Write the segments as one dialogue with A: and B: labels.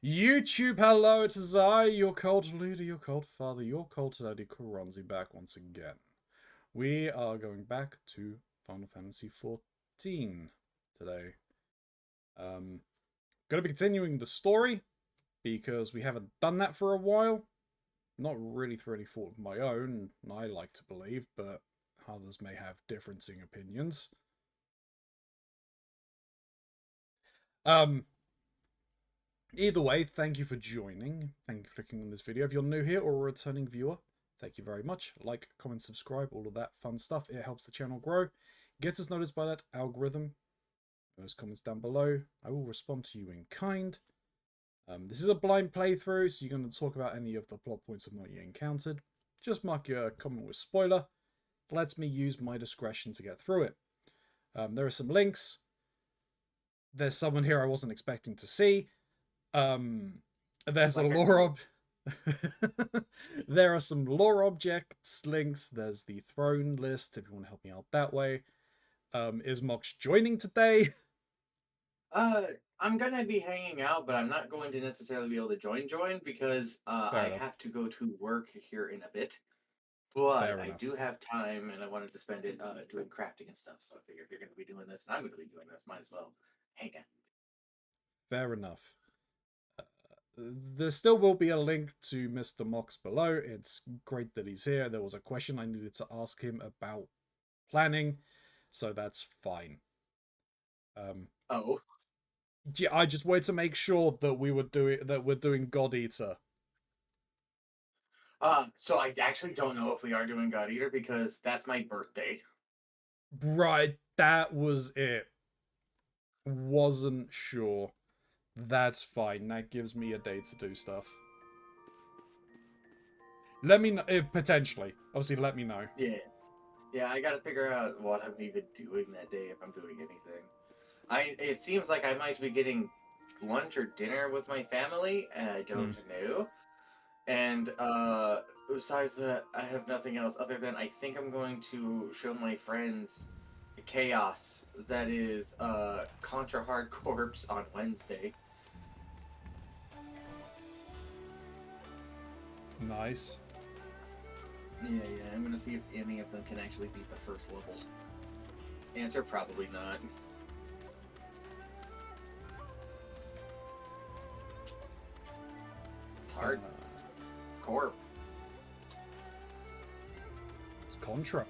A: YouTube, hello, it is I, your cult leader, your cult father, your cult daddy, Keronzi, back once again. We are going back to Final Fantasy XIV today. Gonna be continuing the story, because we haven't done that for a while. Not really through any fault of my own, I like to believe, but others may have differing opinions. Either way, thank you for joining. Thank you for clicking on this video. If you're new here or a returning viewer, thank you very much. Like, comment, subscribe, all of that fun stuff. It helps the channel grow. Gets us noticed by that algorithm. Those comments down below. I will respond to you in kind. This is a blind playthrough, so you're going to talk about any of the plot points I've not yet encountered. Just mark your comment with spoiler. Let me use my discretion to get through it. There are some links. There's someone here I wasn't expecting to see. There's like a lore there are some lore objects links. There's the throne list if you want to help me out that way. Is Mox joining today?
B: I'm gonna be hanging out, but I'm not going to necessarily be able to join because I have to go to work here in a bit. But I do have time, and I wanted to spend it doing crafting and stuff. So I figure if you're going to be doing this, and I'm going to be doing this, might as well hang out.
A: Fair enough. There still will be a link to Mr. Mox below. It's great that he's here. There was a question I needed to ask him about planning, so that's fine.
B: Oh.
A: Yeah, I just wanted to make sure that we're doing God Eater.
B: So I actually don't know if we are doing God Eater because that's my birthday.
A: Right, that was it. Wasn't sure. That's fine. That gives me a day to do stuff. Let me know, potentially. Obviously, let me know.
B: Yeah, I gotta figure out what I'm even doing that day if I'm doing anything. It seems like I might be getting lunch or dinner with my family, and I don't know. And besides that, I have nothing else other than I think I'm going to show my friends Chaos that is Contra Hard Corpse on Wednesday.
A: Nice.
B: Yeah, I'm gonna see if any of them can actually beat the first level. Answer, probably not. It's hard. Corp.
A: It's Contra.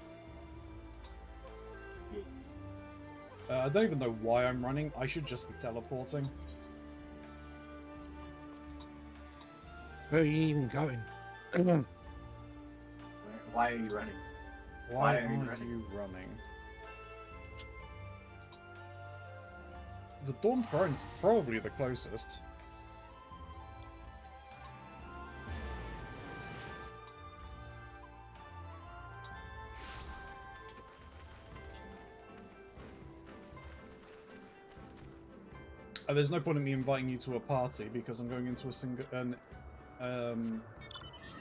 A: I don't even know why I'm running. I should just be teleporting.
C: Where are you even going?
B: Why are you running?
A: Why are you running? The Dawn Throne, probably the closest. There's no point in me inviting you to a party because I'm going into an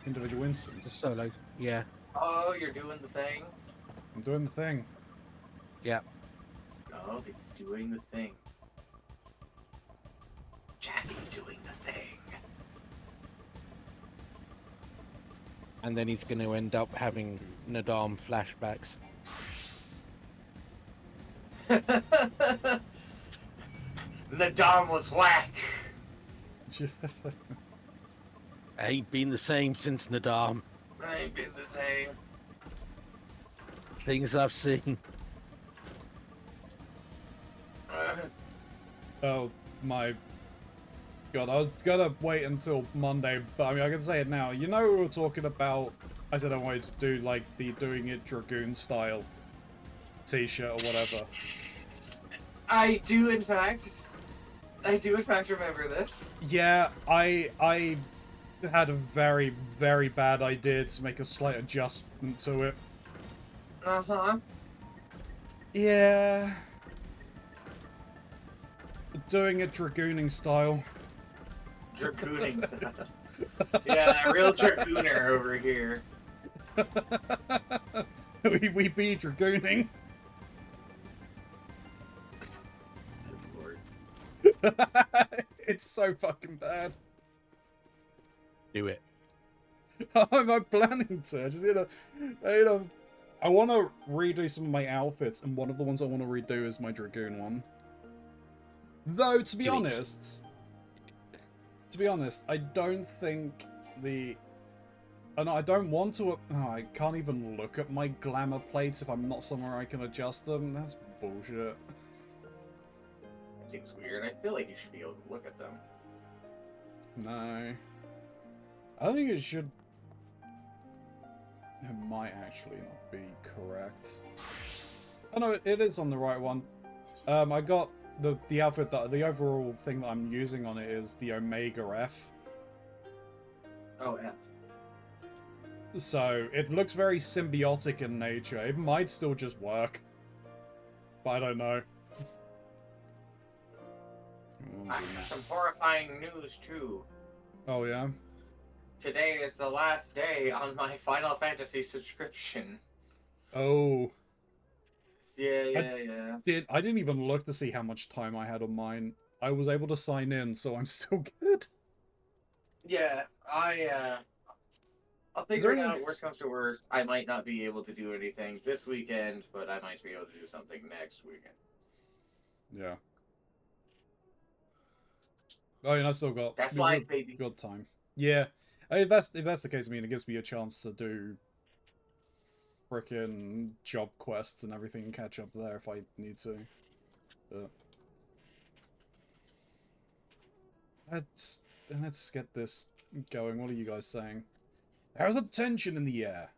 A: individual instance.
C: Solo, yeah.
B: Oh, you're doing the thing?
A: I'm doing the thing.
C: Yeah.
B: Oh, he's doing the thing. Jackie's doing the thing.
C: And then he's going to end up having Nadam flashbacks.
B: Nadam was whack.
C: I ain't been the same since Nadam.
B: I ain't been the same.
C: Things I've seen.
A: Oh my god, I was gonna wait until Monday, but I mean, I can say it now. You know we were talking about, I said I wanted to do, like, the Doing It Dragoon style t-shirt or whatever.
B: I do, in fact remember this.
A: Yeah, I had a very, very bad idea to make a slight adjustment to it.
B: Uh-huh.
A: Yeah. Doing it dragooning style.
B: Dragooning style. Yeah, real dragooner over here.
A: we be dragooning.
B: Good lord.
A: It's so fucking bad.
C: Do it.
A: I'm planning to. I just I want to redo some of my outfits, and one of the ones I want to redo is my Dragoon one. Though, to be
C: Sweet.
A: honest, I don't think and I don't want to. Oh, I can't even look at my glamour plates if I'm not somewhere I can adjust them. That's bullshit.
B: That seems weird. I feel like you should be able to look at them.
A: No. I don't think it should. It might actually not be correct. Oh no, it is on the right one. I got the outfit that the overall thing that I'm using on it is the Omega F.
B: Oh, yeah.
A: So it looks very symbiotic in nature. It might still just work, but I don't know.
B: I have some horrifying news, too.
A: Oh yeah.
B: Today is the last day on my Final Fantasy subscription.
A: Oh.
B: Yeah.
A: I didn't even look to see how much time I had on mine. I was able to sign in, so I'm still good.
B: Yeah, I'll figure it out. Worst comes to worst, I might not be able to do anything this weekend, but I might be able to do something next weekend.
A: Yeah. Oh, and I still got
B: That's life, baby.
A: Got time. Yeah. If that's the case, I mean, it gives me a chance to do frickin' job quests and everything and catch up there if I need to. But let's get this going. What are you guys saying? There is a tension in the air,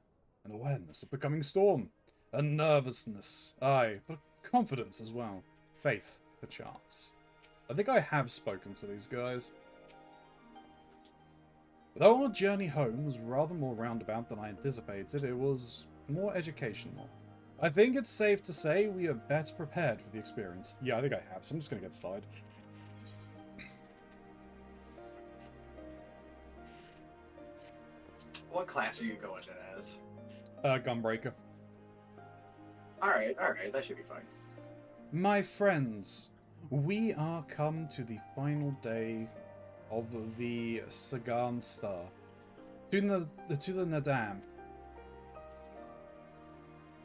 A: an awareness of becoming storm, a nervousness, aye, but confidence as well, faith, perchance. I think I have spoken to these guys. Though our journey home was rather more roundabout than I anticipated, it was more educational. I think it's safe to say we are better prepared for the experience. Yeah, I think I have, so I'm just gonna get started.
B: What class are you going in as?
A: Gunbreaker.
B: Alright, that should be fine.
A: My friends, we are come to the final day of the Sagan Star. To the Nadam.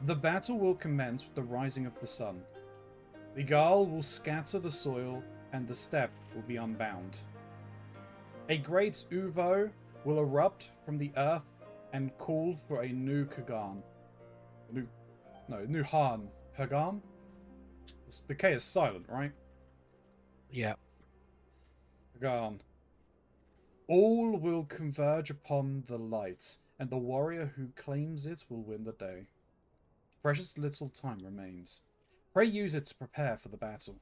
A: The battle will commence with the rising of the sun. The Gaal will scatter the soil, and the steppe will be unbound. A great Uvo will erupt from the earth and call for a new Kagan. New Han. Hagan? The K is silent, right?
C: Yeah.
A: Hagan. All will converge upon the light, and the warrior who claims it will win the day. Precious little time remains. Pray use it to prepare for the battle.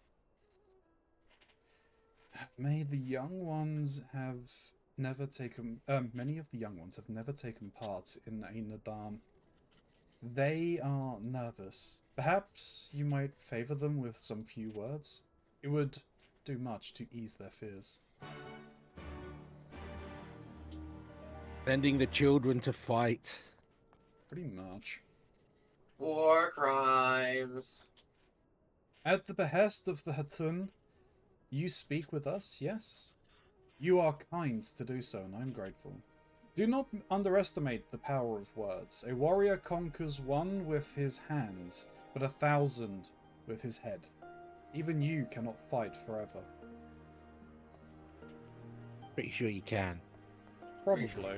A: May the young ones have never taken... many of the young ones have never taken part in a Nadam. They are nervous. Perhaps you might favor them with some few words? It would do much to ease their fears.
C: Sending the children to fight.
A: Pretty much.
B: War crimes.
A: At the behest of the Hatun, you speak with us, yes? You are kind to do so, and I am grateful. Do not underestimate the power of words. A warrior conquers one with his hands, but 1,000 with his head. Even you cannot fight forever.
C: Pretty sure you can.
A: Probably.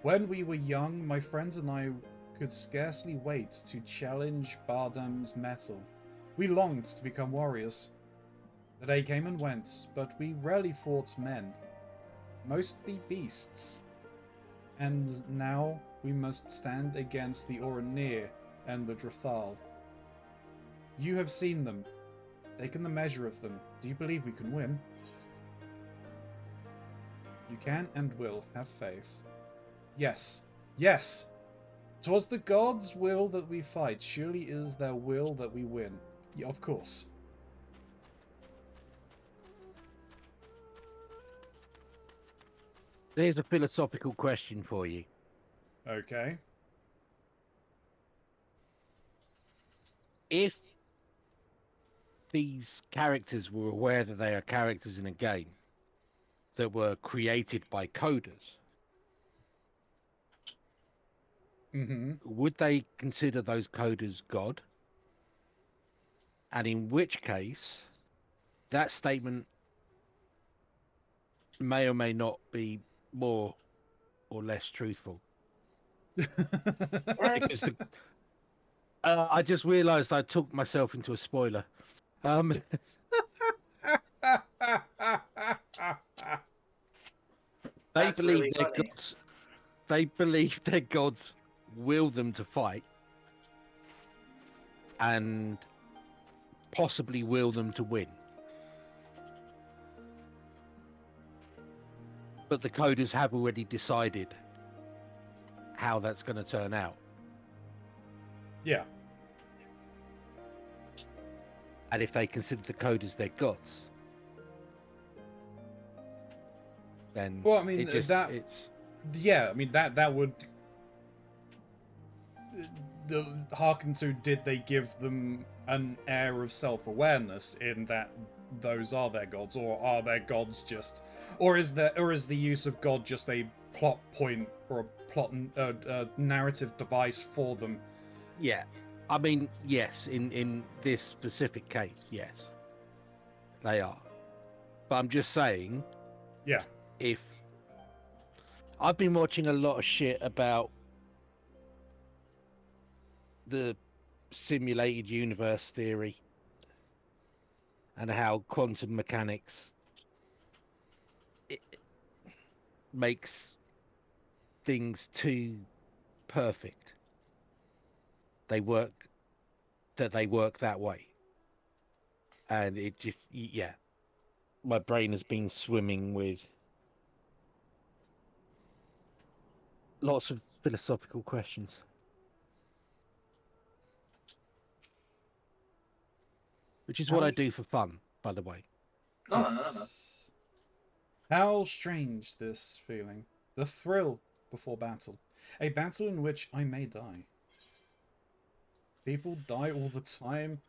A: When we were young, my friends and I could scarcely wait to challenge Bardam's mettle. We longed to become warriors. The day came and went, but we rarely fought men. Mostly beasts. And now we must stand against the Oranir and the Drathal. You have seen them, taken the measure of them. Do you believe we can win? You can and will have faith. Yes, yes! 'Twas the gods' will that we fight. Surely is their will that we win. Yeah, of course.
C: There's a philosophical question for you.
A: Okay.
C: if these characters were aware that they are characters in a game that were created by coders,
A: Mm-hmm.
C: would they consider those coders God? And in which case, that statement may or may not be more or less truthful. Because I just realised I took myself into a spoiler. They
B: That's
C: believe
B: really
C: their
B: funny.
C: gods. They believe their gods will them to fight, and possibly will them to win. But the coders have already decided how that's going to turn out.
A: Yeah.
C: And if they consider the coders their gods, then
A: Well, I mean
C: it's
A: yeah. I mean that would harken to, did they give them an air of self-awareness in that those are their gods, or are their gods just, or is the use of God just a plot point or a plot narrative device for them?
C: yeah. I mean, yes, in this specific case, yes, they are. But I'm just saying,
A: Yeah.
C: if I've been watching a lot of shit about the simulated universe theory and how quantum mechanics it makes things too perfect. They work that way, and it just yeah, my brain has been swimming with lots of philosophical questions. Which is what I do for fun, by the way.
A: Yes. How strange this feeling. The thrill before battle. A battle in which I may die. People die all the time,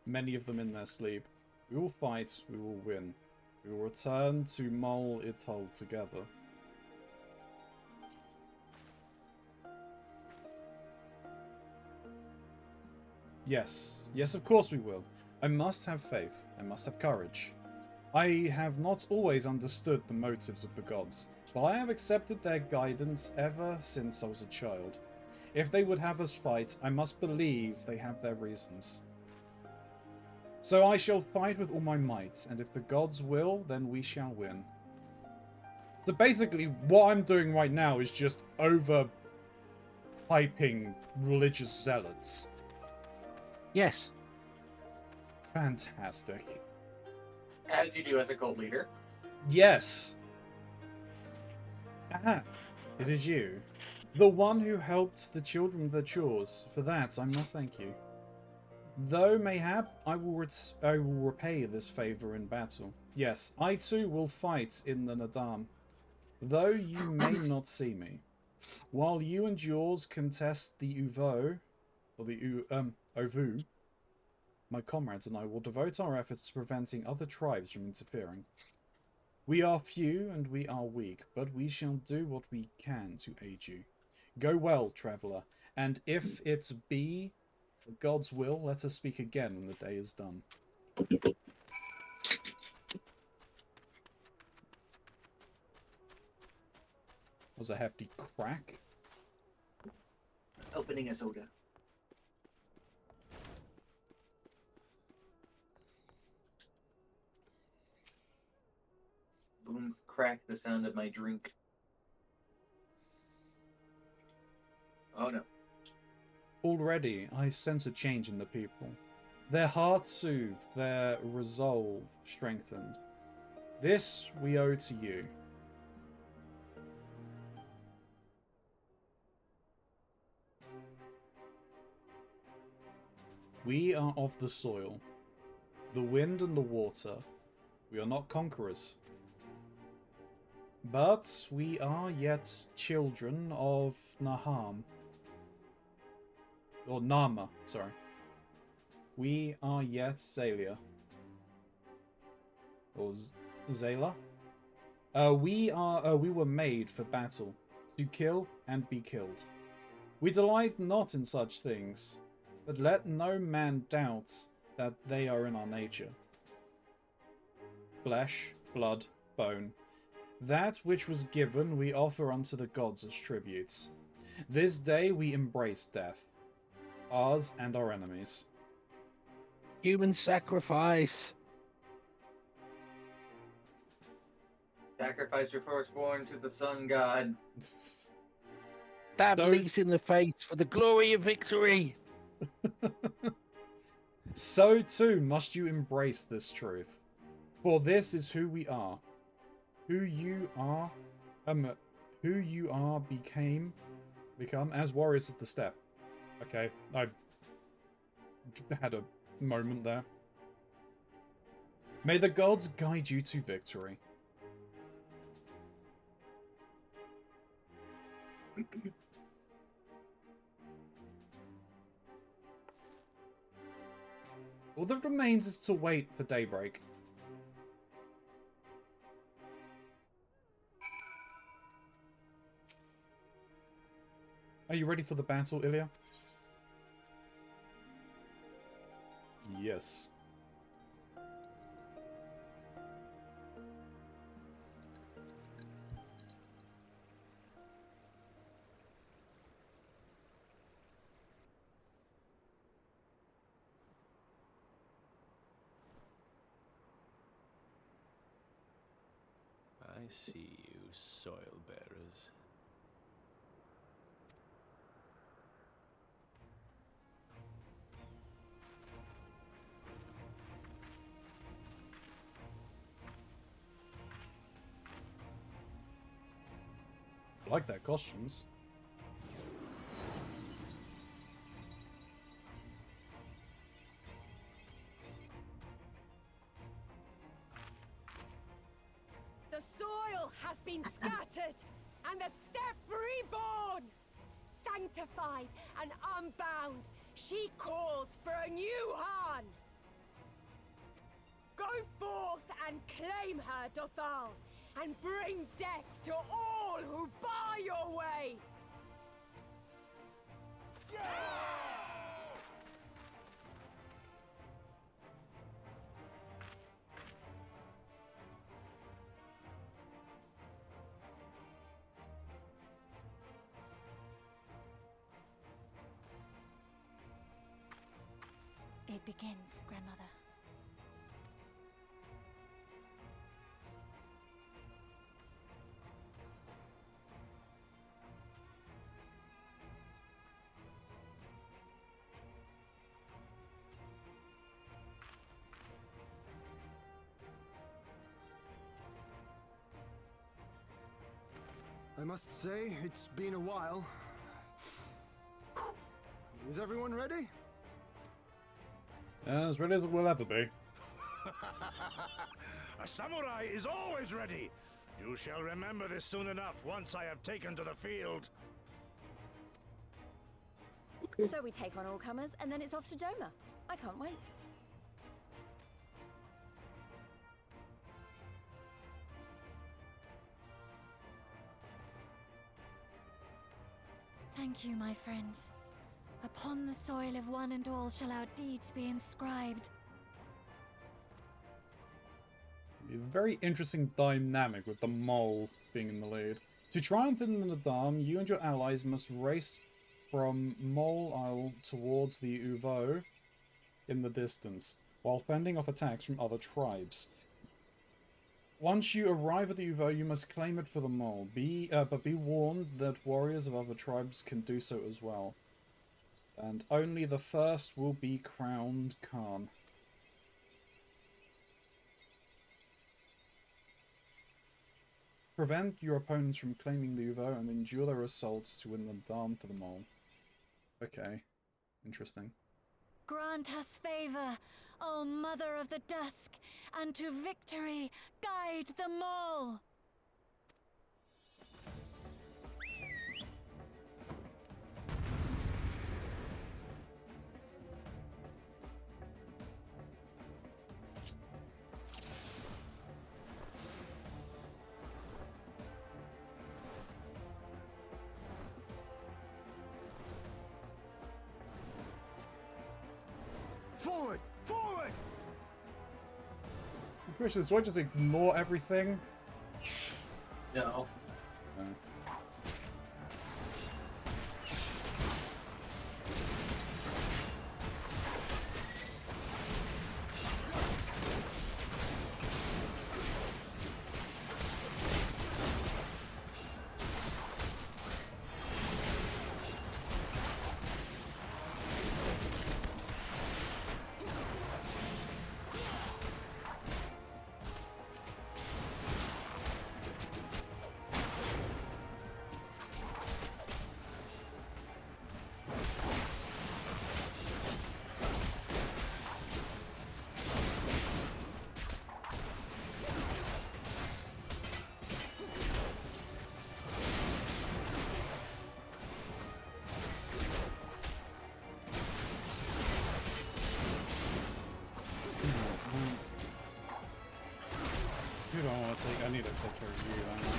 A: many of them in their sleep. We will fight, we will win. We will return to Mol Itoll together. Yes, yes, of course we will. I must have faith. I must have courage. I have not always understood the motives of the gods, but I have accepted their guidance ever since I was a child. If they would have us fight, I must believe they have their reasons. So I shall fight with all my might, and if the gods will, then we shall win. So basically, what I'm doing right now is just over-hyping religious zealots.
C: Yes.
A: Fantastic.
B: As you do as a cult leader.
A: Yes. Ah, it is you. The one who helped the children with their chores. For that, I must thank you. Though mayhap I will repay this favour in battle. Yes, I too will fight in the Nadam, though you may not see me. While you and yours contest the Uvo, or the Ovu, my comrades and I will devote our efforts to preventing other tribes from interfering. We are few and we are weak, but we shall do what we can to aid you. Go well, traveller, and if it be God's will, let us speak again when the day is done. Was a hefty crack.
B: Opening a soda. Boom, crack the sound of my drink. Oh no.
A: Already, I sense a change in the people. Their hearts soothed, their resolve strengthened. This we owe to you. We are of the soil, the wind and the water. We are not conquerors. But we are yet children of Naham. Or Nama, sorry. We are yet Zalia. Or Zayla? We were made for battle, to kill and be killed. We delight not in such things, but let no man doubt that they are in our nature. Flesh, blood, bone. That which was given we offer unto the gods as tributes. This day we embrace death, ours and our enemies.
C: Human sacrifice.
B: Sacrifice your firstborn to the sun god.
C: Stab
A: Don't-
C: Lease in the face for the glory of victory.
A: So too must you embrace this truth. For this is who we are. Who you are become as warriors of the steppe. Okay, I had a moment there. May the gods guide you to victory. All that remains is to wait for daybreak. Are you ready for the battle, Ilya? Yes.
D: I see you, soil bearers.
A: I like their costumes.
E: The soil has been scattered, and the steppe reborn! Sanctified and unbound, she calls for a new Han! Go forth and claim her, Dothal, and bring death to all who bar your way!
F: It begins, Grandmother.
G: I must say, it's been a while. Is everyone ready?
A: As ready as we'll ever be.
H: A samurai is always ready. You shall remember this soon enough once I have taken to the field.
F: So we take on all comers, and then it's off to Doma. I can't wait. Thank you, my friends. Upon the soil of one and all shall our deeds be inscribed.
A: A very interesting dynamic with the mole being in the lead. To triumph in the Dam, you and your allies must race from Mole Isle towards the Uvo in the distance, while fending off attacks from other tribes. Once you arrive at the Uvo, you must claim it for the mole. But be warned that warriors of other tribes can do so as well. And only the first will be crowned Khan. Prevent your opponents from claiming the Uvo and endure their assaults to win the Dam for the mole. Okay. Interesting.
F: Grant us favor, O Mother of the Dusk, and to victory guide them all.
G: Forward! Forward!
A: Question, do I just ignore everything?
B: No.
A: No. You don't want to take. I need to take care of you. I know.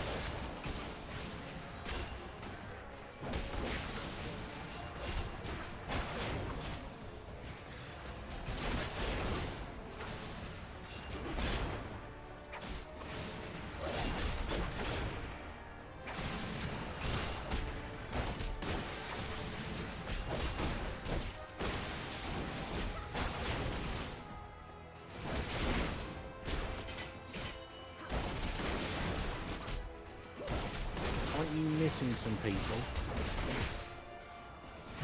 C: Aren't you missing some people?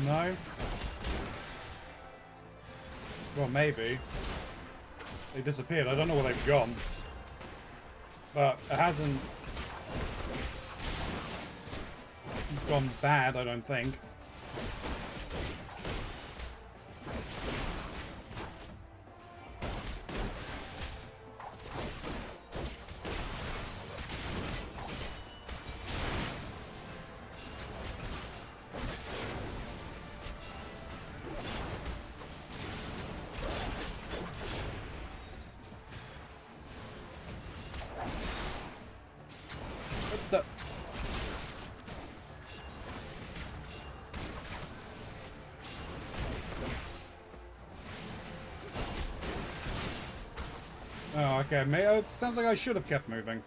A: No. Well, maybe. They disappeared. I don't know where they've gone. But it hasn't gone bad, I don't think. What the? Oh, okay. Sounds like I should have kept moving.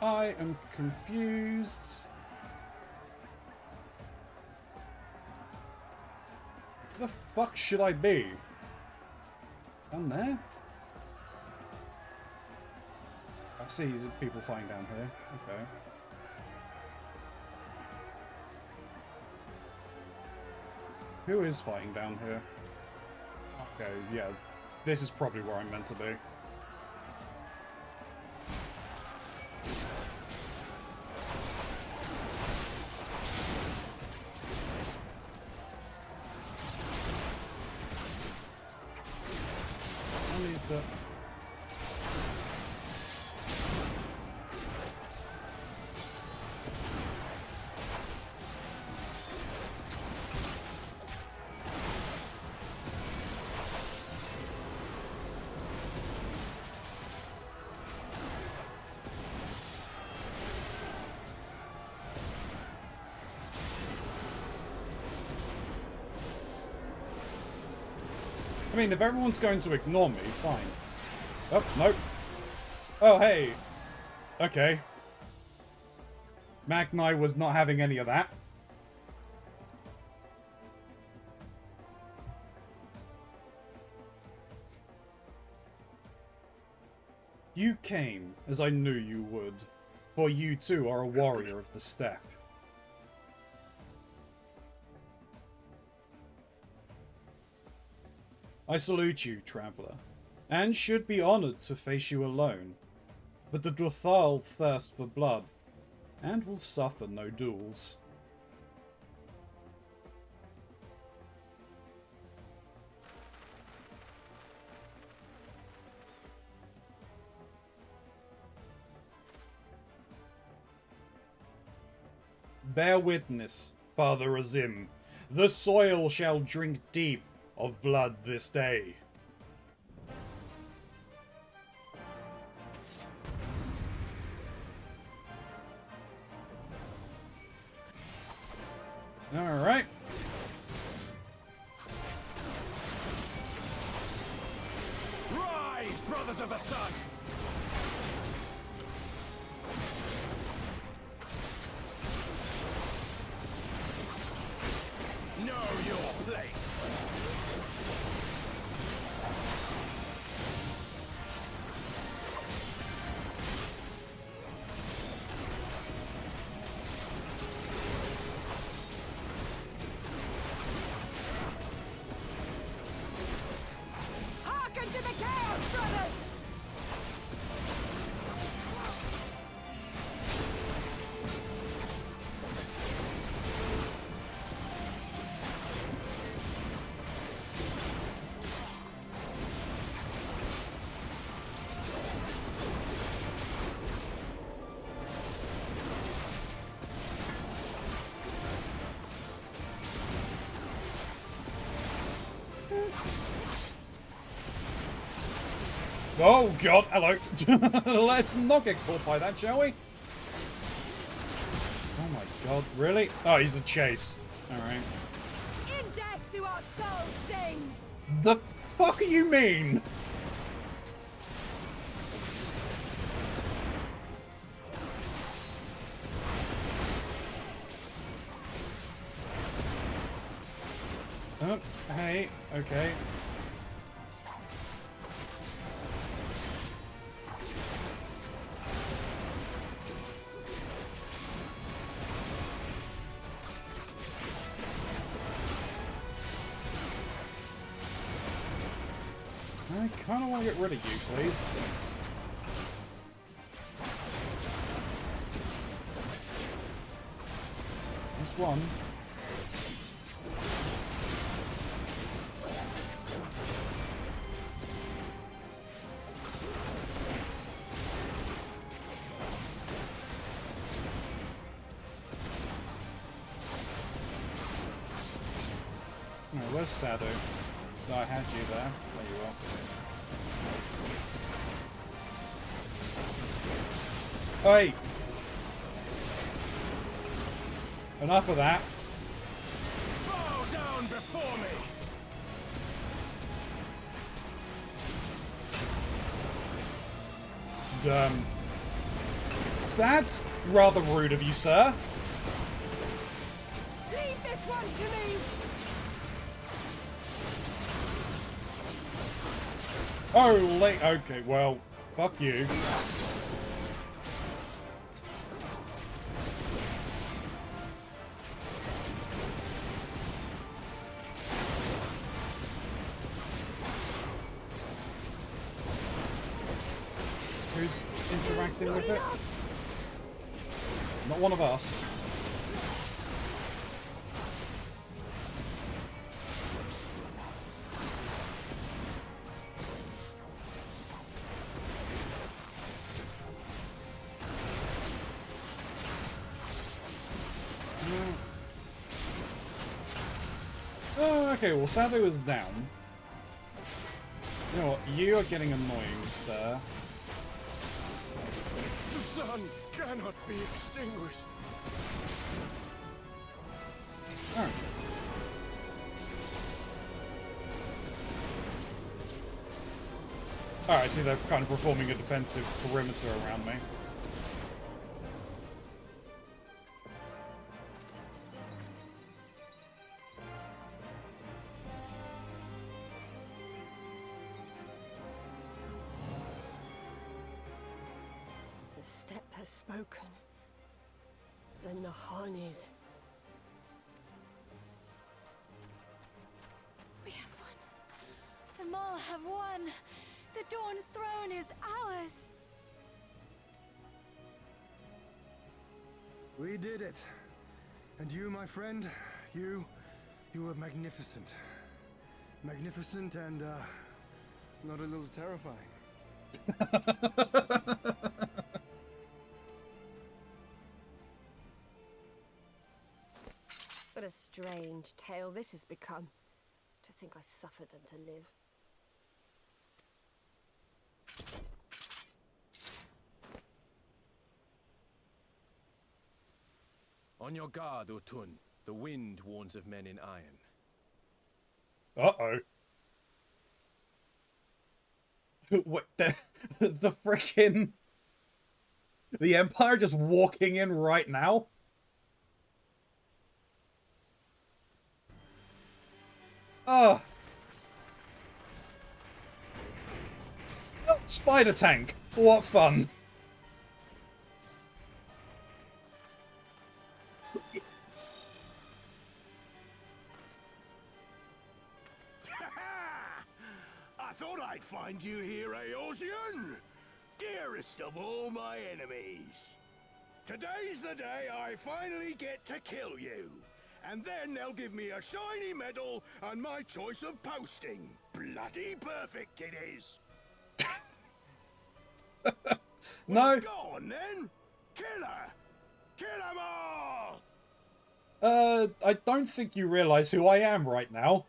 A: I am confused. Where the fuck should I be? Down there? I see people fighting down here. Okay. Who is fighting down here? Okay, yeah. This is probably where I'm meant to be. I need to... I mean, if everyone's going to ignore me, fine. Oh, nope. Oh, hey. Okay. Magni was not having any of that. You came, as I knew you would, for you too are a warrior of the steppe. I salute you, traveller, and should be honoured to face you alone. But the Druthal thirst for blood, and will suffer no duels. Bear witness, Father Azim. The soil shall drink deep of blood this day. Alright.
H: Rise, brothers of the sun! Know your place!
E: Hearken to the chaos, brothers!
A: Oh god, hello. Let's not get caught by that, shall we? Oh my god, really? Oh, he's a chase. Alright.
E: In death do our souls sing!
A: The fuck do you mean? Oh, hey, okay. I kind of want to get rid of you, please. Just one. Oh, where's Sado? Oh, I had you there. There you are. Hey! Enough of that.
H: Bow down before me!
A: That's rather rude of you, sir.
E: Leave this one to me!
A: Holy, okay, well, fuck you. Who's interacting with it? Not one of us. Oh, okay, well, Sado is down. You know what? You are getting annoying, sir.
H: The sun cannot be extinguished.
A: Oh. Alright, see, they're kind of performing a defensive perimeter around me.
E: The steppe has spoken. The Nahanis.
F: We have won. The Maul have won. The Dawn Throne is ours.
G: We did it. And you, my friend, you were magnificent. Magnificent and, not a little terrifying.
E: What a strange tale this has become. To think I suffered than to live.
D: On your guard, Otun. The wind warns of men in iron.
A: Uh-oh. What, the frickin'... The Empire just walking in right now? Oh. Oh, spider tank. What fun.
H: I thought I'd find you here, Eosian! Dearest of all my enemies. Today's the day I finally get to kill you. And then they'll give me a shiny medal and my choice of posting. Bloody perfect it is.
A: No.
H: Go on then. Kill her. Kill them all.
A: I don't think you realize who I am right now.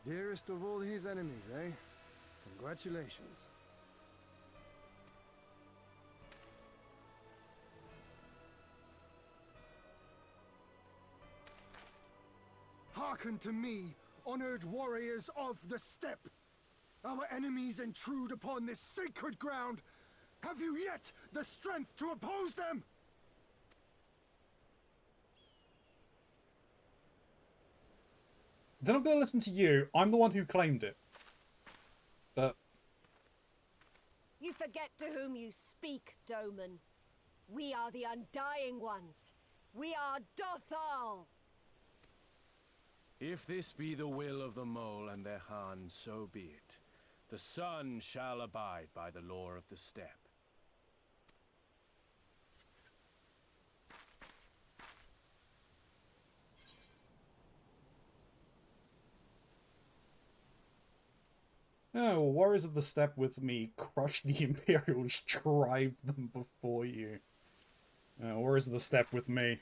G: Dearest of all his enemies, eh? Congratulations. Hearken to me, honored warriors of the steppe. Our enemies intrude upon this sacred ground. Have you yet the strength to oppose them?
A: They're not going to listen to you. I'm the one who claimed it. But...
E: You forget to whom you speak, Doman. We are the Undying Ones. We are Dothal.
D: If this be the will of the mole and their Han, so be it. The sun shall abide by the law of the steppe.
A: Oh, warriors of the steppe with me, crush the Imperials, drive them before you. Warriors of the steppe with me.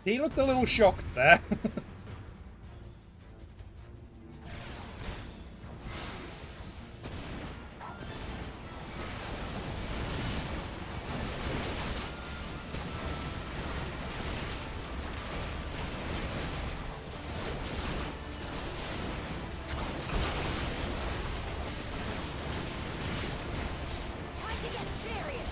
A: He looked a little shocked there.
E: Time to get serious.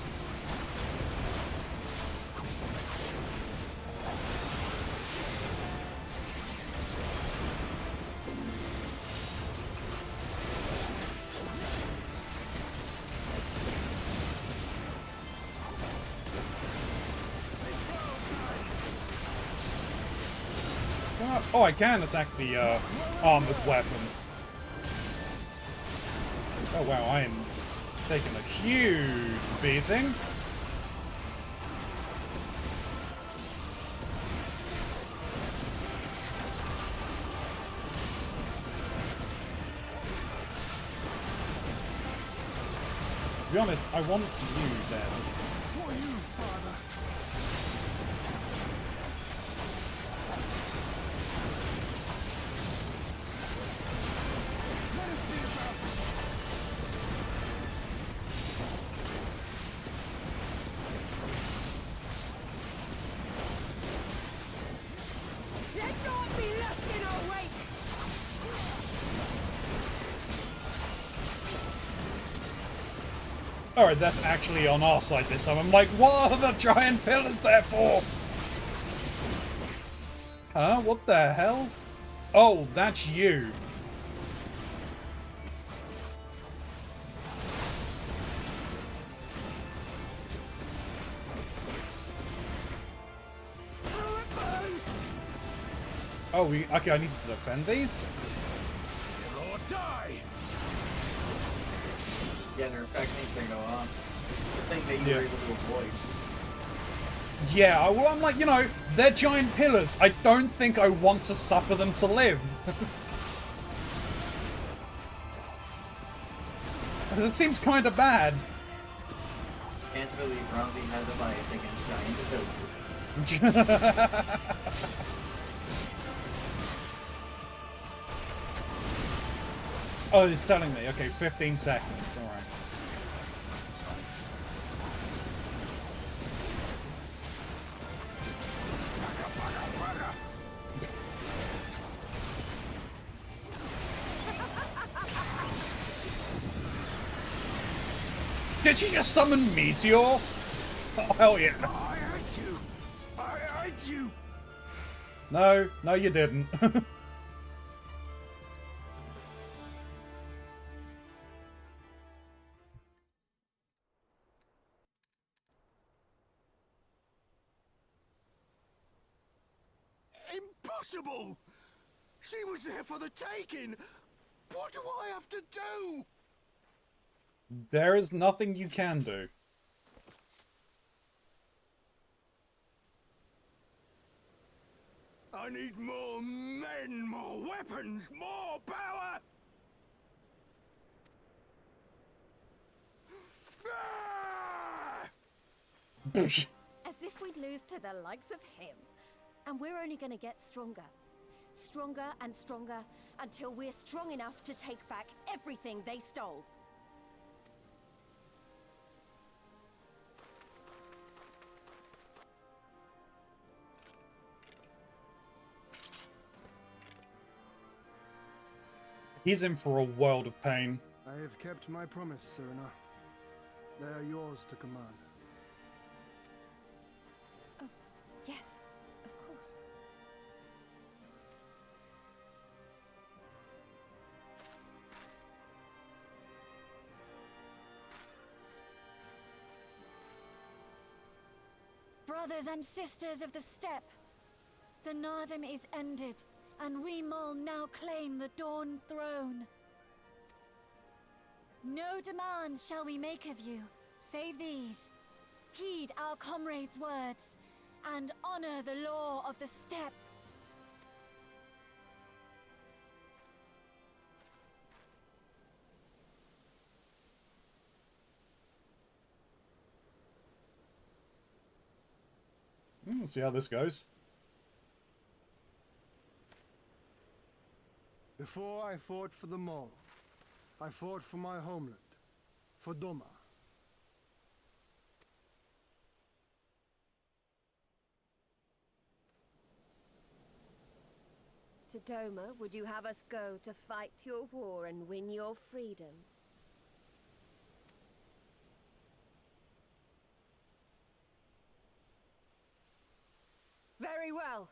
A: Oh, I can attack the armored weapon. Oh wow, I am taking a huge beating. To be honest, I want you dead.
G: For you, Father. Let us be about it.
E: Let not be left in our wake.
A: Alright, that's actually on our side this time. I'm like, what are the giant pillars there for? Huh? What the hell? Oh, that's you.
E: How it burns.
A: Oh, okay, I need to defend these?
D: Kill or die!
B: Yeah, their effect needs to go off. The thing that you were able to avoid.
A: Yeah, well, I'm like, you know, they're giant pillars. I don't think I want to suffer them to live. That seems kind of bad.
B: Can't believe Keronzi has a bias against giant pillars.
A: Oh, it's telling me. Okay, 15 seconds. All right. That's fine. Did she just summon Meteor? Oh, hell yeah.
H: I hate you! I hate you!
A: No, no, you didn't.
H: Impossible! She was there for the taking! What do I have to do?
A: There is nothing you can do.
H: I need more men, more weapons, more power! Ah!
E: As if we'd lose to the likes of him. And we're only gonna get stronger. Stronger and stronger until we're strong enough to take back everything they stole.
A: He's in for a world of pain.
G: I have kept my promise, Serena. They are yours to command.
E: Oh, yes, of course.
F: Brothers and sisters of the steppe, the Nardum is ended, and we Mol now claim the Dawn Throne. No demands shall we make of you, save these. Heed our comrades' words, and honor the law of the steppe.
A: We'll see how this goes.
G: Before I fought for the Mole, I fought for my homeland, for Doma.
E: To Doma, would you have us go to fight your war and win your freedom? Very well.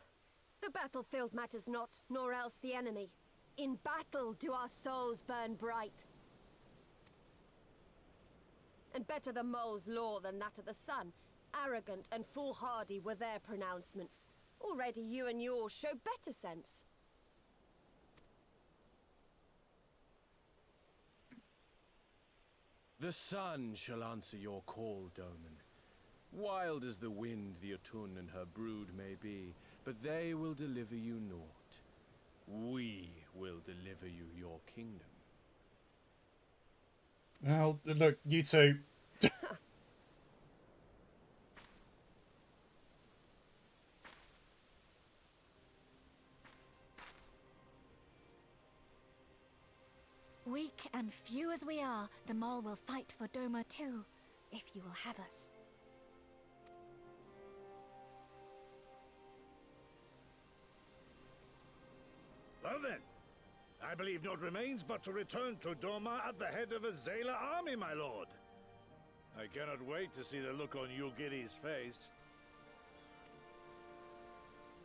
E: The battlefield matters not, nor else the enemy. In battle do our souls burn bright. And better the mole's law than that of the sun. Arrogant and foolhardy were their pronouncements. Already you and yours show better sense.
D: The sun shall answer your call, Doman. Wild as the wind the Atun and her brood may be, but they will deliver you naught. We will deliver you your kingdom.
A: Well, look, you two.
F: Weak and few as we are, the Mole will fight for Doma too, if you will have us.
H: Well then, I believe naught remains but to return to Doma at the head of a Zayla army, my lord. I cannot wait to see the look on Yugiri's face.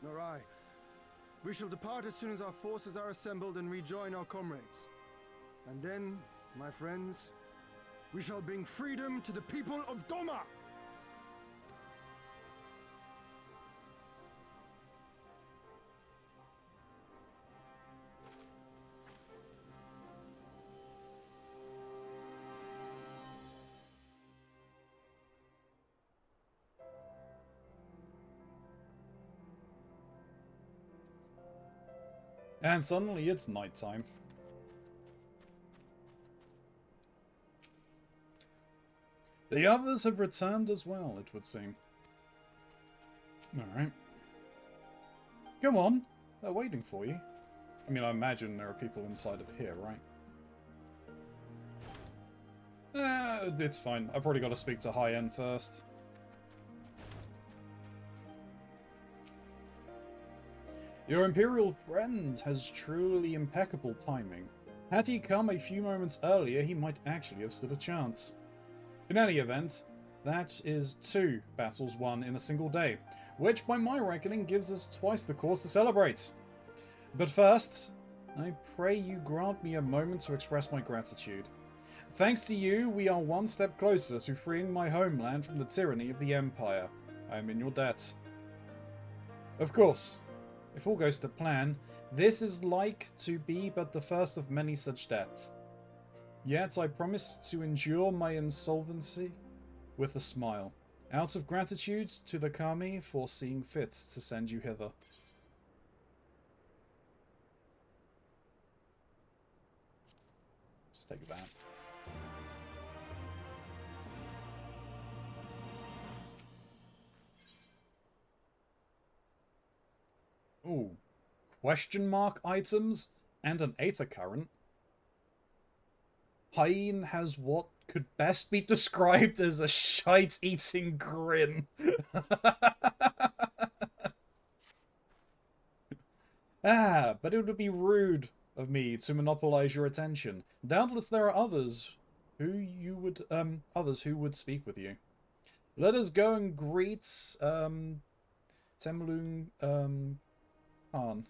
G: Nor I. We shall depart as soon as our forces are assembled and rejoin our comrades. And then, my friends, we shall bring freedom to the people of Doma!
A: And suddenly it's nighttime. The others have returned as well, it would seem. Alright. Come on, they're waiting for you. I mean, I imagine there are people inside of here, right? It's fine. I've probably got to speak to High End first. Your Imperial friend has truly impeccable timing. Had he come a few moments earlier, he might actually have stood a chance. In any event, that is 2 battles won in a single day, which by my reckoning gives us twice the cause to celebrate. But first, I pray you grant me a moment to express my gratitude. Thanks to you, we are one step closer to freeing my homeland from the tyranny of the Empire. I am in your debt. Of course, if all goes to plan, this is like to be but the first of many such debts. Yet I promise to endure my insolvency with a smile, out of gratitude to the Kami for seeing fit to send you hither. Just take that. Ooh. Question mark items and an Aether Current. Hyen has what could best be described as a shite-eating grin. But it would be rude of me to monopolize your attention. Doubtless there are others who would speak with you. Let us go and greet Temlung Khan.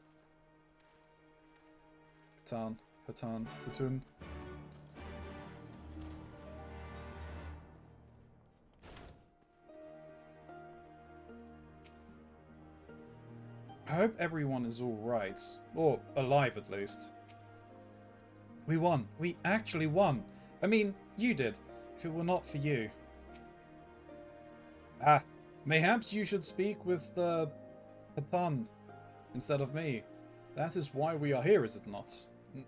A: Patun. I hope everyone is alright. Or alive, at least. We won. We actually won. I mean, you did. If it were not for you. Mayhaps you should speak with, Patan instead of me. That is why we are here, is it not?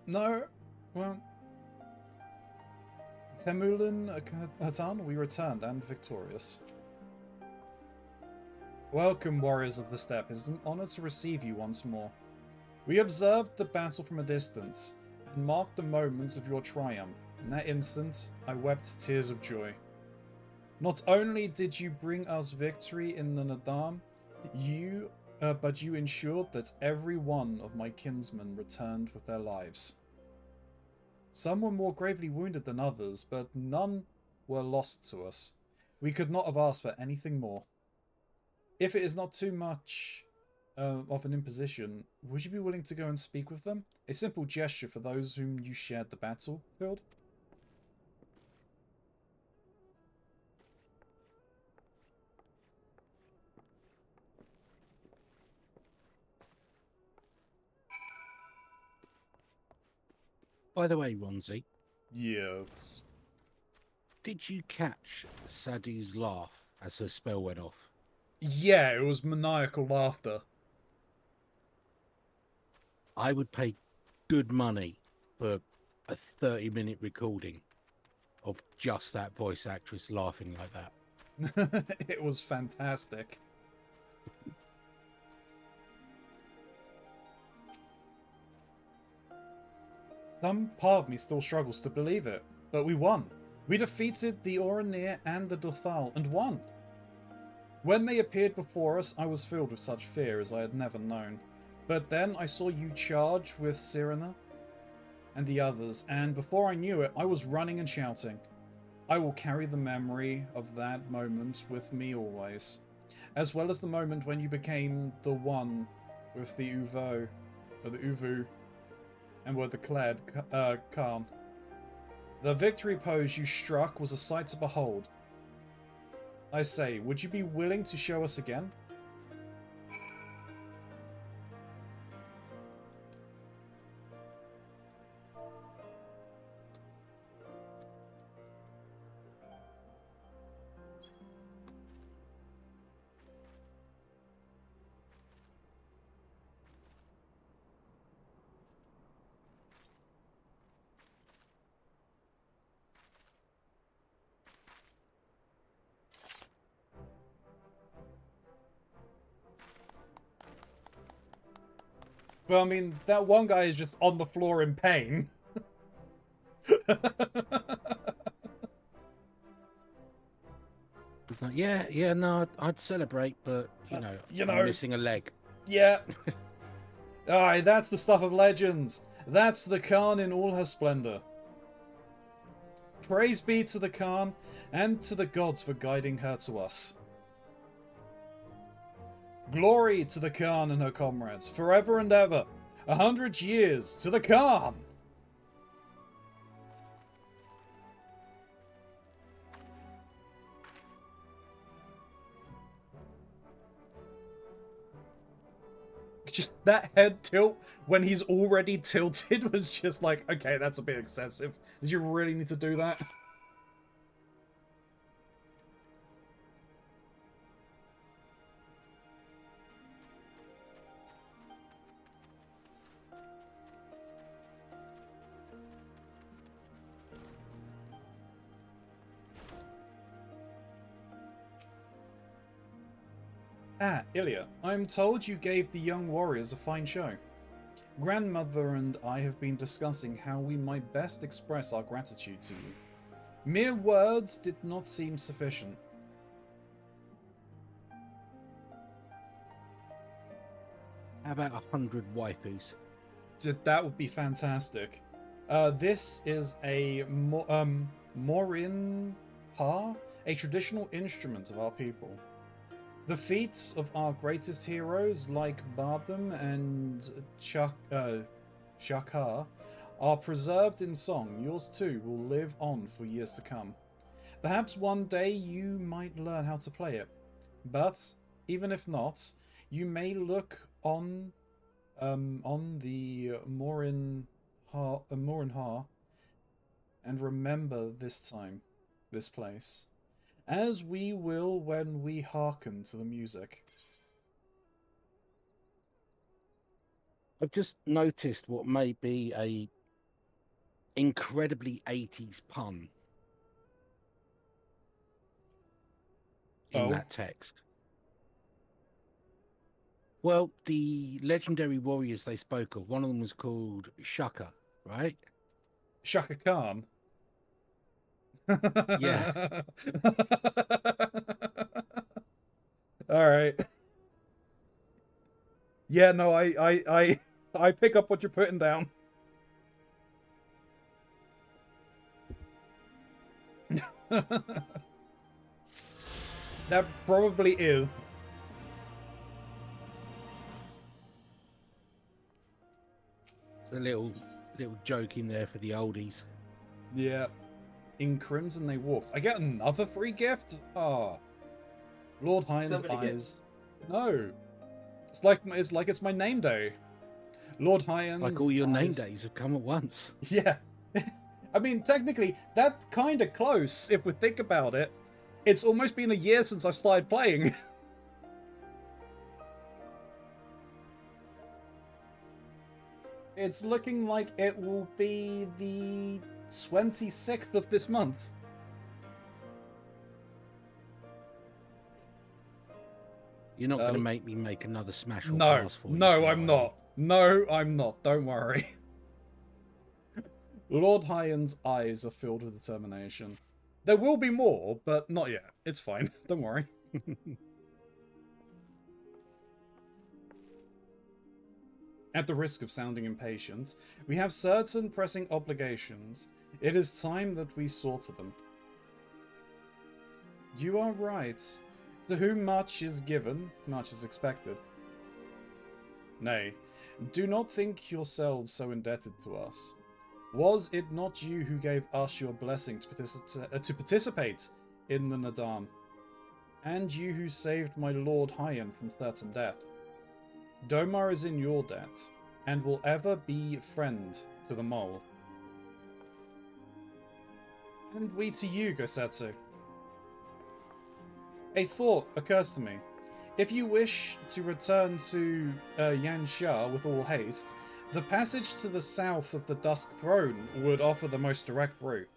A: No? Well... Temulin Hatan, we returned and victorious. Welcome, warriors of the steppe. It is an honor to receive you once more. We observed the battle from a distance, and marked the moments of your triumph. In that instant, I wept tears of joy. Not only did you bring us victory in the Nadam, but you ensured that every one of my kinsmen returned with their lives. Some were more gravely wounded than others, but none were lost to us. We could not have asked for anything more. If it is not too much of an imposition, would you be willing to go and speak with them? A simple gesture for those whom you shared the battlefield?
C: By the way, Ronzi,
A: Yes.
C: did you catch Sadie's laugh as her spell went off?
A: Yeah, it was maniacal laughter.
C: I would pay good money for a 30-minute recording of just that voice actress laughing like that.
A: It was fantastic. Some part of me still struggles to believe it, but we won. We defeated the Oranir and the Dothal and won. When they appeared before us, I was filled with such fear as I had never known. But then I saw you charge with Cyrena and the others, and before I knew it, I was running and shouting. I will carry the memory of that moment with me always, as well as the moment when you became the one with the Uvu, and were declared calm. The victory pose you struck was a sight to behold. I say, would you be willing to show us again? Well, I mean, that one guy is just on the floor in pain.
C: It's like, yeah, no, I'd celebrate, but
A: you
C: I'm
A: know,
C: missing a leg.
A: yeah. Aye, that's the stuff of legends. That's the Khan in all her splendor. Praise be to the Khan and to the gods for guiding her to us. Glory to the Khan and her comrades, forever and ever. 100 years to the Khan! Just that head tilt when he's already tilted was just like, okay, that's a bit excessive. Did you really need to do that? Ah, Ilya, I'm told you gave the young warriors a fine show. Grandmother and I have been discussing how we might best express our gratitude to you. Mere words did not seem sufficient.
C: How about 100 waifus?
A: That would be fantastic. This is a morin ha, a traditional instrument of our people. The feats of our greatest heroes, like Bardam and Shakar, are preserved in song. Yours too will live on for years to come. Perhaps one day you might learn how to play it. But, even if not, you may look on the Morin Ha and remember this time, this place. As we will when we hearken to the music.
C: I've just noticed what may be a incredibly 80s pun in that text. Well, the legendary warriors they spoke of, one of them was called Shaka, right?
A: Shaka Khan.
C: Yeah.
A: All right. Yeah, no, I pick up what you're putting down. That probably is.
C: It's a little joke in there for the oldies.
A: Yeah. In Crimson they walked. I get another free gift? Ah. Lord Hyan's eyes. No. It's like it's my name day. Lord Hyan's
C: like all your name
A: eyes.
C: days have come at once.
A: Yeah. I mean, technically, that's kind of close if we think about it. It's almost been a year since I've started playing. It's looking like it will be the 26th of this month.
C: You're not going to make me make another smash or
A: No,
C: pass for you.
A: no, I'm not. No, I'm not. Don't worry. Lord Hyan's eyes are filled with determination. There will be more, but not yet. It's fine. Don't worry. At the risk of sounding impatient, we have certain pressing obligations. It is time that we saw to them. You are right. To whom much is given, much is expected. Nay, do not think yourselves so indebted to us. Was it not you who gave us your blessing to participate in the Nadam? And you who saved my Lord Hyan from certain death? Domar is in your debt, and will ever be friend to the mole. And we to you, Gosetsu. A thought occurs to me. If you wish to return to Yansha with all haste, the passage to the south of the Dusk Throne would offer the most direct route.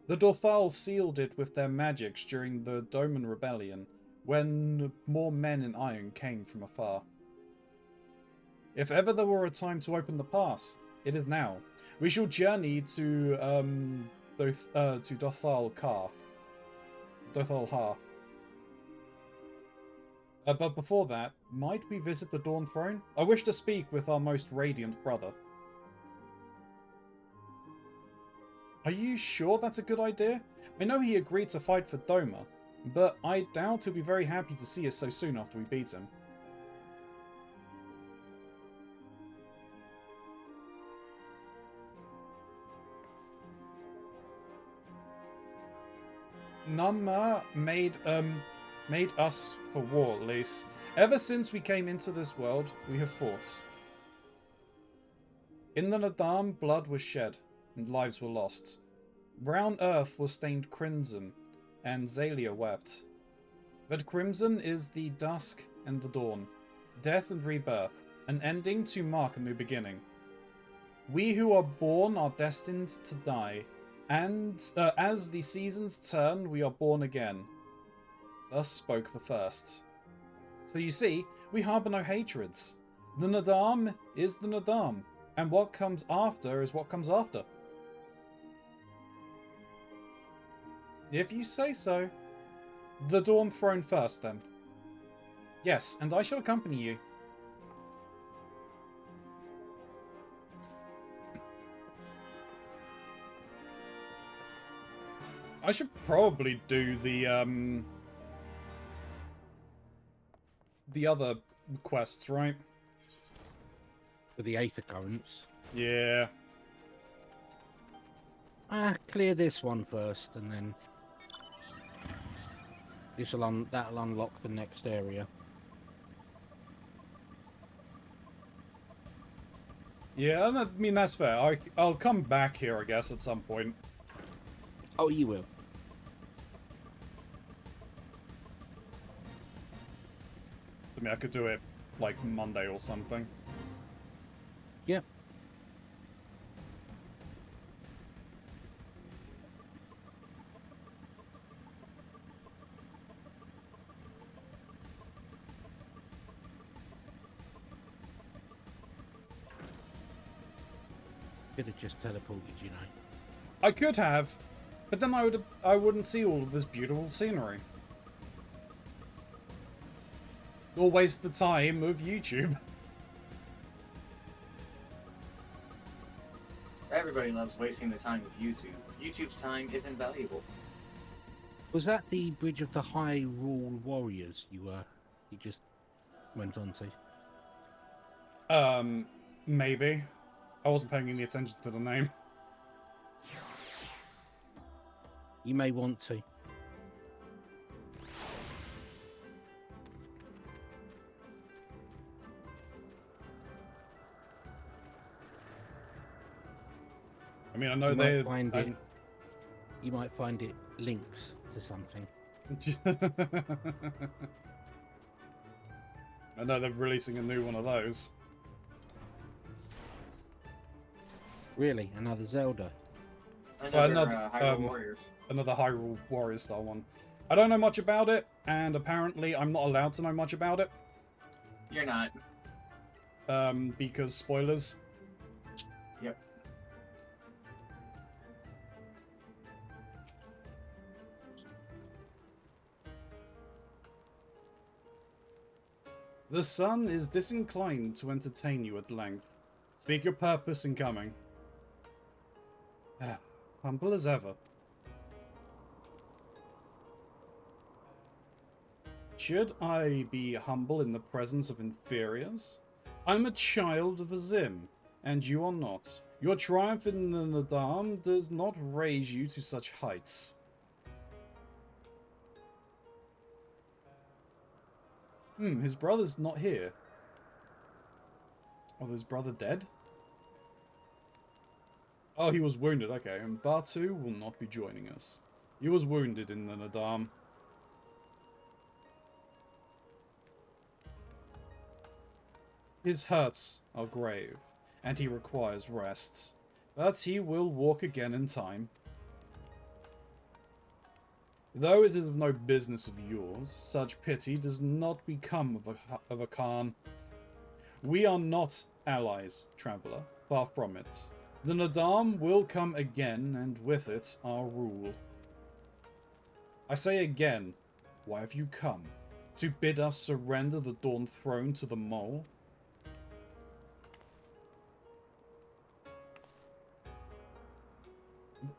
A: The Dorthal sealed it with their magics during the Doman Rebellion, when more men in iron came from afar. If ever there were a time to open the pass, it is now. We shall journey to Dothal Har. But before that, might we visit the Dawn Throne? I wish to speak with our most radiant brother. Are you sure that's a good idea? I know he agreed to fight for Doma, but I doubt he'll be very happy to see us so soon after we beat him. Namma made us for war, Lys. Ever since we came into this world, we have fought. In the Nadam, blood was shed, and lives were lost. Brown earth was stained crimson, and Zalia wept. But crimson is the dusk and the dawn, death and rebirth, an ending to mark a new beginning. We who are born are destined to die, and as the seasons turn, we are born again. Thus spoke the first. So you see, we harbour no hatreds. The Nadam is the Nadam, and what comes after is what comes after. If you say so. The Dawn Throne first, then. Yes, and I shall accompany you. I should probably do the other quests, right?
C: For the Aether Currents.
A: Yeah.
C: Clear this one first, and then that'll unlock the next area.
A: Yeah, I mean, that's fair. I'll come back here, I guess, at some point.
C: Oh, you will.
A: I mean, I could do it, like, Monday or something.
C: Yep. Could have just teleported, you know.
A: I could have, but then I wouldn't see all of this beautiful scenery. Or waste the time of YouTube.
B: Everybody loves wasting the time with YouTube. YouTube's time is invaluable.
C: Was that the Bridge of the Hyrule Warriors you just went on to?
A: Maybe. I wasn't paying any attention to the name.
C: You may want to.
A: I mean, I know
C: You might find it links to something.
A: I know they're releasing a new one of those.
C: Really? Another Zelda?
B: Another Hyrule Warriors.
A: Another Hyrule Warriors style one. I don't know much about it, and apparently I'm not allowed to know much about it.
B: You're not.
A: Because spoilers.
B: Yep.
A: The sun is disinclined to entertain you at length. Speak your purpose in coming. Humble as ever. Should I be humble in the presence of inferiors? I'm a child of Azim, and you are not. Your triumph in the Nadam does not raise you to such heights. His brother's not here. Oh, his brother dead? Oh, he was wounded, okay. And Batu will not be joining us. He was wounded in the Nadam. His hurts are grave, and he requires rest. But he will walk again in time. Though it is of no business of yours, such pity does not become of a Khan. We are not allies, traveller. Far from it. The Nadam will come again, and with it, our rule. I say again, why have you come? To bid us surrender the Dawn Throne to the Mole?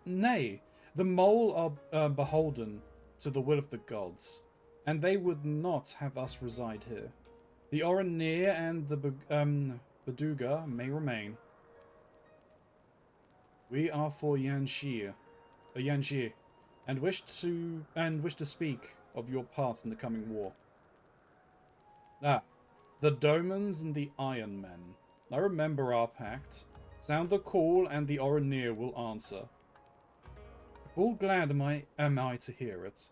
A: Nay, the Mole are beholden to the will of the gods, and they would not have us reside here. The Oranir and the Baduga may remain. We are for Yanshir, and wish to speak of your part in the coming war. Ah, the Domans and the Iron Men. I remember our pact. Sound the call, and the Oranir will answer. Full glad am I to hear it.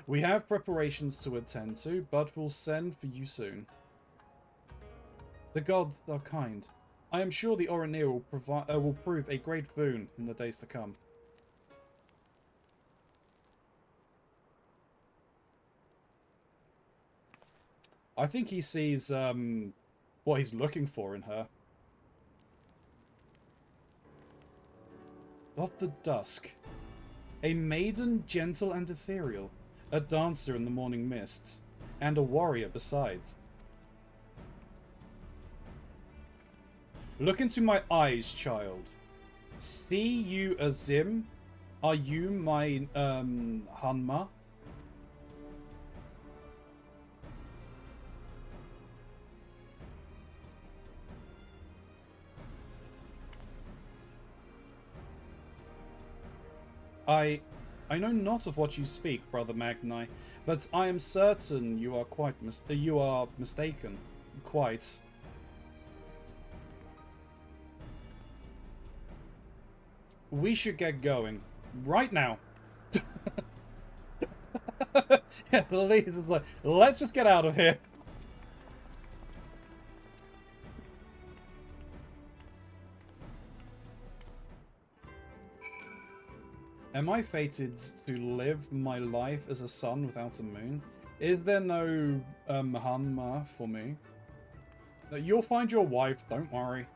A: We have preparations to attend to, but we'll send for you soon. The gods are kind. I am sure the Oranir will prove a great boon in the days to come. I think he sees what he's looking for in her. Of the dusk. A maiden gentle and ethereal. A dancer in the morning mists. And a warrior besides. Look into my eyes, child. See you Azim? Are you my Hanma? I know not of what you speak, Brother Magni, but I am certain you are mistaken. Quite. We should get going. Right now. Yeah, Elise is like, let's just get out of here. Am I fated to live my life as a sun without a moon? Is there no Hanma for me? You'll find your wife, don't worry.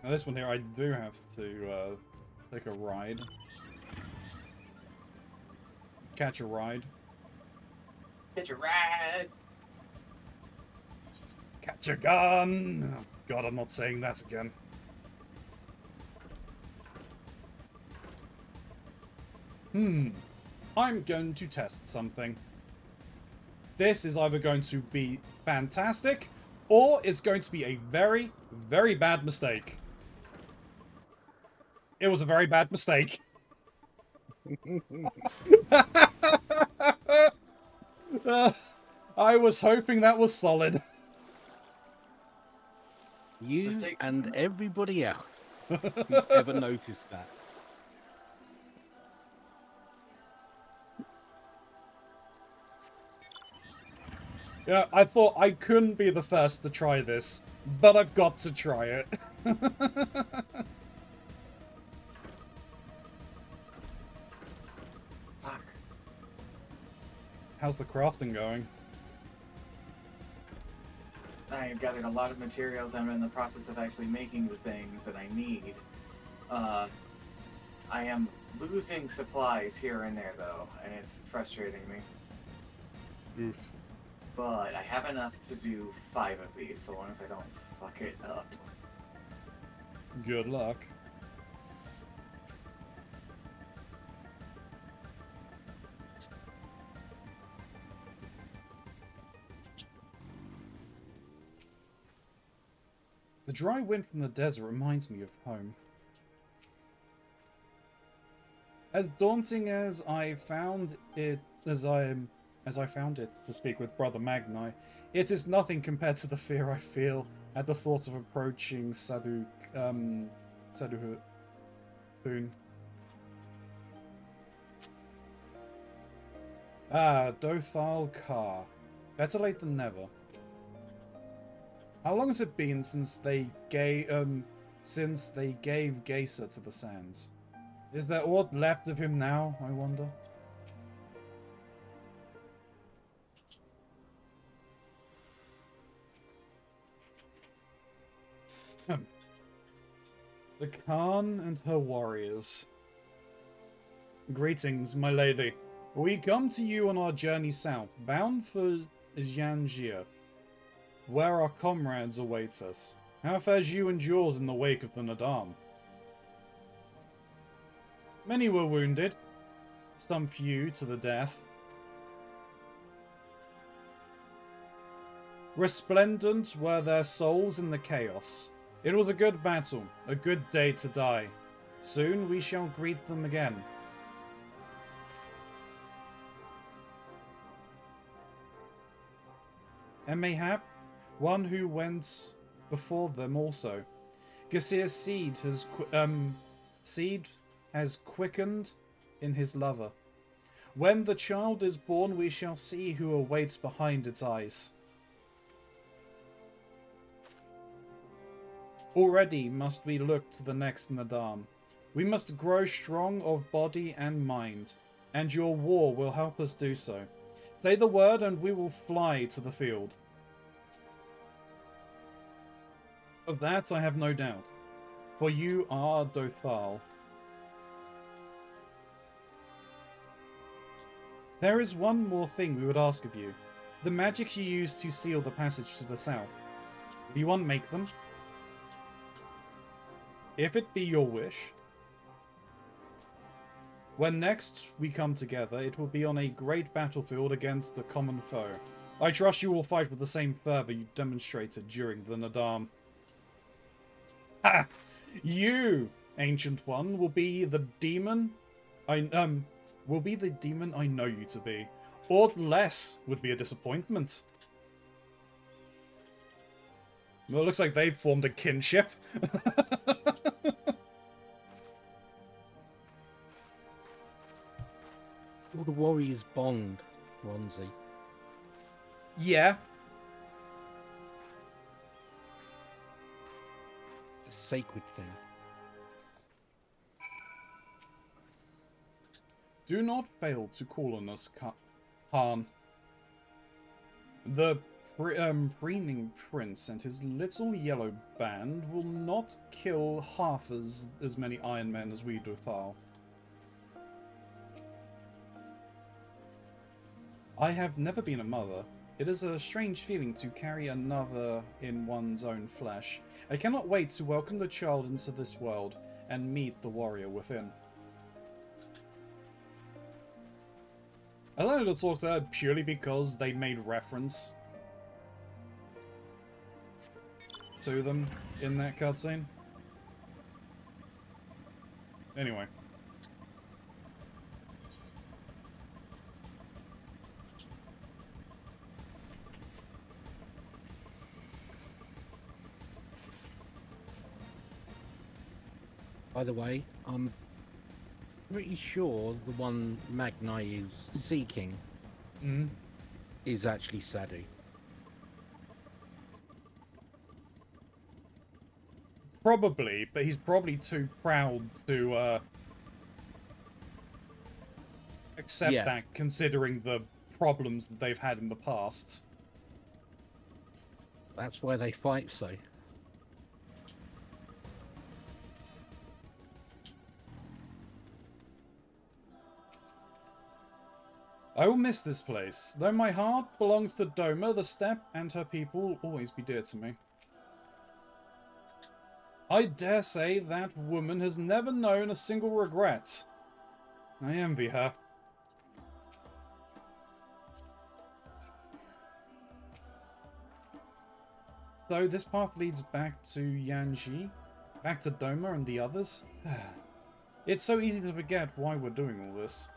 A: Now this one here, I do have to take a ride. Catch a ride.
B: Catch a ride!
A: Catch a gun! Oh, God, I'm not saying that again. I'm going to test something. This is either going to be fantastic, or it's going to be a very, very bad mistake. It was a very bad mistake. I was hoping that was solid.
C: You
B: Mistakes
C: and
B: are-
C: everybody else who's ever noticed that.
A: Yeah, I thought I couldn't be the first to try this, but I've got to try it.
B: Fuck.
A: How's the crafting going?
B: I have gathered a lot of materials. I'm in the process of actually making the things that I need. I am losing supplies here and there, though, and it's frustrating me.
A: Oof.
B: But I have enough to do 5 of these, so long as I don't fuck it up.
A: Good luck. The dry wind from the desert reminds me of home. As daunting as I found it, as I found it to speak with Brother Magni, it is nothing compared to the fear I feel at the thought of approaching Saduhun. Ah, Dothal Kar. Better late than never. How long has it been since they gave Geyser to the sands? Is there aught left of him now, I wonder? The Khan and her warriors. Greetings, my lady. We come to you on our journey south, bound for Yanjia, where our comrades await us. How fares you and yours in the wake of the Nadam? Many were wounded, some few to the death. Resplendent were their souls in the chaos. It was a good battle, a good day to die. Soon we shall greet them again. And mayhap one who went before them also. Gasir's seed has quickened in his lover. When the child is born, we shall see who awaits behind its eyes. Already must we look to the next Nadam. We must grow strong of body and mind, and your war will help us do so. Say the word and we will fly to the field. Of that I have no doubt, for you are Dothal. There is one more thing we would ask of you. The magics you use to seal the passage to the south. Do you unmake them? If it be your wish. When next we come together, it will be on a great battlefield against a common foe. I trust you will fight with the same fervor you demonstrated during the Nadam. Ha! You, Ancient One, will be the demon I know you to be. Aught less would be a disappointment. Well, it looks like they've formed a kinship.
C: All the warriors bond, Keronzi.
A: Yeah.
C: It's a sacred thing.
A: Do not fail to call on us, Khan. The preening prince and his little yellow band will not kill half as many Iron Men as we do, Thal. I have never been a mother. It is a strange feeling to carry another in one's own flesh. I cannot wait to welcome the child into this world and meet the warrior within. I wanted to talk to her purely because they made reference to them in that cutscene. Anyway.
C: By the way, I'm pretty sure the one Magnai is seeking is actually Sadu.
A: Probably, but he's probably too proud to accept that, considering the problems that they've had in the past.
C: That's why they fight so.
A: I will miss this place. Though my heart belongs to Doma, the steppe and her people will always be dear to me. I dare say that woman has never known a single regret. I envy her. So this path leads back to Yanji, back to Doma and the others. It's so easy to forget why we're doing all this.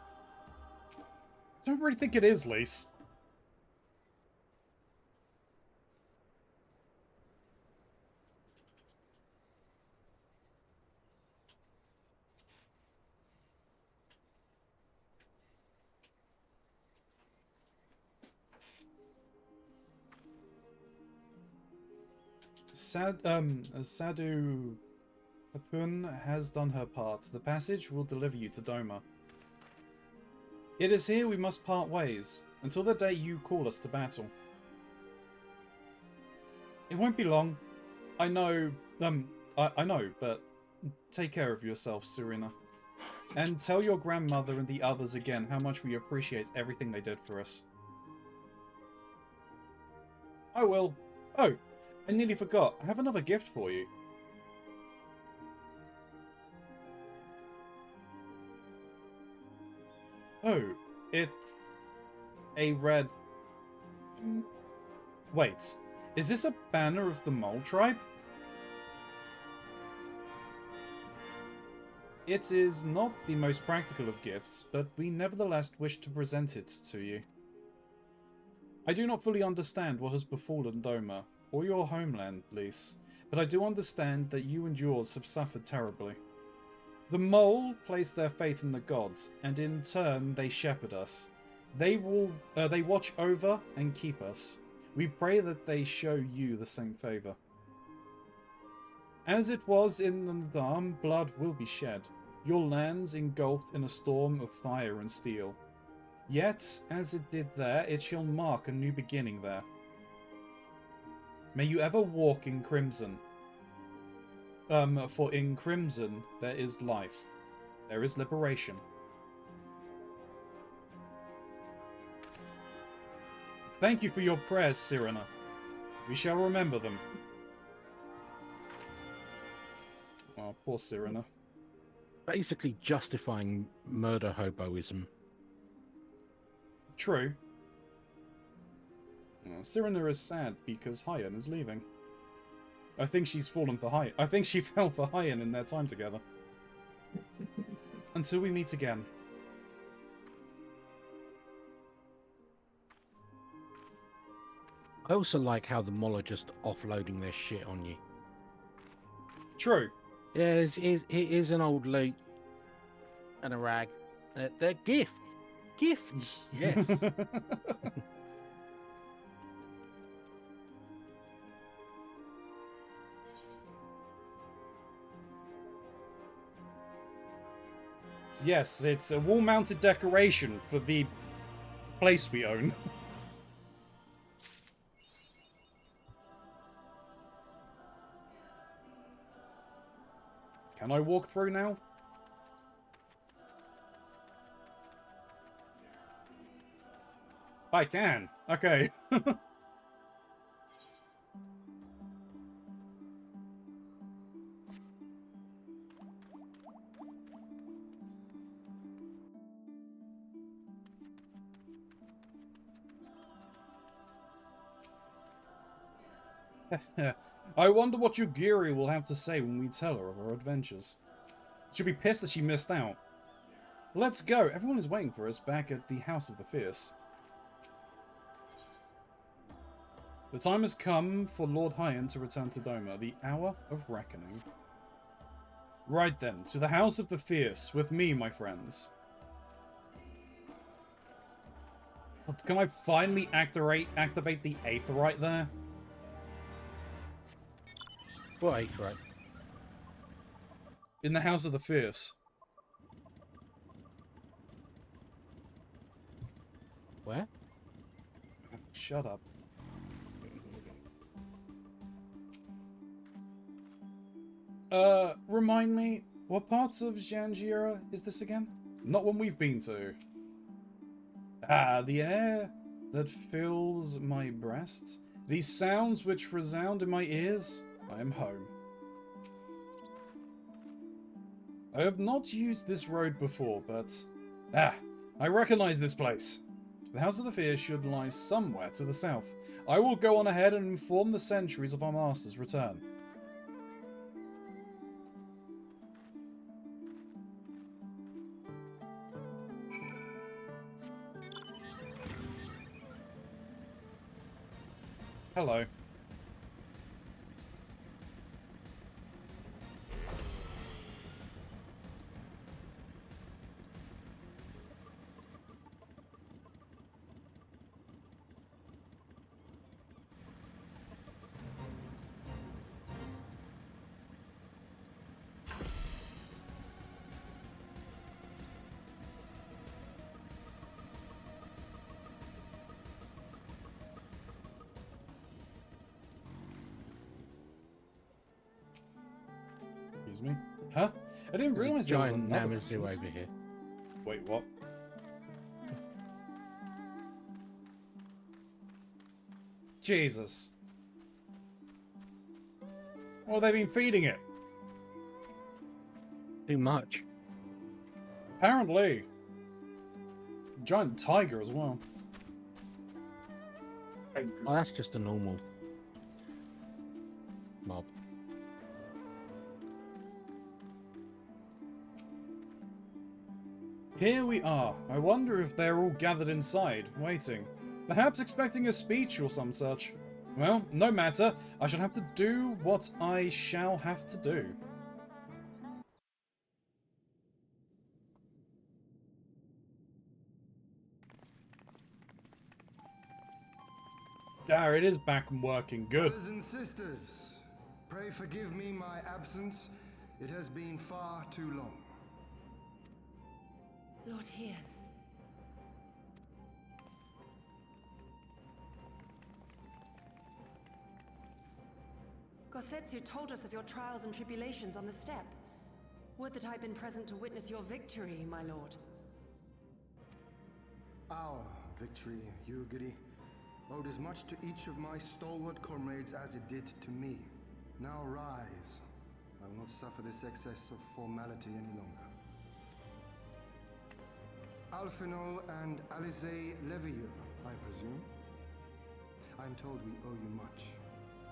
A: I don't really think it is, Lise. Sadu Hatun has done her part. The passage will deliver you to Doma. It is here we must part ways, until the day you call us to battle. It won't be long. I know, I know, but take care of yourself, Serena. And tell your grandmother and the others again how much we appreciate everything they did for us. I will. Oh, I nearly forgot. I have another gift for you. Oh, it's a red... Wait, is this a banner of the Mole Tribe? It is not the most practical of gifts, but we nevertheless wish to present it to you. I do not fully understand what has befallen Doma, or your homeland, Lys, but I do understand that you and yours have suffered terribly. The Mole place their faith in the gods, and in turn they shepherd us. They watch over and keep us. We pray that they show you the same favour. As it was in the Nadam, blood will be shed, your lands engulfed in a storm of fire and steel. Yet, as it did there, it shall mark a new beginning there. May you ever walk in crimson. For in crimson there is life. There is liberation. Thank you for your prayers, Serena. We shall remember them. Oh, poor Serena.
C: Basically justifying murder hoboism.
A: True. Serena is sad because Hyan is leaving. I think she's fallen for Hyan. I think she fell for Hyan in their time together. Until we meet again.
C: I also like how the Mol are just offloading their shit on you.
A: True.
C: Yeah, here's an old loot and a rag. They're gifts. Gifts, yes.
A: Yes, it's a wall-mounted decoration for the place we own. Can I walk through now? I can. Okay. I wonder what Yugiri will have to say when we tell her of our adventures. She'll be pissed that she missed out. Let's go. Everyone is waiting for us back at the House of the Fierce. The time has come for Lord Hyan to return to Doma, the hour of reckoning. Right then, to the House of the Fierce, with me, my friends. Can I finally activate the Aetherite there?
C: What Aetherite?
A: In the House of the Fierce.
C: Where?
A: Shut up. Remind me, what parts of Janjira is this again? Not one we've been to. Ah, the air that fills my breast. These sounds which resound in my ears. I am home. I have not used this road before, but... Ah, I recognize this place. The House of the Fierce should lie somewhere to the south. I will go on ahead and inform the sentries of our master's return. Hello. Excuse me. Huh? I didn't
C: There's
A: realise
C: a
A: there was
C: giant
A: another
C: Namazu
A: entrance.
C: over here.
A: Wait, what? Jesus. What have they been feeding it?
C: Too much.
A: Apparently. Giant tiger as well.
C: Oh, that's just a normal mob.
A: Here we are. I wonder if they're all gathered inside, waiting. Perhaps expecting a speech or some such. Well, no matter. I shall have to do what I shall have to do. It is back and working good.
G: Brothers and sisters, pray forgive me my absence. It has been far too long.
I: Lord Hien. Gosetsu told us of your trials and tribulations on the steppe. Would that I'd been present to witness your victory, my lord.
G: Our victory, Yugiri, owed as much to each of my stalwart comrades as it did to me. Now rise. I will not suffer this excess of formality any longer. Alphino and Alizé Levieux, I presume. I am told we owe you much.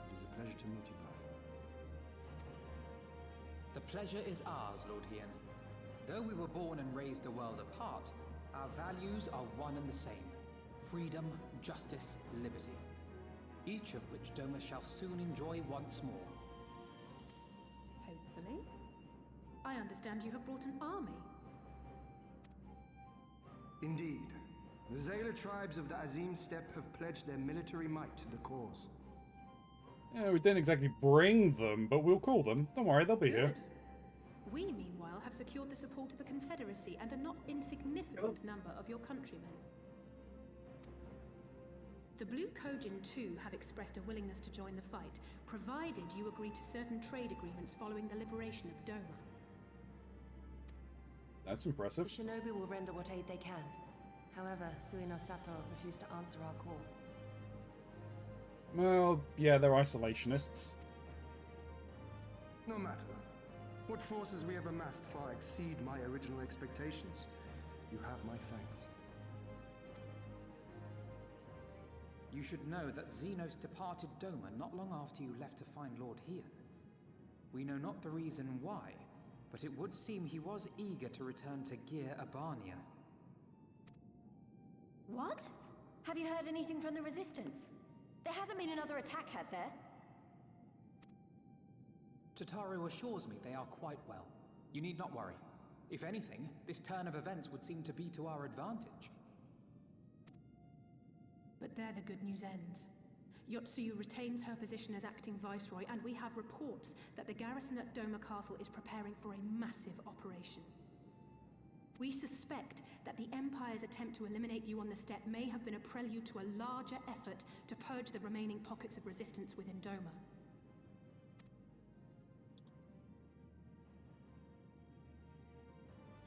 G: It is a pleasure to meet you both.
J: The pleasure is ours, Lord Hien. Though we were born and raised a world apart, our values are one and the same. Freedom, justice, liberty. Each of which Doma shall soon enjoy once more.
K: Hopefully. I understand you have brought an army.
G: Indeed. The Zayla tribes of the Azim Steppe have pledged their military might to the cause.
A: Yeah, we didn't exactly bring them, but we'll call them. Don't worry, they'll be here.
K: Good. We, meanwhile, have secured the support of the Confederacy and a not insignificant number of your countrymen. The Blue Kojin, too, have expressed a willingness to join the fight, provided you agree to certain trade agreements following the liberation of Doma.
A: That's impressive.
I: The shinobi will render what aid they can. However, Suino Sato refused to answer our call.
A: Well, yeah, they're isolationists.
G: No matter. What forces we have amassed far exceed my original expectations. You have my thanks.
J: You should know that Xenos departed Doma not long after you left to find Lord Hien. We know not the reason why, but it would seem he was eager to return to Gir Abania.
F: What? Have you heard anything from the Resistance? There hasn't been another attack, has there?
J: Tataru assures me they are quite well. You need not worry. If anything, this turn of events would seem to be to our advantage.
K: But there the good news ends. Yotsuyu retains her position as acting viceroy, and we have reports that the garrison at Doma Castle is preparing for a massive operation. We suspect that the Empire's attempt to eliminate you on the steppe may have been a prelude to a larger effort to purge the remaining pockets of resistance within Doma.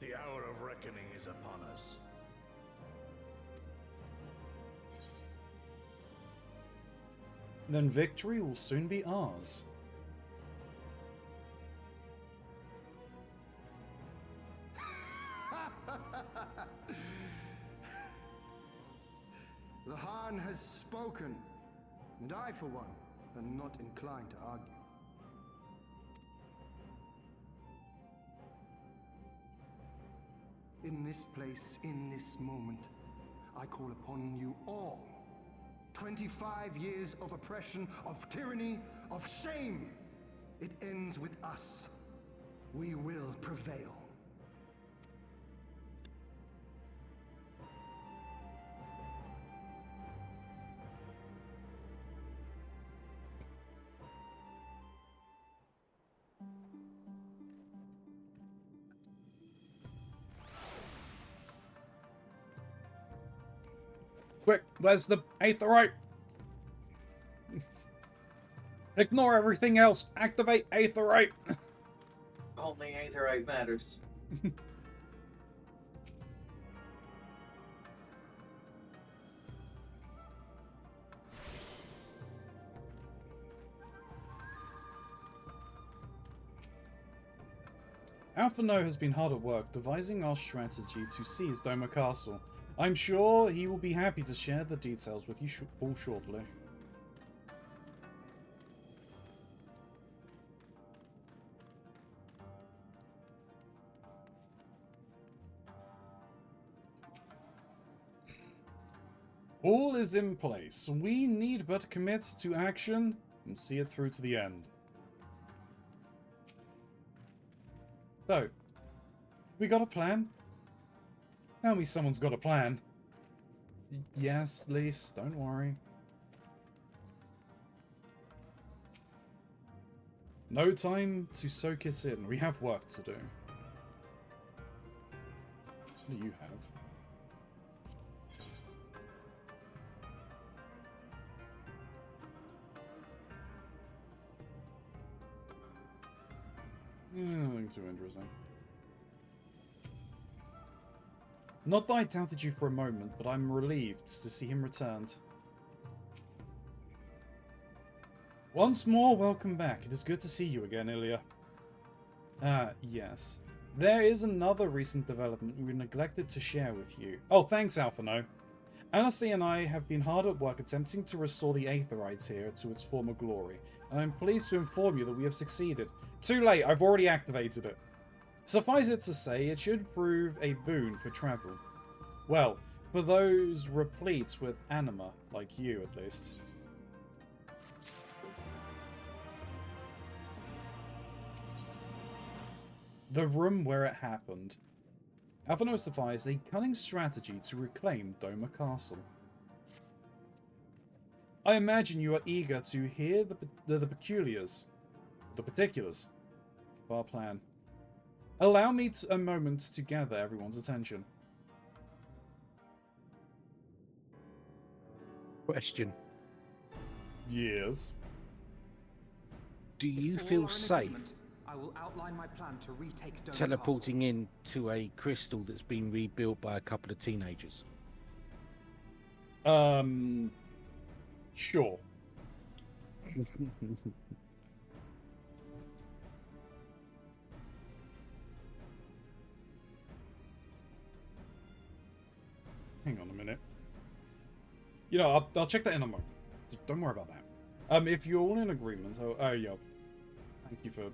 H: The hour of reckoning is upon us.
A: Then victory will soon be ours.
G: The Khan has spoken, and I, for one, am not inclined to argue. In this place, in this moment, I call upon you all. 25 years of oppression, of tyranny, of shame. It ends with us. We will prevail.
A: Quick, where's the Aetherite? Ignore everything else. Activate Aetherite.
B: Only Aetherite matters.
A: Alphino has been hard at work devising our strategy to seize Doma Castle. I'm sure he will be happy to share the details with you all shortly. All is in place. We need but commit to action and see it through to the end. So, we got a plan? Tell me someone's got a plan. Yes, Lise, don't worry. No time to soak it in. We have work to do. What do you have? Nothing too interesting. Not that I doubted you for a moment, but I'm relieved to see him returned. Once more, welcome back. It is good to see you again, Ilya. Yes. There is another recent development we neglected to share with you. Oh, thanks, Alphino. Alice and I have been hard at work attempting to restore the Aetherites here to its former glory, and I'm pleased to inform you that we have succeeded. Too late, I've already activated it. Suffice it to say, it should prove a boon for travel. Well, for those replete with anima, like you at least. The room where it happened. Alphino's devised a cunning strategy to reclaim Doma Castle. I imagine you are eager to hear the particulars of our plan. Allow me a moment to gather everyone's attention.
C: Question.
A: Yes.
C: Do you
J: If all
C: feel
J: are in
C: safe
J: agreement, I will outline my plan to retake Doma
C: teleporting into a crystal that's been rebuilt by a couple of teenagers?
A: Sure. Hang on a minute. You know, I'll check that in a moment. Don't worry about that. If you're all in agreement, yeah. Thank you for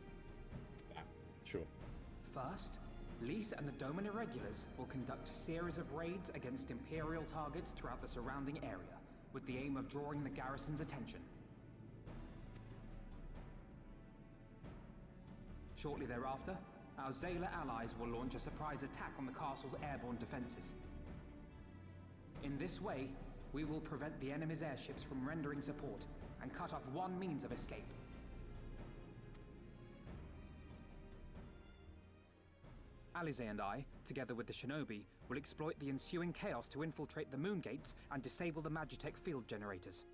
A: that. Sure.
J: First, Lise and the Doman Irregulars will conduct a series of raids against Imperial targets throughout the surrounding area, with the aim of drawing the garrison's attention. Shortly thereafter, our Zayla allies will launch a surprise attack on the castle's airborne defenses. In this way, we will prevent the enemy's airships from rendering support and cut off one means of escape. Alize and I, together with the Shinobi, will exploit the ensuing chaos to infiltrate the moon gates and disable the Magitech field generators.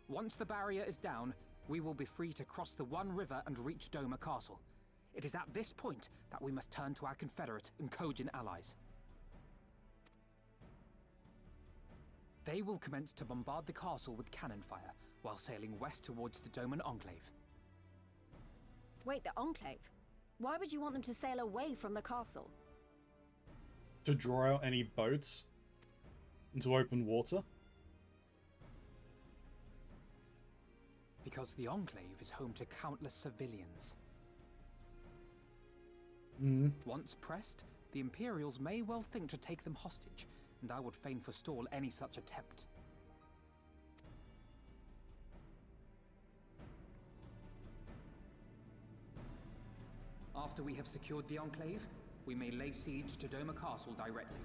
J: Once the barrier is down, we will be free to cross the One River and reach Doma Castle. It is at this point that we must turn to our Confederate and Kojin allies. They will commence to bombard the castle with cannon fire, while sailing west towards the Doman Enclave.
L: Wait, the Enclave? Why would you want them to sail away from the castle?
A: To draw out any boats into open water?
J: Because the Enclave is home to countless civilians. Once pressed, the Imperials may well think to take them hostage, and I would fain forestall any such attempt. After we have secured the Enclave, we may lay siege to Doma Castle directly.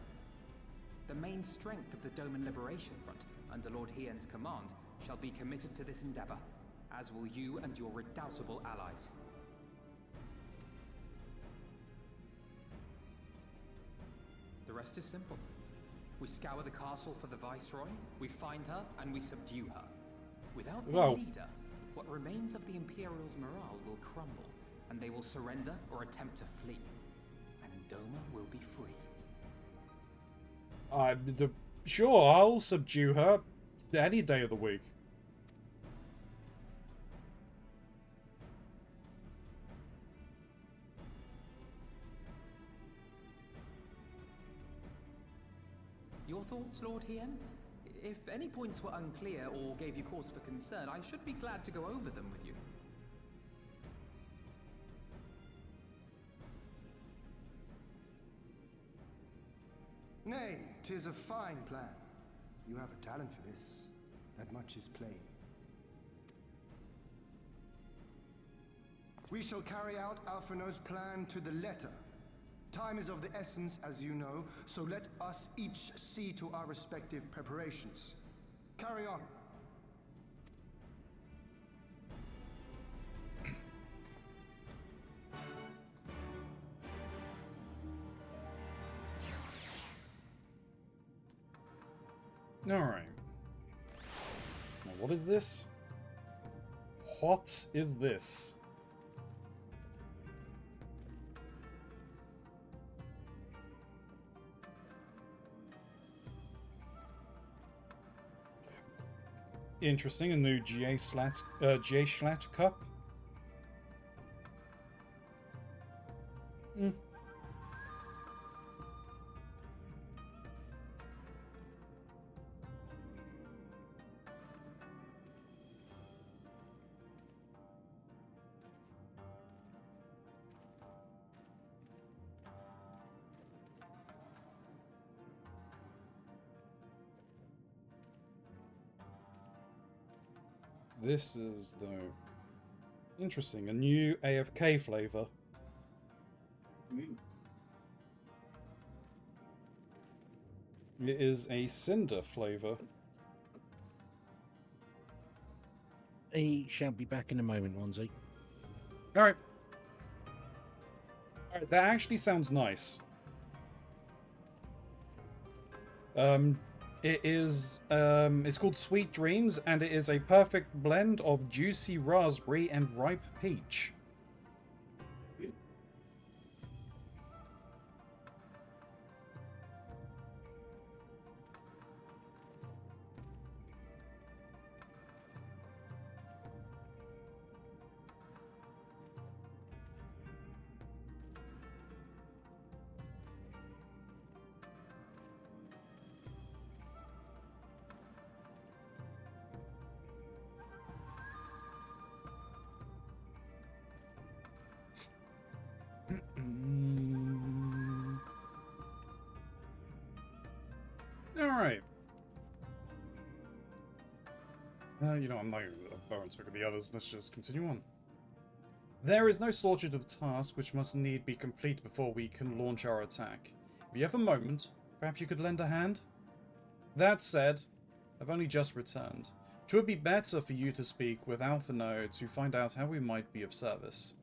J: The main strength of the Doman Liberation Front, under Lord Hien's command, shall be committed to this endeavor, as will you and your redoubtable allies. The rest is simple. We scour the castle for the Viceroy, we find her, and we subdue her. Without the leader, what remains of the Imperial's morale will crumble, and they will surrender or attempt to flee. And Doma will be free.
A: Sure, I'll subdue her any day of the week.
J: Your thoughts, Lord Hien? If any points were unclear or gave you cause for concern, I should be glad to go over them with you.
G: Nay, 'tis a fine plan. You have a talent for this. That much is plain. We shall carry out Alphino's plan to the letter. Time is of the essence, as you know, so let us each see to our respective preparations. Carry on.
A: Alright. Now, what is this? What is this? Interesting, a new G-Schlatt cup. This is, though, interesting. A new AFK flavor. It is a cinder flavor.
C: He shall be back in a moment, Wanzi.
A: Alright. Alright, that actually sounds nice. It is, it's called Sweet Dreams, and it is a perfect blend of juicy raspberry and ripe peach. Alright. You know, I'm not going to speak of the others. Let's just continue on. There is no shortage of tasks which must need be complete before we can launch our attack. If you have a moment, perhaps you could lend a hand? That said, I've only just returned. It would be better for you to speak with Alphino to find out how we might be of service.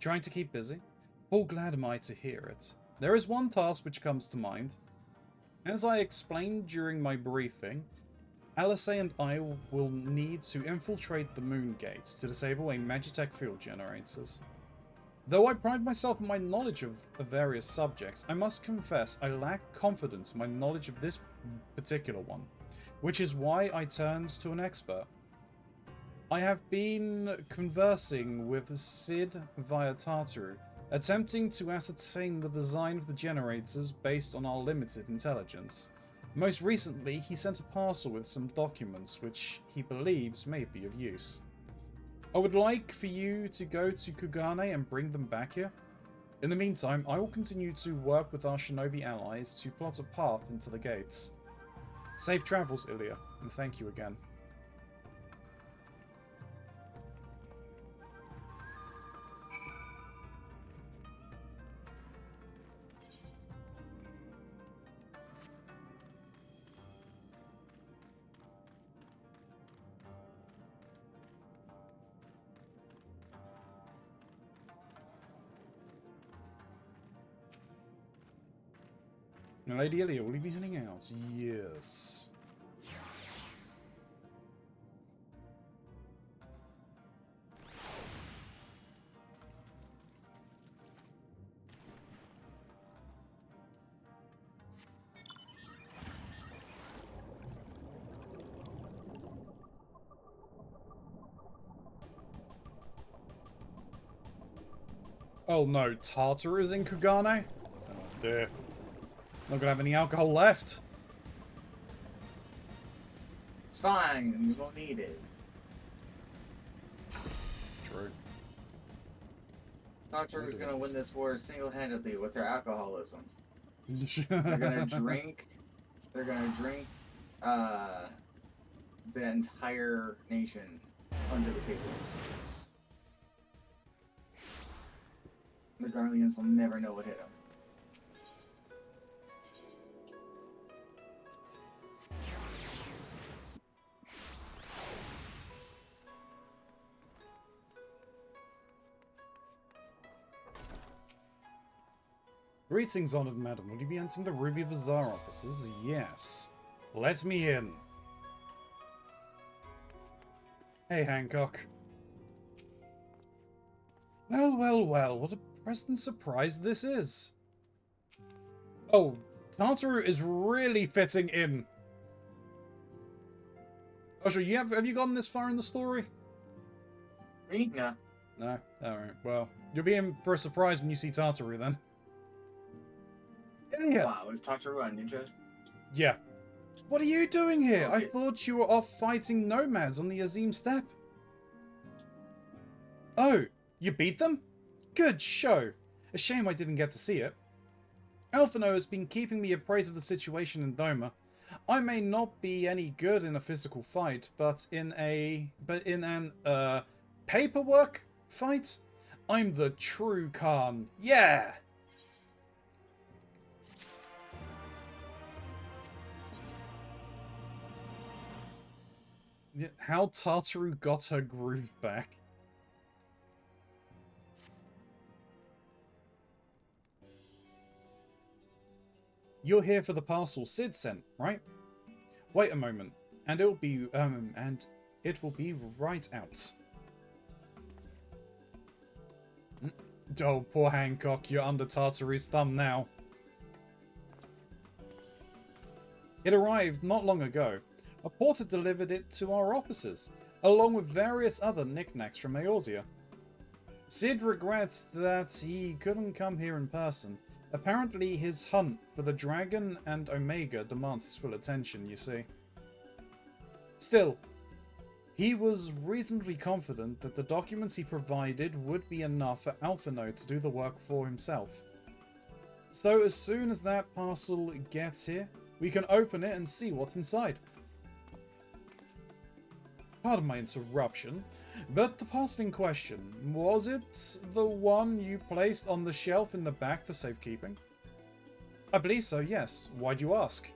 A: Trying to keep busy? Full glad am I to hear it. There is one task which comes to mind. As I explained during my briefing, Alice and I will need to infiltrate the moon gates to disable a Magitech field generators. Though I pride myself in my knowledge of various subjects, I must confess I lack confidence in my knowledge of this particular one, which is why I turned to an expert. I have been conversing with Sid via Tartaru, attempting to ascertain the design of the generators based on our limited intelligence. Most recently, he sent a parcel with some documents which he believes may be of use. I would like for you to go to Kugane and bring them back here. In the meantime, I will continue to work with our shinobi allies to plot a path into the gates. Safe travels, Ilya, and thank you again. Now, Lady Ilya, will you be heading out? Yes. Oh no, Tartar is in Kugane? Oh dear. Not gonna have any alcohol left.
B: It's fine, we won't need it.
A: It's true.
B: Doctor is gonna win this war single-handedly with their alcoholism. They're gonna drink. They're gonna drink the entire nation under the table. The Garleans will never know what hit them.
A: Greetings, honored madam. Would you be entering the Ruby Bazaar offices? Yes. Let me in. Hey, Hancock. Well, well, well. What a pleasant surprise this is. Oh, Tartaru is really fitting in. Oh, sure. Have you gotten this far in the story?
B: Me? No.
A: No? Alright. Well, you'll be in for a surprise when you see Tartaru then. Yeah.
B: Wow, is Tartaru a ninja?
A: Yeah. What are you doing here?
B: Okay.
A: I thought you were off fighting nomads on the Azim Steppe. Oh, you beat them? Good show. A shame I didn't get to see it. Alphino has been keeping me appraised of the situation in Doma. I may not be any good in a physical fight, but in an paperwork fight, I'm the true Khan. Yeah! How Tartaru got her groove back. You're here for the parcel Sid sent, right? Wait a moment, and it will be right out. Oh, poor Hancock, you're under Tartaru's thumb now. It arrived not long ago. A porter delivered it to our offices, along with various other knickknacks from Eorzea. Sid regrets that he couldn't come here in person. Apparently his hunt for the dragon and Omega demands his full attention, you see. Still, he was reasonably confident that the documents he provided would be enough for Alphino to do the work for himself. So as soon as that parcel gets here, we can open it and see what's inside. Pardon my interruption, but the parcel in question, was it the one you placed on the shelf in the back for safekeeping? I believe so, yes. Why'd you ask?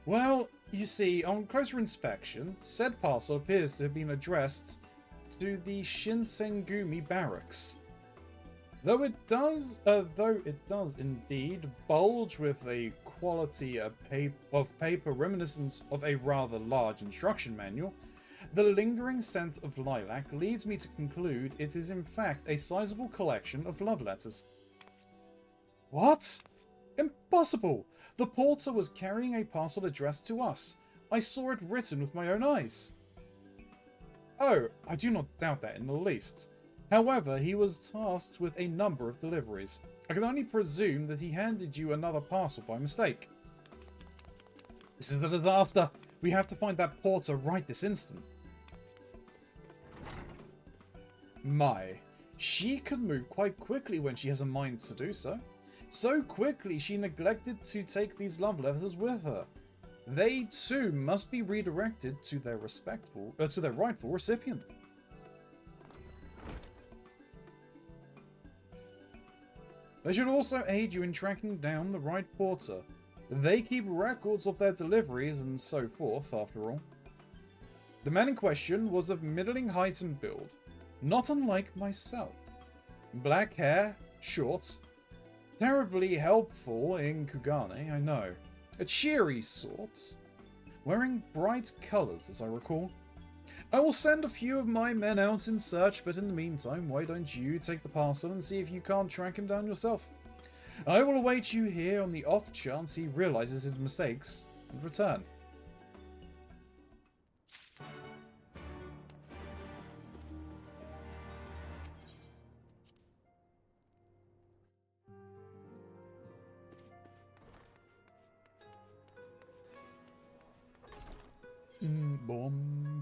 A: Well, you see, on closer inspection, said parcel appears to have been addressed to the Shinsengumi barracks. Though it does indeed bulge with a quality of paper reminiscent of a rather large instruction manual, the lingering scent of lilac leads me to conclude it is in fact a sizable collection of love letters. What? Impossible! The porter was carrying a parcel addressed to us. I saw it written with my own eyes. Oh, I do not doubt that in the least. However, he was tasked with a number of deliveries. I can only presume that he handed you another parcel by mistake. This is a disaster. We have to find that porter right this instant. My, she can move quite quickly when she has a mind to do so. So quickly she neglected to take these love letters with her. They too must be redirected to their rightful recipient. They should also aid you in tracking down the right porter. They keep records of their deliveries and so forth, after all. The man in question was of middling height and build, not unlike myself. Black hair, short, terribly helpful in Kugane, I know. A cheery sort, wearing bright colours, as I recall. I will send a few of my men out in search, but in the meantime, why don't you take the parcel and see if you can't track him down yourself? I will await you here on the off chance he realises his mistakes and return. Boom,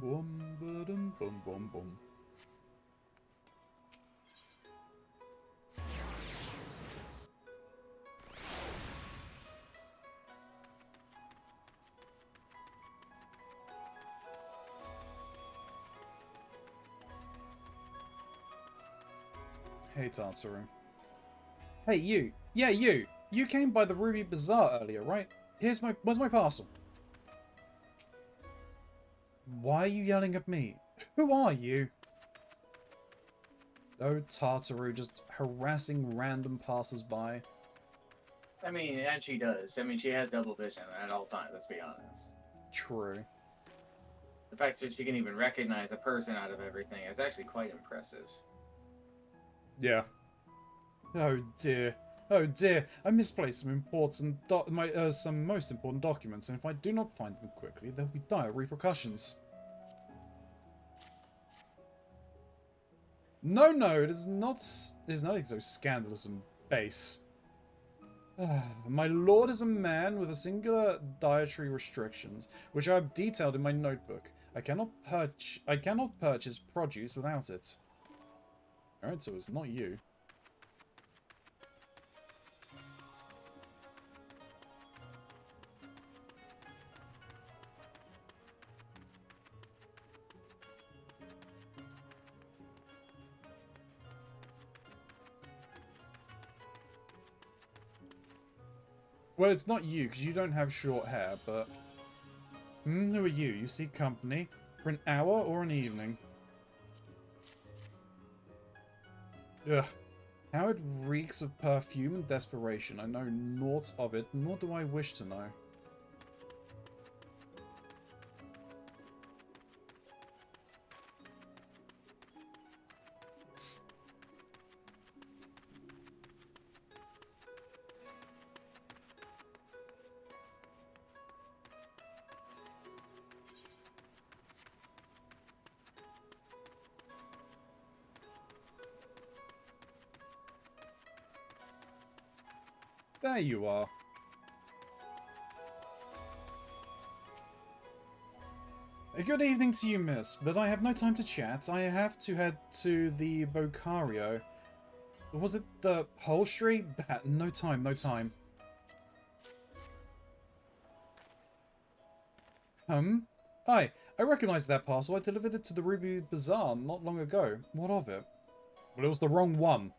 A: boom, boom, boom, boom, boom. Hey, Tatsuru. Hey, you. Yeah, you. You came by the Ruby Bazaar earlier, right? Where's my parcel? Why are you yelling at me? Who are you? Oh, Tartaru, just harassing random passers-by.
B: I mean, and she does. I mean, she has double vision at all times, let's be honest.
A: True.
B: The fact that she can even recognize a person out of everything is actually quite impressive.
A: Yeah. Oh dear. Oh dear. I misplaced some important some most important documents, and if I do not find them quickly, there will be dire repercussions. No, it is not. It is nothing so scandalous and base. My lord is a man with a singular dietary restrictions, which I have detailed in my notebook. I cannot purchase produce without it. Alright, so it's not you. Well, it's not you, because you don't have short hair, but... who are you? You seek company? For an hour or an evening? Ugh. How it reeks of perfume and desperation. I know naught of it, nor do I wish to know. There you are. A good evening to you, miss, but I have no time to chat. I have to head to the Bocario. Was it the upholstery? No time, no time. Hi, I recognize that parcel. I delivered it to the Ruby Bazaar not long ago. What of it? Well, it was the wrong one.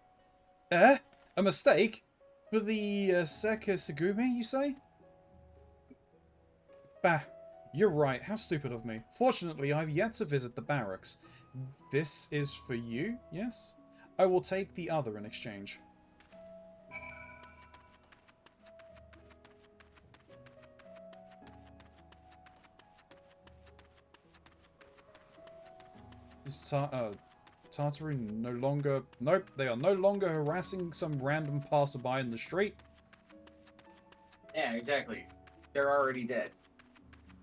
A: Eh? A mistake? For the Seka Segumi, you say? Bah, you're right. How stupid of me. Fortunately, I've yet to visit the barracks. This is for you, yes? I will take the other in exchange. Is Tartaru no longer... Nope, they are no longer harassing some random passerby in the street.
B: Yeah, exactly. They're already dead.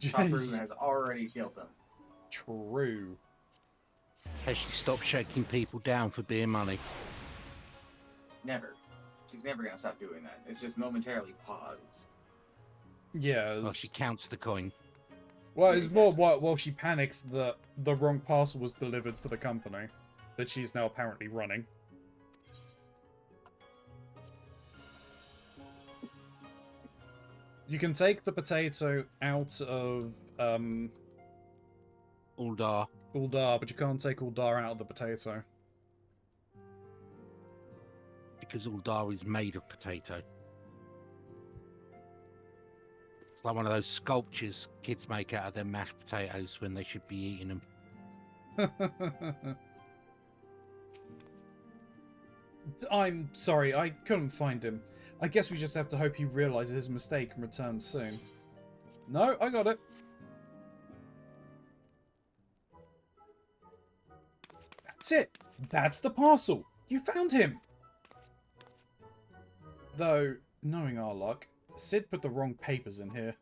B: Tartaru has already killed them.
A: True.
C: Has she stopped shaking people down for beer money?
B: Never. She's never gonna stop doing that. It's just momentarily pause.
A: Yeah.
C: Well, she counts the coin.
A: Well, it's more while she panics that the wrong parcel was delivered to the company that she's now apparently running. You can take the potato out of
C: Uldar,
A: but you can't take Uldar out of the potato.
C: because Uldar is made of potato. It's like one of those sculptures kids make out of their mashed potatoes when they should be eating them.
A: I'm sorry, I couldn't find him. I guess we just have to hope he realizes his mistake and returns soon. No, I got it. That's it. That's the parcel. You found him. Though, knowing our luck, Sid put the wrong papers in here.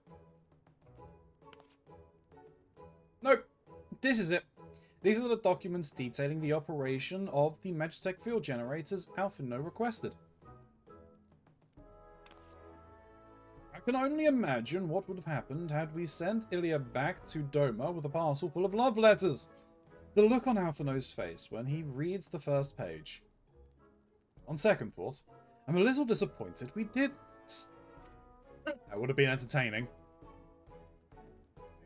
A: Nope. This is it. These are the documents detailing the operation of the Magitech field generators Alphino requested. Can only imagine what would have happened had we sent Ilya back to Doma with a parcel full of love letters. The look on Alphino's face when he reads the first page. On second thought, I'm a little disappointed we didn't. That would have been entertaining.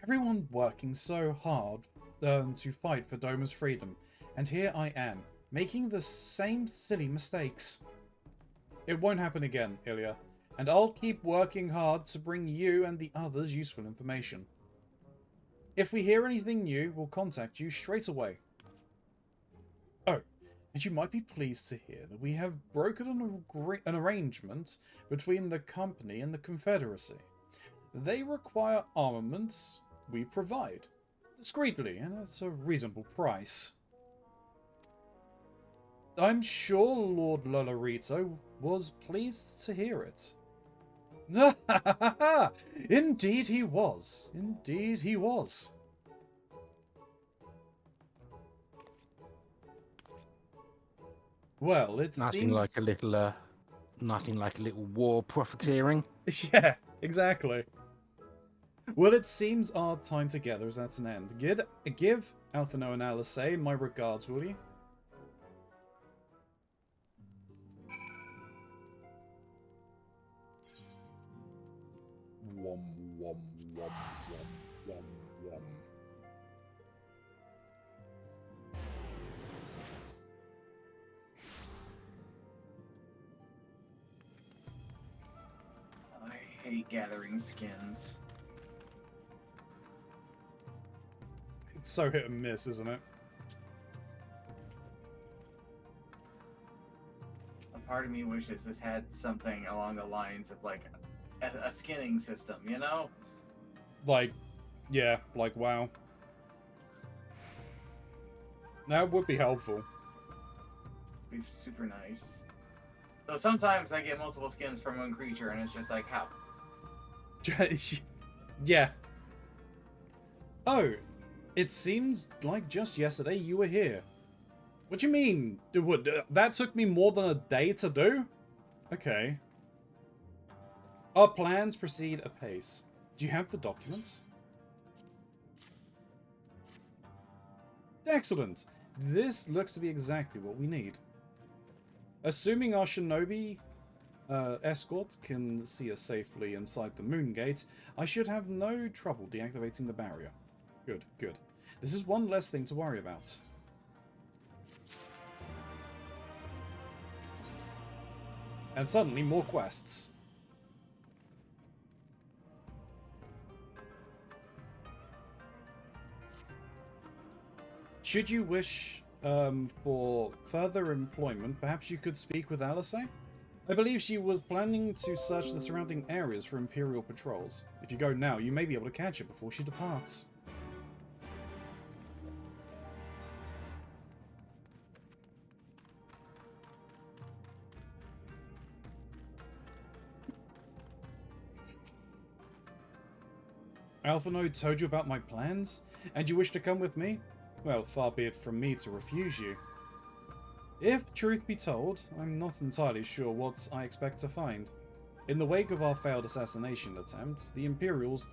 A: Everyone working so hard to fight for Doma's freedom, and here I am, making the same silly mistakes. It won't happen again, Ilya, and I'll keep working hard to bring you and the others useful information. If we hear anything new, we'll contact you straight away. Oh, and you might be pleased to hear that we have broken an arrangement between the company and the Confederacy. They require armaments we provide, discreetly, and at a reasonable price. I'm sure Lord Lolorito was pleased to hear it. Indeed he was. Indeed he was. Well, it
C: nothing
A: seems
C: like a little, nothing like a little war profiteering.
A: Yeah, exactly. Well, it seems our time together is at an end. Give Alphino and Alice my regards, will you? Wom, wom, wom, wom, wom, wom.
B: I hate gathering skins.
A: It's so hit and miss, isn't it?
B: A part of me wishes this had something along the lines of like a skinning system, you know?
A: Like, yeah, like WoW. That would be helpful.
B: Be super nice. So sometimes I get multiple skins from one creature, and it's just like, how?
A: Yeah. Oh, it seems like just yesterday you were here. What do you mean? That took me more than a day to do? Okay. Our plans proceed apace. Do you have the documents? Excellent. This looks to be exactly what we need. Assuming our shinobi escort can see us safely inside the moon gate, I should have no trouble deactivating the barrier. Good, good. This is one less thing to worry about. And suddenly more quests. Should you wish for further employment, perhaps you could speak with Alice? I believe she was planning to search the surrounding areas for Imperial patrols. If you go now, you may be able to catch her before she departs. Alphino told you about my plans, and you wish to come with me? Well, far be it from me to refuse you. If truth be told, I'm not entirely sure what I expect to find. In the wake of our failed assassination attempts, the Imperials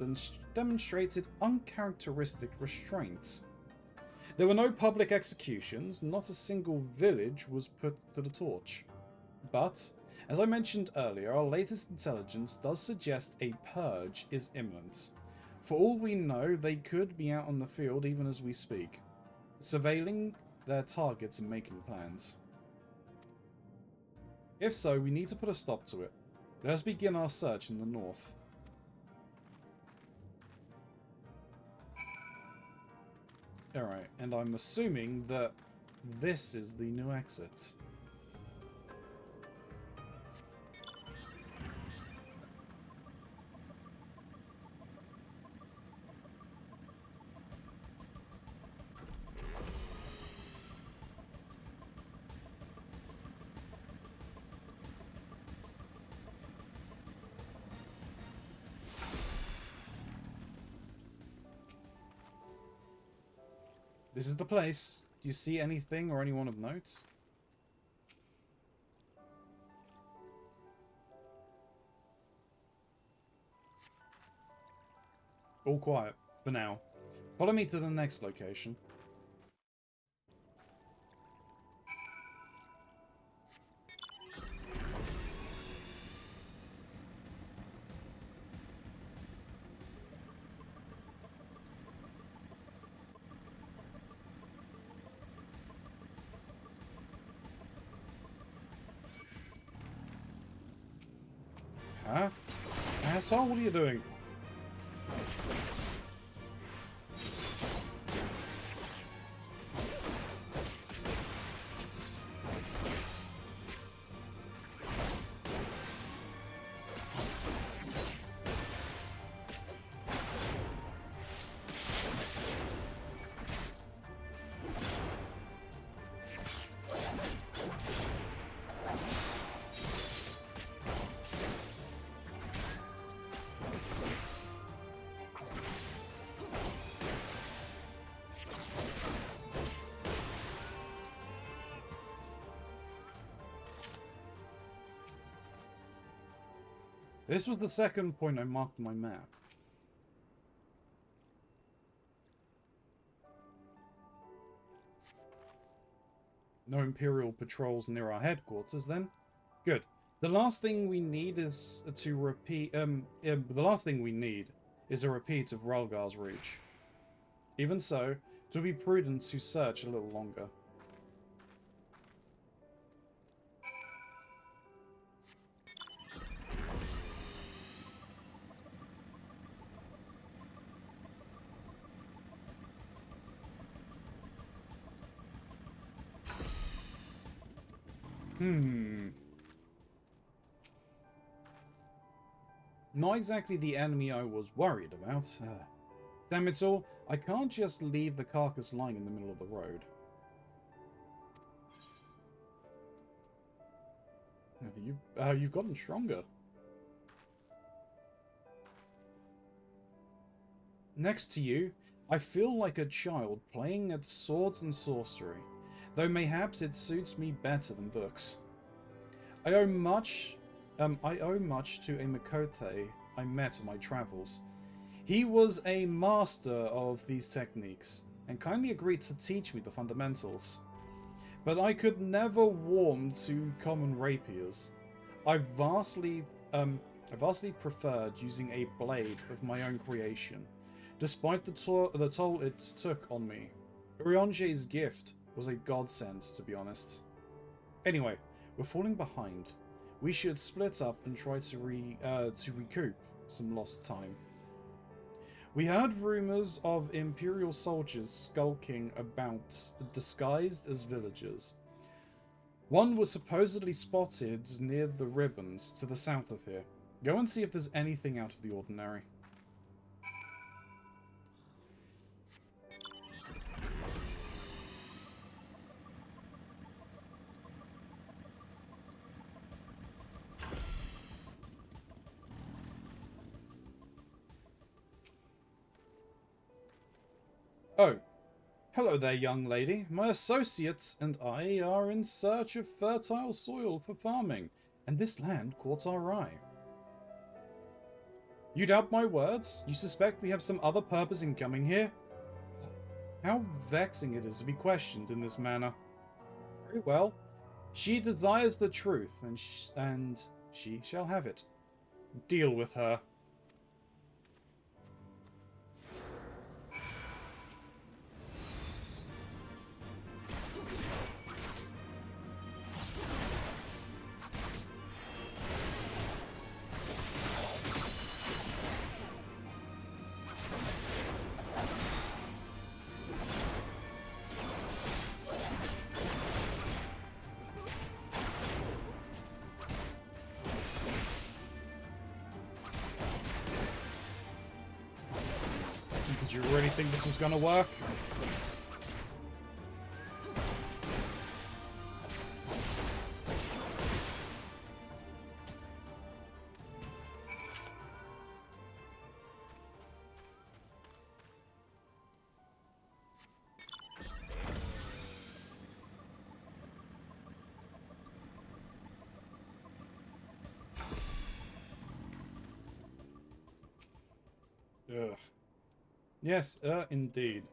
A: demonstrated uncharacteristic restraints. There were no public executions, not a single village was put to the torch. But, as I mentioned earlier, our latest intelligence does suggest a purge is imminent. For all we know, they could be out on the field even as we speak, surveilling their targets and making plans. If so, we need to put a stop to it. Let us begin our search in the north. Alright, and I'm assuming that this is the new exit. This is the place. Do you see anything or anyone of note? All quiet, for now. Follow me to the next location. Huh? Asshole, what are you doing? This was the second point I marked on my map. No Imperial patrols near our headquarters, then. Good. The last thing we need is to repeat. The last thing we need is a repeat of Ralgar's Reach. Even so, it would be prudent to search a little longer. Not exactly the enemy I was worried about. Damn it all, I can't just leave the carcass lying in the middle of the road. You've gotten stronger. Next to you, I feel like a child playing at swords and sorcery, though mayhaps it suits me better than books. I owe much to a Makote I met on my travels. He was a master of these techniques, and kindly agreed to teach me the fundamentals. But I could never warm to common rapiers. I vastly preferred using a blade of my own creation, despite the toll it took on me. Keronzi's gift was a godsend, to be honest. Anyway, we're falling behind. We should split up and try to recoup some lost time. We heard rumors of Imperial soldiers skulking about, disguised as villagers. One was supposedly spotted near the ribbons to the south of here. Go and see if there's anything out of the ordinary. Oh, hello there, young lady. My associates and I are in search of fertile soil for farming, and this land caught our eye. You doubt my words? You suspect we have some other purpose in coming here? How vexing it is to be questioned in this manner. Very well. She desires the truth, and she shall have it. Deal with her. Did you really think this was gonna work? Ugh. Yes, indeed.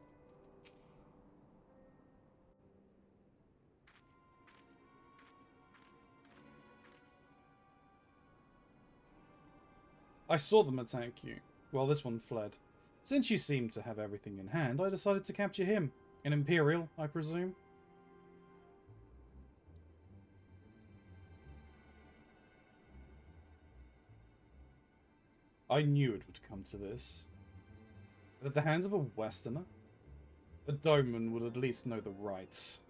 A: I saw them attack you, while this one fled. Since you seemed to have everything in hand, I decided to capture him. An Imperial, I presume? I knew it would come to this. But at the hands of a Westerner? A Doman would at least know the rights.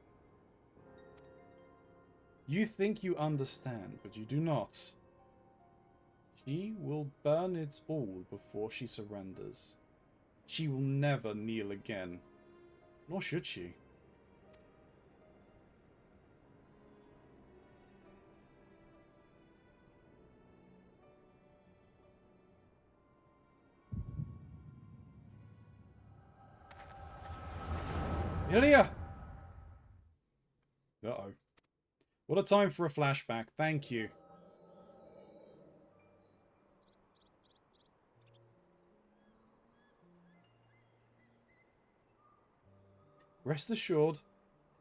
A: You think you understand, but you do not. She will burn it all before she surrenders. She will never kneel again. Nor should she. Ilya! Uh-oh. What a time for a flashback. Thank you. Rest assured,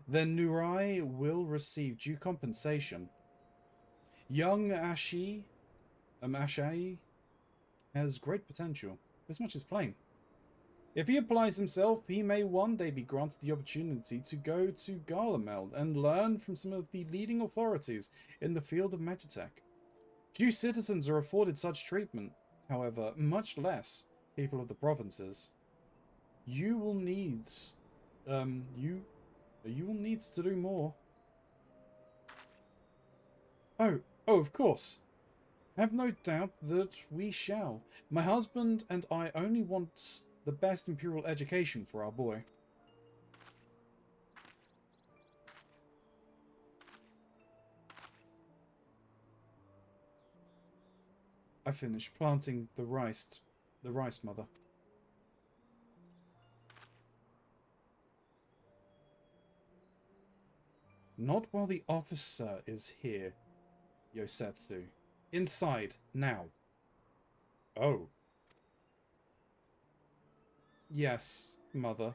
A: then Nurai will receive due compensation. Young Ashai has great potential. This much is plain. If he applies himself, he may one day be granted the opportunity to go to Garlemald and learn from some of the leading authorities in the field of magitech. Few citizens are afforded such treatment, however, much less people of the provinces. You will need, you will need to do more. Oh, of course. Have no doubt that we shall. My husband and I only want the best Imperial education for our boy. I finished planting the rice, mother. Not while the officer is here, Yosetsu. Inside, now. Oh. Yes, mother.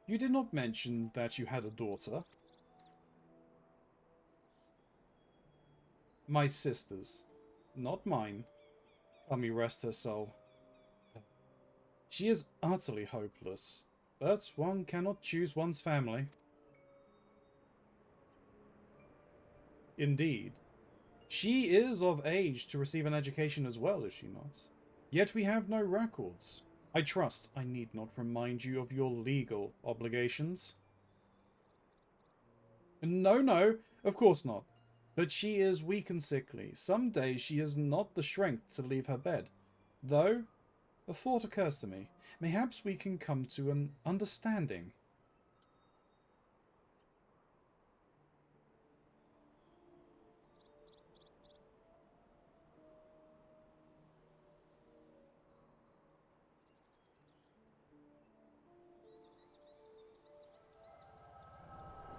A: You did not mention that you had a daughter. My sister's, not mine. Let me rest her soul. She is utterly hopeless, but one cannot choose one's family. Indeed. She is of age to receive an education as well, is she not? Yet we have no records. I trust I need not remind you of your legal obligations. No, of course not. But she is weak and sickly. Some days she has not the strength to leave her bed. Though, a thought occurs to me. Perhaps we can come to an understanding.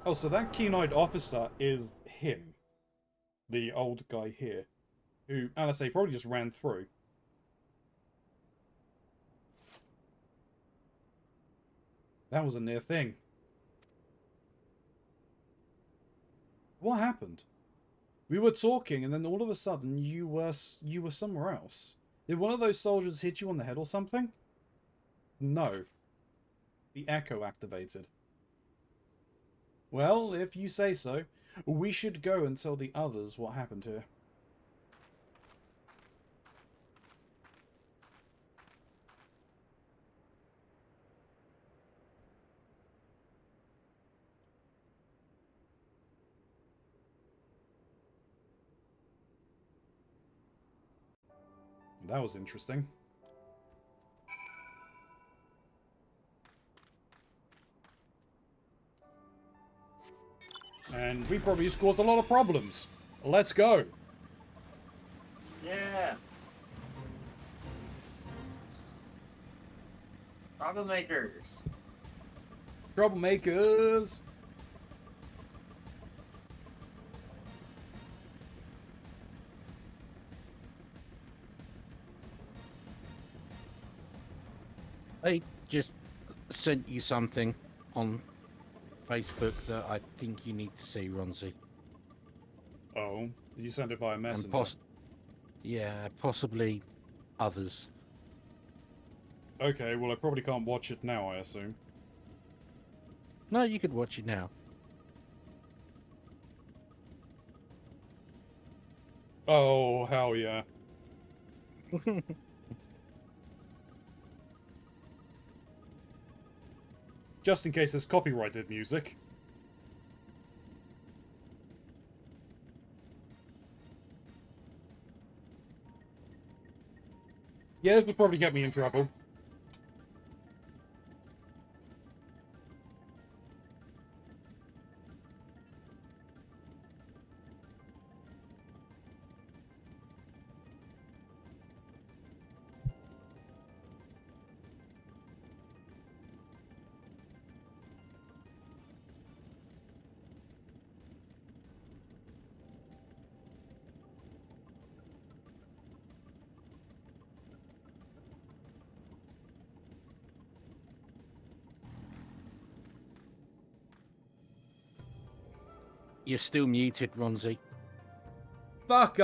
A: Oh, so that keen-eyed officer is him. The old guy here. Who, Alice probably just ran through. That was a near thing. What happened? We were talking, and then all of a sudden, you were somewhere else. Did one of those soldiers hit you on the head or something? No. The echo activated. Well, if you say so, we should go and tell the others what happened here. That was interesting. And we probably just caused a lot of problems. Let's go.
B: Yeah. Troublemakers.
A: Troublemakers.
C: I just sent you something on Facebook that I think you need to see, Ronzi.
A: Oh, you sent it by a
C: And
A: messenger.
C: yeah, possibly others.
A: Okay, well, I probably can't watch it now, I assume.
C: No, you could watch it now.
A: Oh, hell yeah. Just in case there's copyrighted music. Yeah, this would probably get me in trouble.
C: You're still muted, Ronzi.
A: Fuck,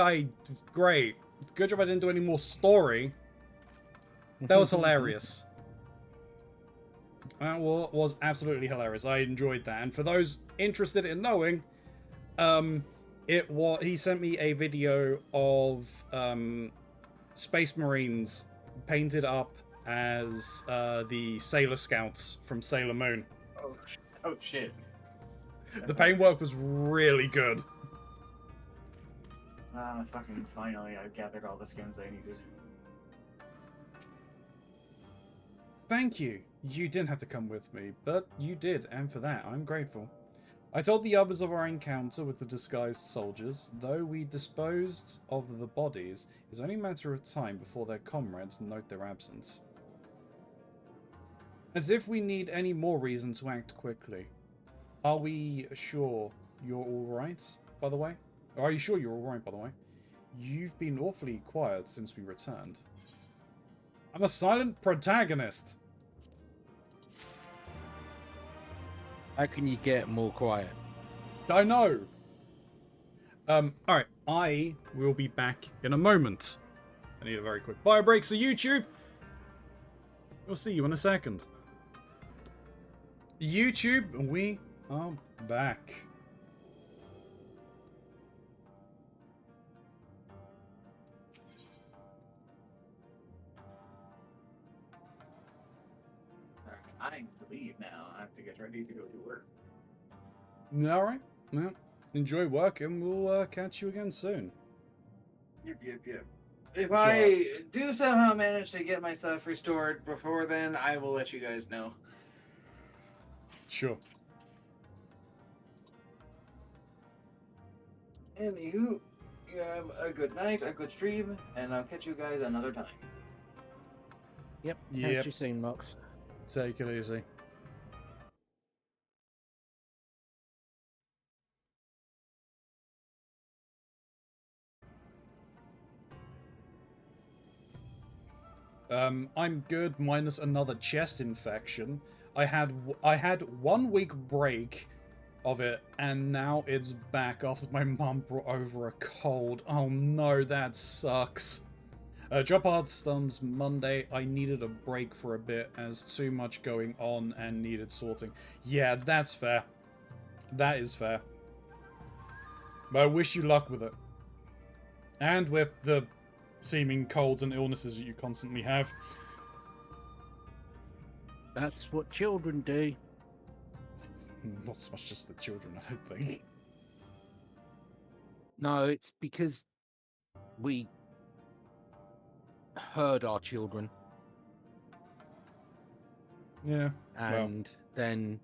A: great. Good job I didn't do any more story. That was hilarious. That was absolutely hilarious. I enjoyed that. And for those interested in knowing, he sent me a video of Space Marines painted up as the Sailor Scouts from Sailor Moon.
B: Oh shit.
A: The paintwork was really good.
B: Fucking finally, I've gathered all the skins I needed.
A: Thank you. You didn't have to come with me, but you did, and for that, I'm grateful. I told the others of our encounter with the disguised soldiers. Though we disposed of the bodies, it's only a matter of time before their comrades note their absence. As if we need any more reason to act quickly. Are we sure you're alright, by the way? Or are you sure you're alright, by the way? You've been awfully quiet since we returned. I'm a silent protagonist!
C: How can you get more quiet?
A: I know! Alright, I will be back in a moment. I need a very quick bio break, so YouTube, we'll see you in a second. YouTube, we are back.
B: I need to leave now. I have to get ready to go to work.
A: Alright, well, enjoy work and we'll catch you again soon.
B: Yep. If I do somehow manage to get my stuff restored before then, I will let you guys know.
A: Sure.
B: Anywho, you have a good night, a good stream, and I'll catch you guys another time.
C: Yep.
A: Yep.
C: Catch you soon, Mox.
A: Take it easy. I'm good, minus another chest infection. I had 1 week break of it, and now it's back after my mum brought over a cold. Oh no, that sucks. Job hard stuns Monday. I needed a break for a bit as too much going on and needed sorting. Yeah, that's fair. That is fair. But I wish you luck with it. And with the seeming colds and illnesses that you constantly have.
C: That's what children do.
A: It's not so much just the children, I don't think.
C: No, it's because we herd our children.
A: Yeah.
C: And then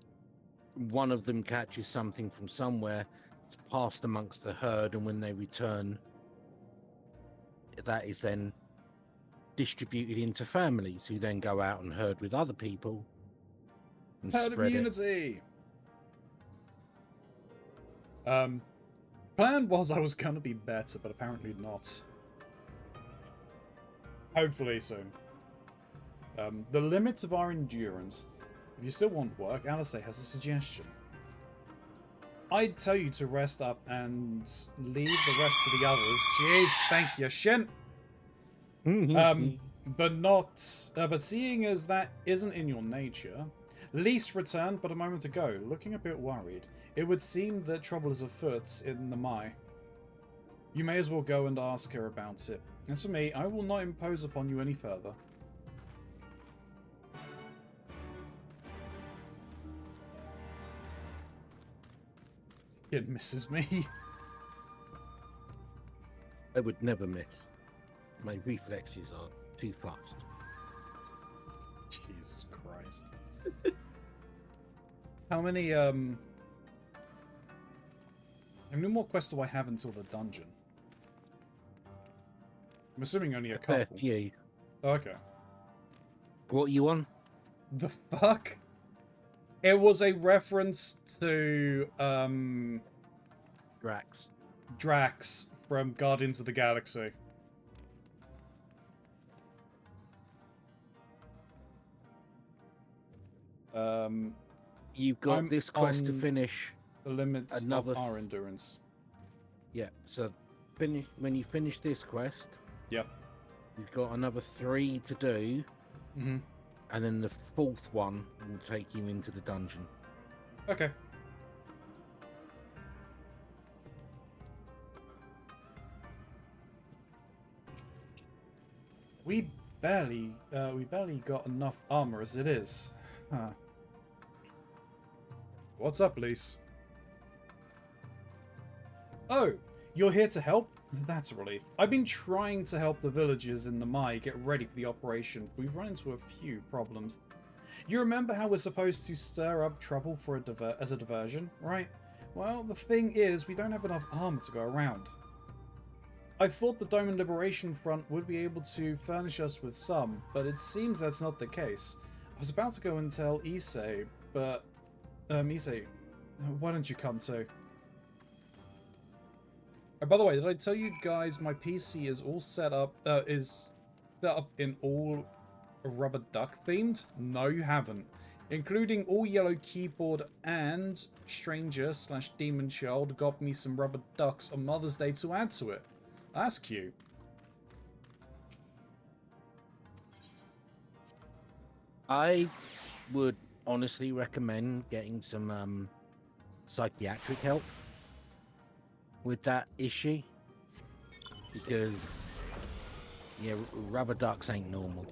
C: one of them catches something from somewhere, it's passed amongst the herd, and when they return, that is then distributed into families who then go out and herd with other people and
A: Herd
C: spread
A: immunity. Plan was I was gonna be better, but apparently not. Hopefully soon. The limits of our endurance. If you still want work, Alistair has a suggestion. I'd tell you to rest up and leave the rest to the others. Jeez, thank you, Shin. But seeing as that isn't in your nature, Lise returned but a moment ago, looking a bit worried. It would seem that trouble is afoot in the Mai. You may as well go and ask her about it. As for me, I will not impose upon you any further. It misses me.
C: I would never miss. My reflexes are too fast.
A: Jesus Christ. How many more quests do I have until the dungeon? I'm assuming only a couple.
C: Fair few.
A: Okay.
C: What are you on?
A: The fuck? It was a reference to Drax from Guardians of the Galaxy.
C: You've got this quest to finish.
A: The limits of our endurance.
C: Yeah, so when you finish this quest.
A: Yep.
C: You've got another 3 to do.
A: Mm-hmm.
C: And then the 4th one will take you into the dungeon.
A: Okay. We barely got enough armor as it is. Huh. What's up, Lise? Oh, you're here to help? That's a relief. I've been trying to help the villagers in the Mai get ready for the operation. We've run into a few problems. You remember how we're supposed to stir up trouble for as a diversion, right? Well, the thing is, we don't have enough armor to go around. I thought the Dome and Liberation Front would be able to furnish us with some, but it seems that's not the case. I was about to go and tell Issei, but... Issei, why don't you come too? Oh, by the way, did I tell you guys my PC is all set up, in all rubber duck themed? No, you haven't. Including all yellow keyboard, and Stranger/Demon Child got me some rubber ducks on Mother's Day to add to it. That's cute.
C: I would honestly recommend getting some psychiatric help with that issue, because yeah, rubber ducks ain't normal.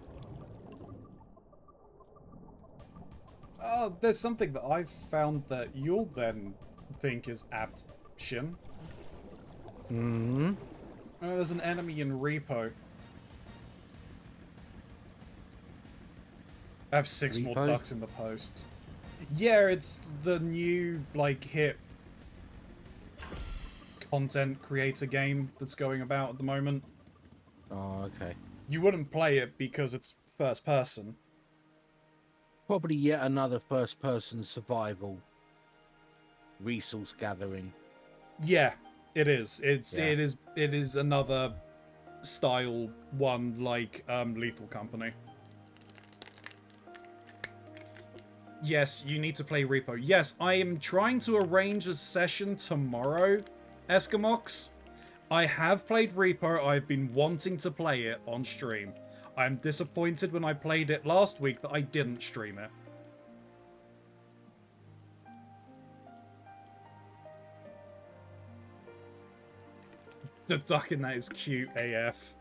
A: Oh, there's something that I've found that you'll then think is apt, Shin.
C: Mm-hmm.
A: There's an enemy in Repo. I have 6 more ducks in the post. Yeah, it's the new, like, hit content creator game that's going about at the moment.
C: Oh, okay.
A: You wouldn't play it because it's first person.
C: Probably yet another first-person survival resource gathering.
A: Yeah, it is. It is another style one like Lethal Company. Yes, you need to play Repo. Yes, I am trying to arrange a session tomorrow, Eskimox. I have played Repo. I've been wanting to play it on stream. I'm disappointed when I played it last week that I didn't stream it. The duck in that is cute AF.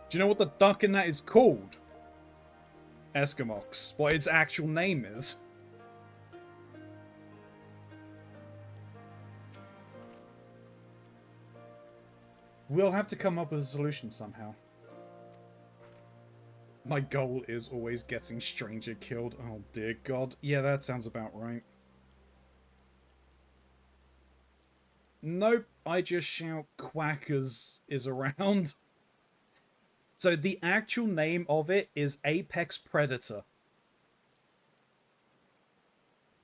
A: Do you know what the duck in that is called? Eskimox. What its actual name is. We'll have to come up with a solution somehow. My goal is always getting Stranger killed. Oh dear God. Yeah, that sounds about right. Nope, I just shout Quackers is around. So the actual name of it is Apex Predator.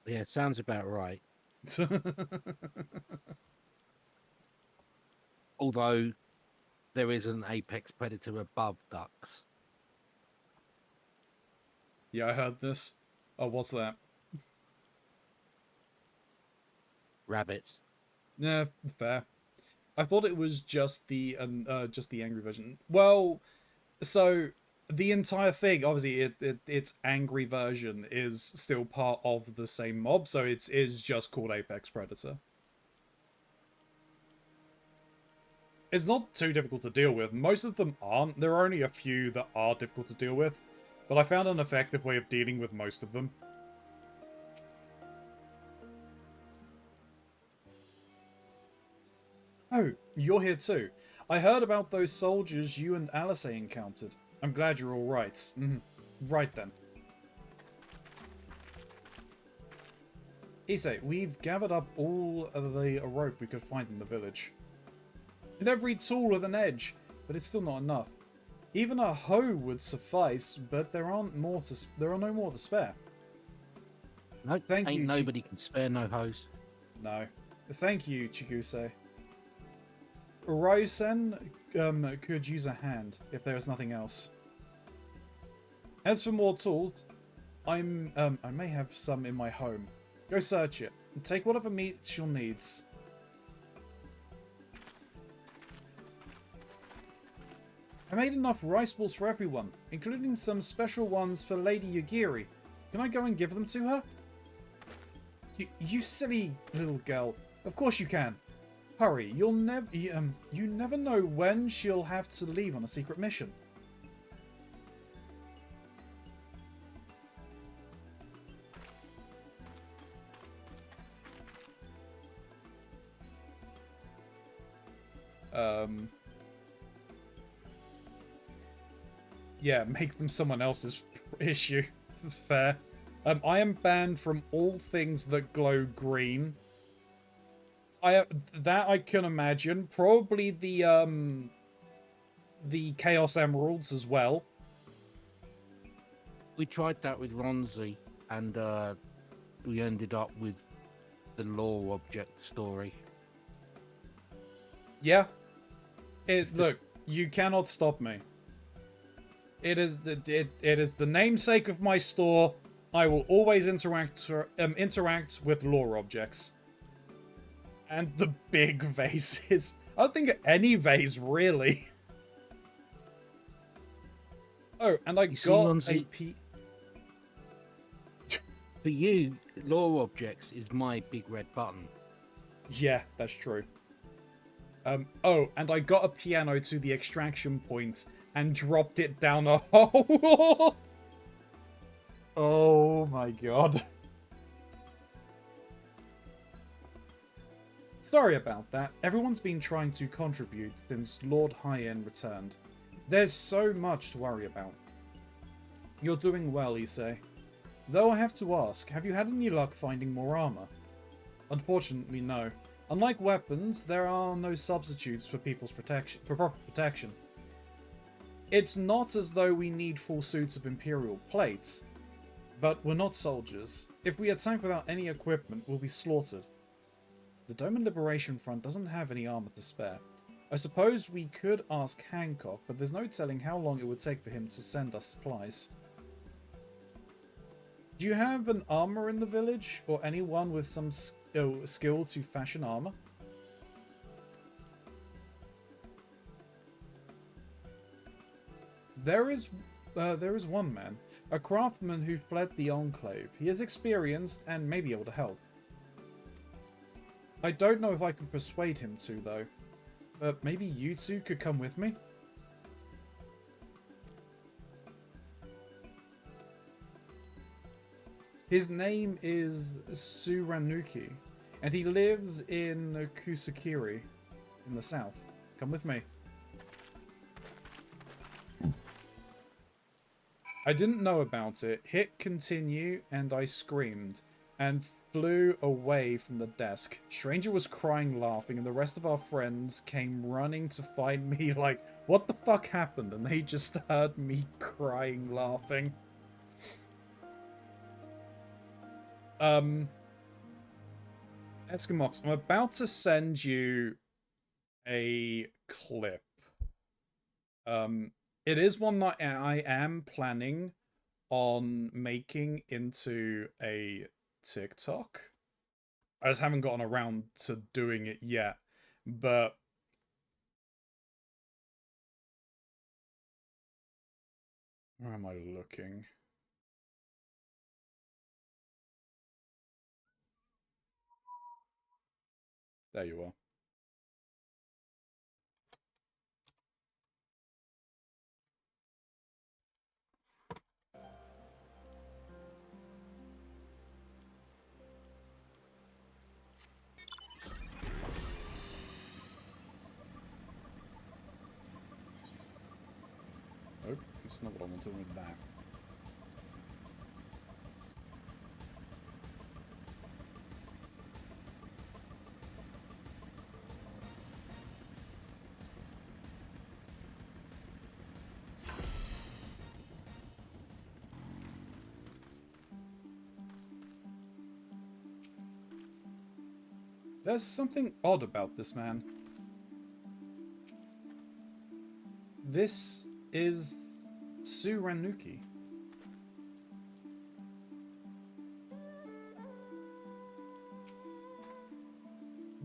C: Yeah, sounds about right. Although there is an apex predator above ducks.
A: Yeah, I heard this. Oh, what's that?
C: Rabbits.
A: Yeah, fair. I thought it was just the angry version. Well, so the entire thing, obviously, its angry version is still part of the same mob, so it is just called Apex Predator. It's not too difficult to deal with. Most of them aren't. There are only a few that are difficult to deal with, but I found an effective way of dealing with most of them. Oh, you're here too. I heard about those soldiers you and Alice encountered. I'm glad you're all right. Right then. Issei, we've gathered up all of the rope we could find in the village. And every tool with an edge, but it's still not enough. Even a hoe would suffice, but there are no more to spare.
C: No,
A: Thank
C: ain't
A: you,
C: nobody can spare no hose.
A: No. Thank you, Chiguse. Ryusen could use a hand if there is nothing else. As for more tools, I may have some in my home. Go search it. And take whatever meat she'll needs. I made enough rice balls for everyone, including some special ones for Lady Yagiri. Can I go and give them to her? You silly little girl. Of course you can. Hurry, you never know when she'll have to leave on a secret mission. Yeah, make them someone else's issue. Fair. I am banned from all things that glow green. That I can imagine. Probably the Chaos Emeralds as well.
C: We tried that with Ronzi, and we ended up with the lore object story.
A: Yeah. Look, you cannot stop me. It is the namesake of my store. I will always interact with lore objects. And the big vases. I don't think any vase, really. Oh, and I got a P...
C: For you, lore objects is my big red button.
A: Yeah, that's true. Oh, and I got a piano to the extraction point and dropped it down a hole. Oh my god. Sorry about that. Everyone's been trying to contribute since Lord High-End returned. There's so much to worry about. You're doing well, Issei. Though I have to ask, have you had any luck finding more armor? Unfortunately, no. Unlike weapons, there are no substitutes for people's protection, for proper protection. It's not as though we need full suits of Imperial plates, but we're not soldiers. If we attack without any equipment, we'll be slaughtered. The Doman Liberation Front doesn't have any armor to spare. I suppose we could ask Hancock, but there's no telling how long it would take for him to send us supplies. Do you have an armor in the village, or anyone with some skill to fashion armor? There is one man, a craftsman who fled the Enclave. He is experienced and may be able to help. I don't know if I can persuade him to, though. But maybe you two could come with me? His name is Suranuki, and he lives in Kusakiri, in the south. Come with me. I didn't know about it. Hit continue, and I screamed, and flew away from the desk. Stranger was crying, laughing, and the rest of our friends came running to find me like, what the fuck happened? And they just heard me crying, laughing. Eskimox, I'm about to send you a clip. It is one that I am planning on making into a TikTok. I just haven't gotten around to doing it yet, but where am I looking? There you are. Oh, that's not what I wanted with that. There's something odd about this man. This is Suranuki.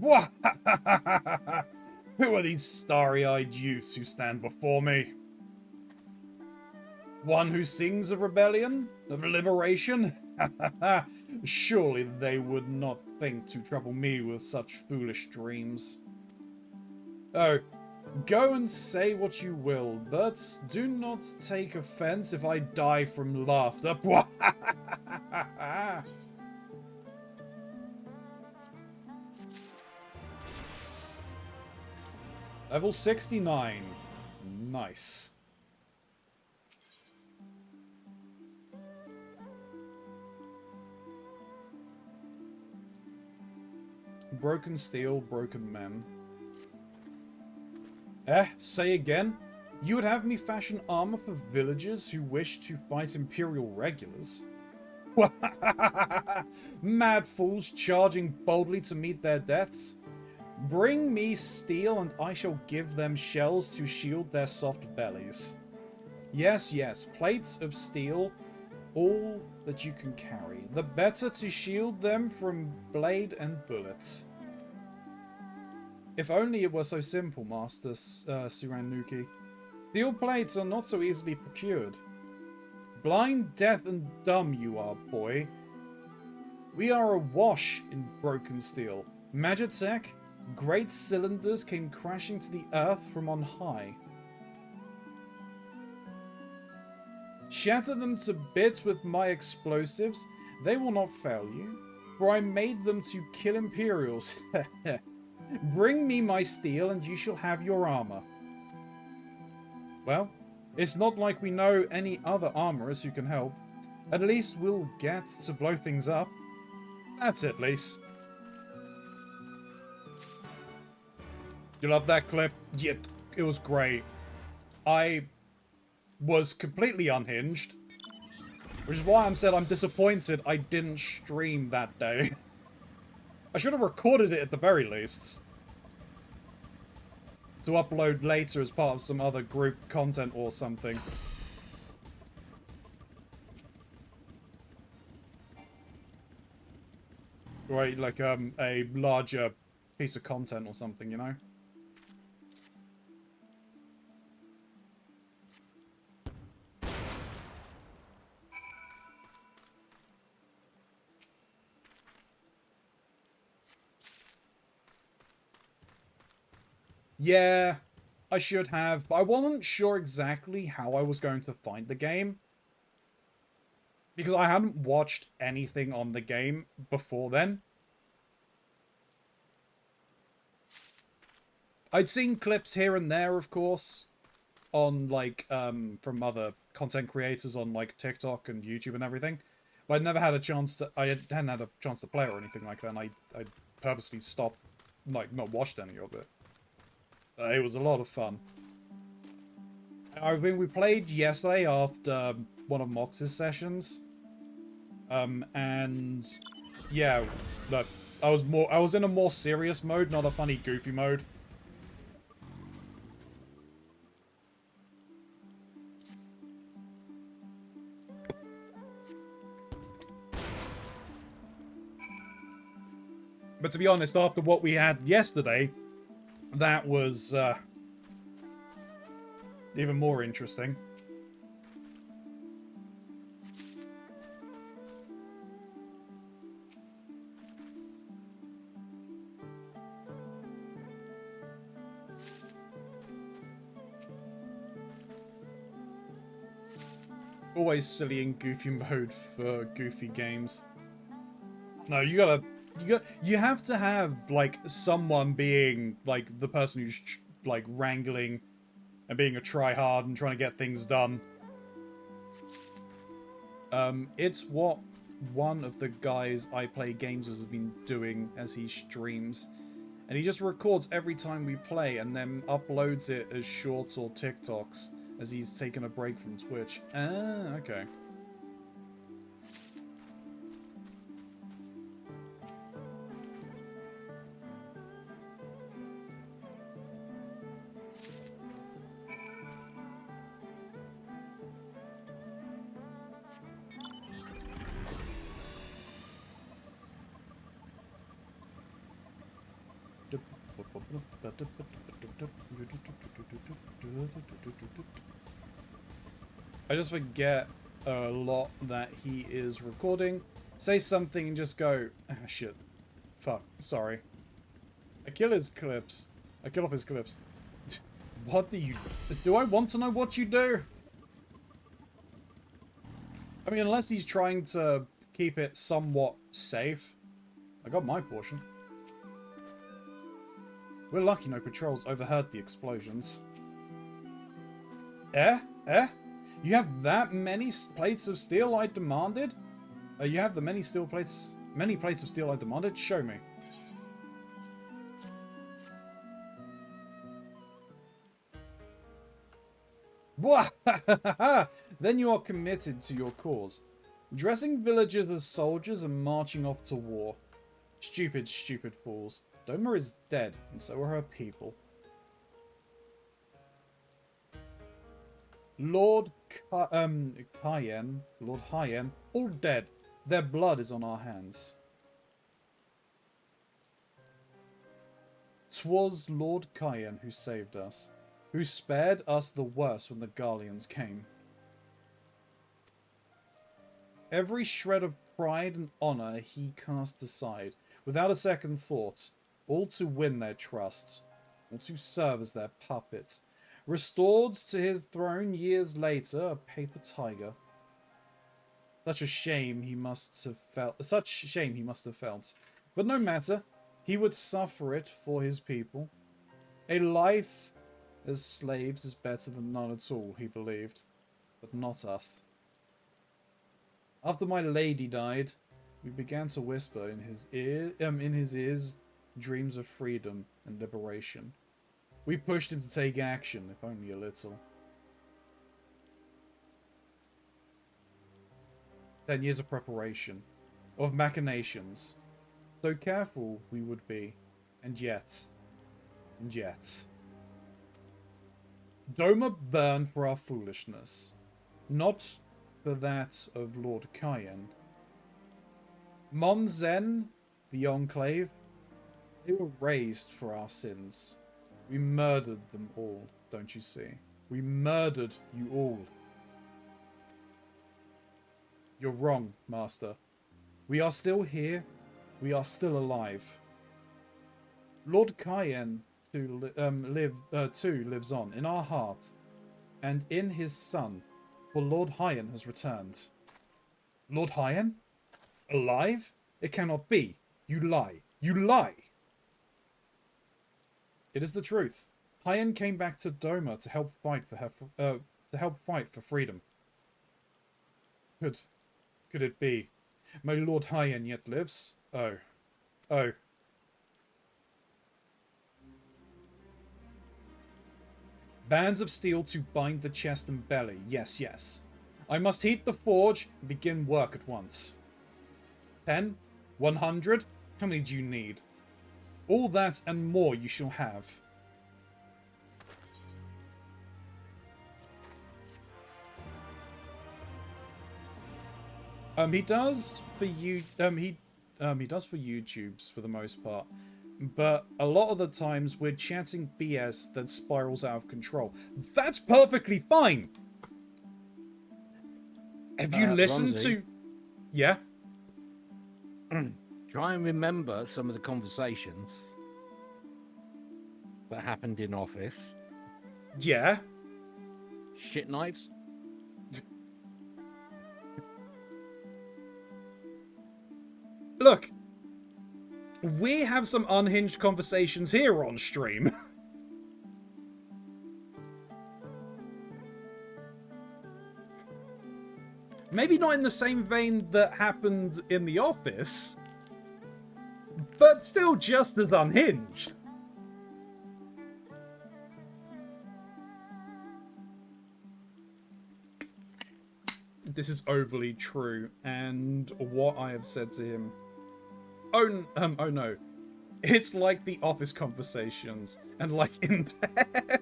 A: What? Who are these starry-eyed youths who stand before me? One who sings of rebellion? Of liberation? Surely they would not think to trouble me with such foolish dreams. Oh, go and say what you will, but do not take offense if I die from laughter. Level 69. Nice. Broken steel, broken men. Say again? You would have me fashion armor for villagers who wish to fight Imperial regulars? Mad fools charging boldly to meet their deaths? Bring me steel and I shall give them shells to shield their soft bellies. Yes, yes, plates of steel, all that you can carry. The better to shield them from blade and bullets. If only it were so simple, Master Suranuki. Steel plates are not so easily procured. Blind, deaf, and dumb you are, boy. We are awash in broken steel. Magitech, great cylinders came crashing to the earth from on high. Shatter them to bits with my explosives. They will not fail you, for I made them to kill Imperials. Bring me my steel and you shall have your armor. Well, it's not like we know any other armorers who can help. At least we'll get to blow things up. That's it, Lise. You love that clip? Yeah, it was great. I was completely unhinged, which is why I'm disappointed I didn't stream that day. I should have recorded it at the very least, to upload later as part of some other group content or something. Right, like a larger piece of content or something, you know? Yeah, I should have, but I wasn't sure exactly how I was going to find the game. Because I hadn't watched anything on the game before then. I'd seen clips here and there, of course, on, like, from other content creators on, like, TikTok and YouTube and everything. But I'd never had a chance to, I hadn't had a chance to play it or anything like that, and I purposely stopped, like, not watched any of it. It was a lot of fun. I mean, we played yesterday after one of Mox's sessions. And yeah, but I was in a more serious mode, not a funny, goofy mode. But to be honest, after what we had yesterday, that was even more interesting. Always silly and goofy mode for goofy games. No, you have to have like someone being like the person who's like wrangling and being a tryhard and trying to get things done. It's what one of the guys I play games with has been doing as he streams. And he just records every time we play and then uploads it as shorts or TikToks as he's taken a break from Twitch. Ah, okay. I just forget a lot that he is recording. Say something and just go, ah, shit. Fuck, sorry. I kill his clips. I kill off his clips. What do you... Do I want to know what you do? I mean, unless he's trying to keep it somewhat safe. I got my portion. We're lucky no patrols overheard the explosions. Eh? Eh? You have that many plates of steel I demanded? You have the many plates of steel I demanded? Show me. Then you are committed to your cause. Dressing villagers as soldiers and marching off to war. Stupid, stupid fools. Doma is dead, and so are her people. Lord Hyen, all dead. Their blood is on our hands. 'Twas Lord Hyen who saved us, who spared us the worst when the Garleans came. Every shred of pride and honor he cast aside, without a second thought, all to win their trust, all to serve as their puppets. Restored to his throne years later, a paper tiger. Such a shame he must have felt. But no matter, he would suffer it for his people. A life as slaves is better than none at all, he believed. But not us. After my lady died, we began to whisper in his ears dreams of freedom and liberation. We pushed him to take action, if only a little. 10 years of preparation, of machinations. So careful we would be, and yet. Doma burned for our foolishness, not for that of Lord Hyen. Mon Zen, the Enclave, they were raised for our sins. We murdered them all, don't you see? We murdered you all. You're wrong, Master. We are still here. We are still alive. Lord Hyen too lives on in our hearts and in his son, for Lord Hyen has returned. Lord Hyen? Alive? It cannot be. You lie. You lie. It is the truth. Hyen came back to Doma to help fight for freedom. Could it be? My Lord Hyen yet lives? Oh. Oh. Bands of steel to bind the chest and belly. Yes, yes. I must heat the forge and begin work at once. 10? 100? How many do you need? All that and more you shall have. He does for you. he does for YouTubes for the most part. But a lot of the times we're chatting BS that spirals out of control. That's perfectly fine. Have you listened
C: Ronzi,
A: to... Yeah?
C: try and remember some of the conversations that happened in office.
A: Yeah?
C: Shit knives?
A: Look, we have some unhinged conversations here on stream. Maybe not in the same vein that happened in the office, but still just as unhinged. This is overly true, and what I have said to him... Oh no. It's like the office conversations, and like in depth.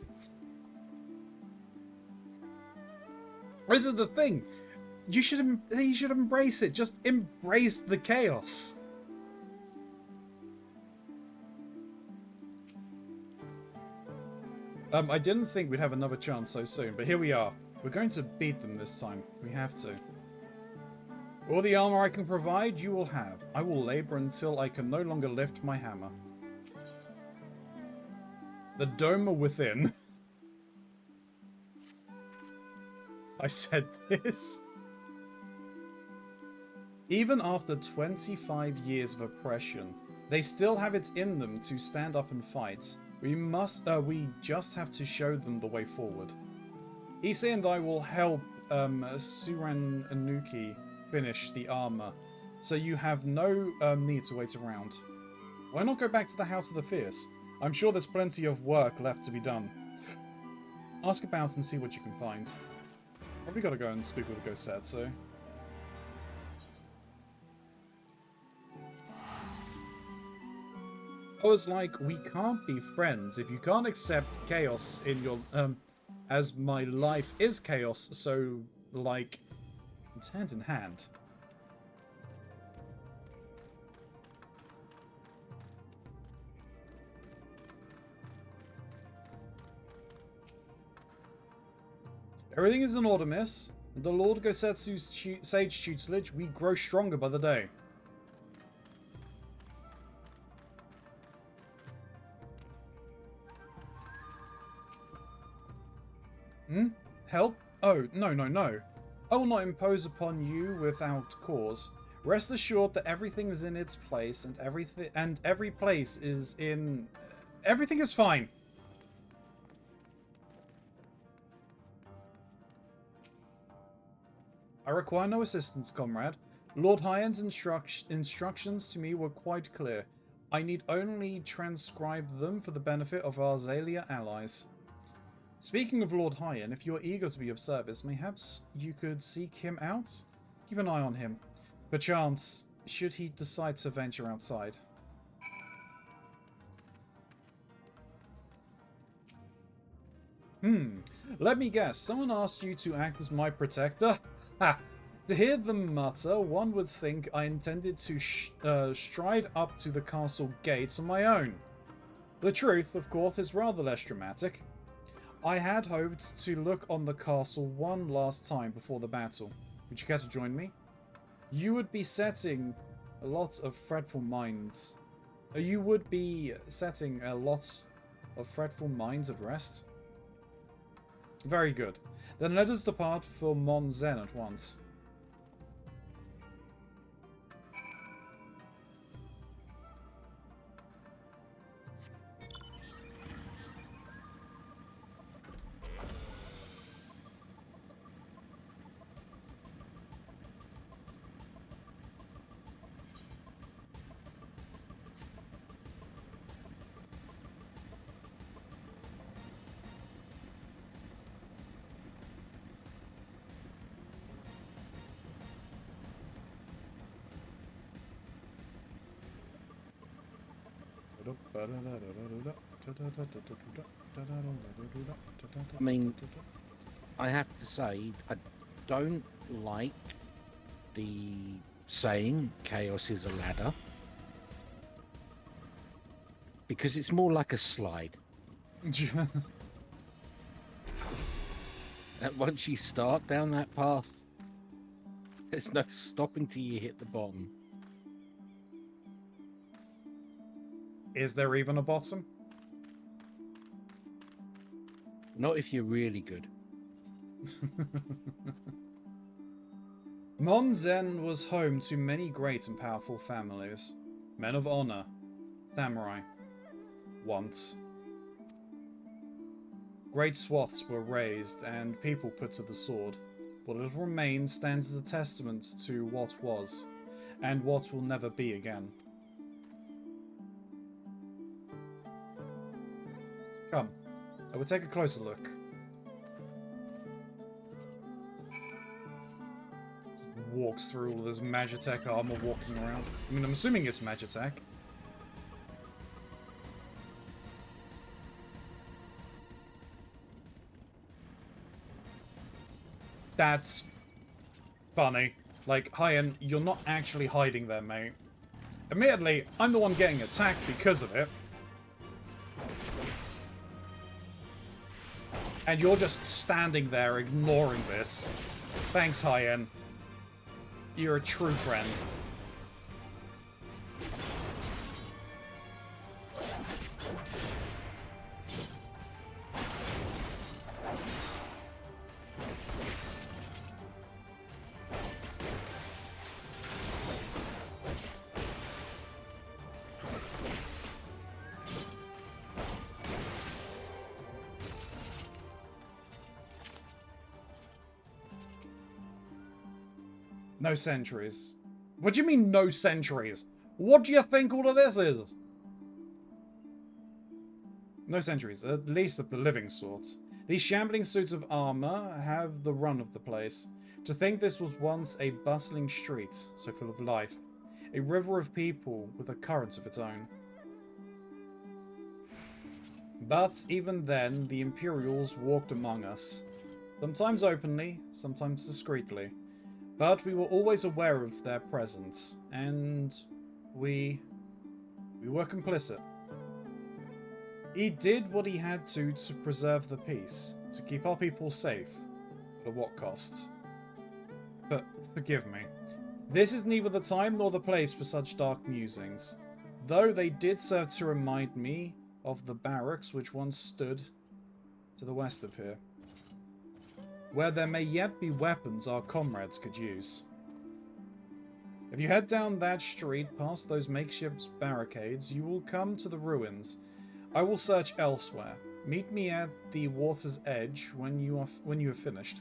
A: This is the thing. You should embrace it. Just embrace the chaos. I didn't think we'd have another chance so soon, but here we are. We're going to beat them this time. We have to. All the armor I can provide, you will have. I will labor until I can no longer lift my hammer. The Doma within. I said this. Even after 25 years of oppression, they still have it in them to stand up and fight. We just have to show them the way forward. Issei and I will help Suran Anuki finish the armor, so you have no need to wait around. Why not go back to the House of the Fierce? I'm sure there's plenty of work left to be done. Ask about and see what you can find. Probably gotta go and speak with the Gosetsu. I was like, we can't be friends if you can't accept chaos in your, as my life is chaos, so, like, it's hand in hand. Everything is in order, miss. Under Lord Gosetsu's sage tutelage, we grow stronger by the day. Help? Oh, no. I will not impose upon you without cause. Rest assured that everything is in its place, and every place is in... Everything is fine. I require no assistance, comrade. Lord Hyan's instructions to me were quite clear. I need only transcribe them for the benefit of our Zalia allies. Speaking of Lord Hyan, if you are eager to be of service, perhaps you could seek him out? Keep an eye on him. Perchance, should he decide to venture outside. Let me guess, someone asked you to act as my protector? Ha! To hear them mutter, one would think I intended to stride up to the castle gates on my own. The truth, of course, is rather less dramatic. I had hoped to look on the castle one last time before the battle. Would you care to join me? You would be setting a lot of fretful minds. You would be setting a lot of fretful minds at rest. Very good. Then let us depart for Mon Zen at once.
C: I mean, I have to say, I don't like the saying chaos is a ladder. Because it's more like a slide. And once you start down that path, there's no stopping till you hit the bottom.
A: Is there even a bottom?
C: Not if you're really good.
A: Monzen was home to many great and powerful families. Men of honor. Samurai. Once. Great swaths were razed and people put to the sword. What little remains stands as a testament to what was, and what will never be again. Come, I will take a closer look. Walks through all this Magitech armor walking around. I mean, I'm assuming it's Magitech. That's funny. Like, Hyen, you're not actually hiding there, mate. Admittedly, I'm the one getting attacked because of it. And you're just standing there ignoring this. Thanks, Hyen. You're a true friend. No sentries. What do you mean, no sentries? What do you think all of this is? No sentries, at least of the living sort. These shambling suits of armor have the run of the place. To think this was once a bustling street, so full of life. A river of people with a current of its own. But even then, the Imperials walked among us. Sometimes openly, sometimes discreetly. But we were always aware of their presence, and we were complicit. He did what he had to preserve the peace, to keep our people safe, but at what cost? But forgive me, this is neither the time nor the place for such dark musings, though they did serve to remind me of the barracks which once stood to the west of here, where there may yet be weapons our comrades could use. If you head down that street past those makeshift barricades, you will come to the ruins. I will search elsewhere. Meet me at the water's edge when you have finished.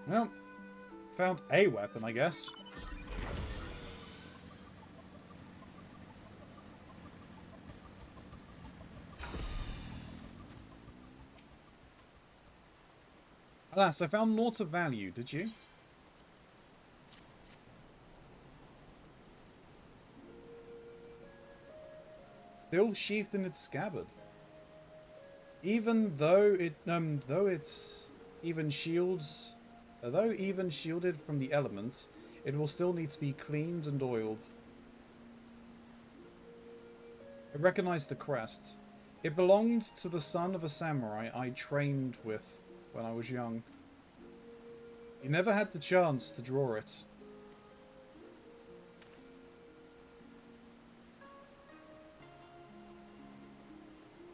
A: Well, found a weapon, I guess. Alas, I found naught of value, did you? Still sheathed in its scabbard. Even though Although even shielded from the elements, it will still need to be cleaned and oiled. I recognize the crest. It belonged to the son of a samurai I trained with when I was young. He never had the chance to draw it.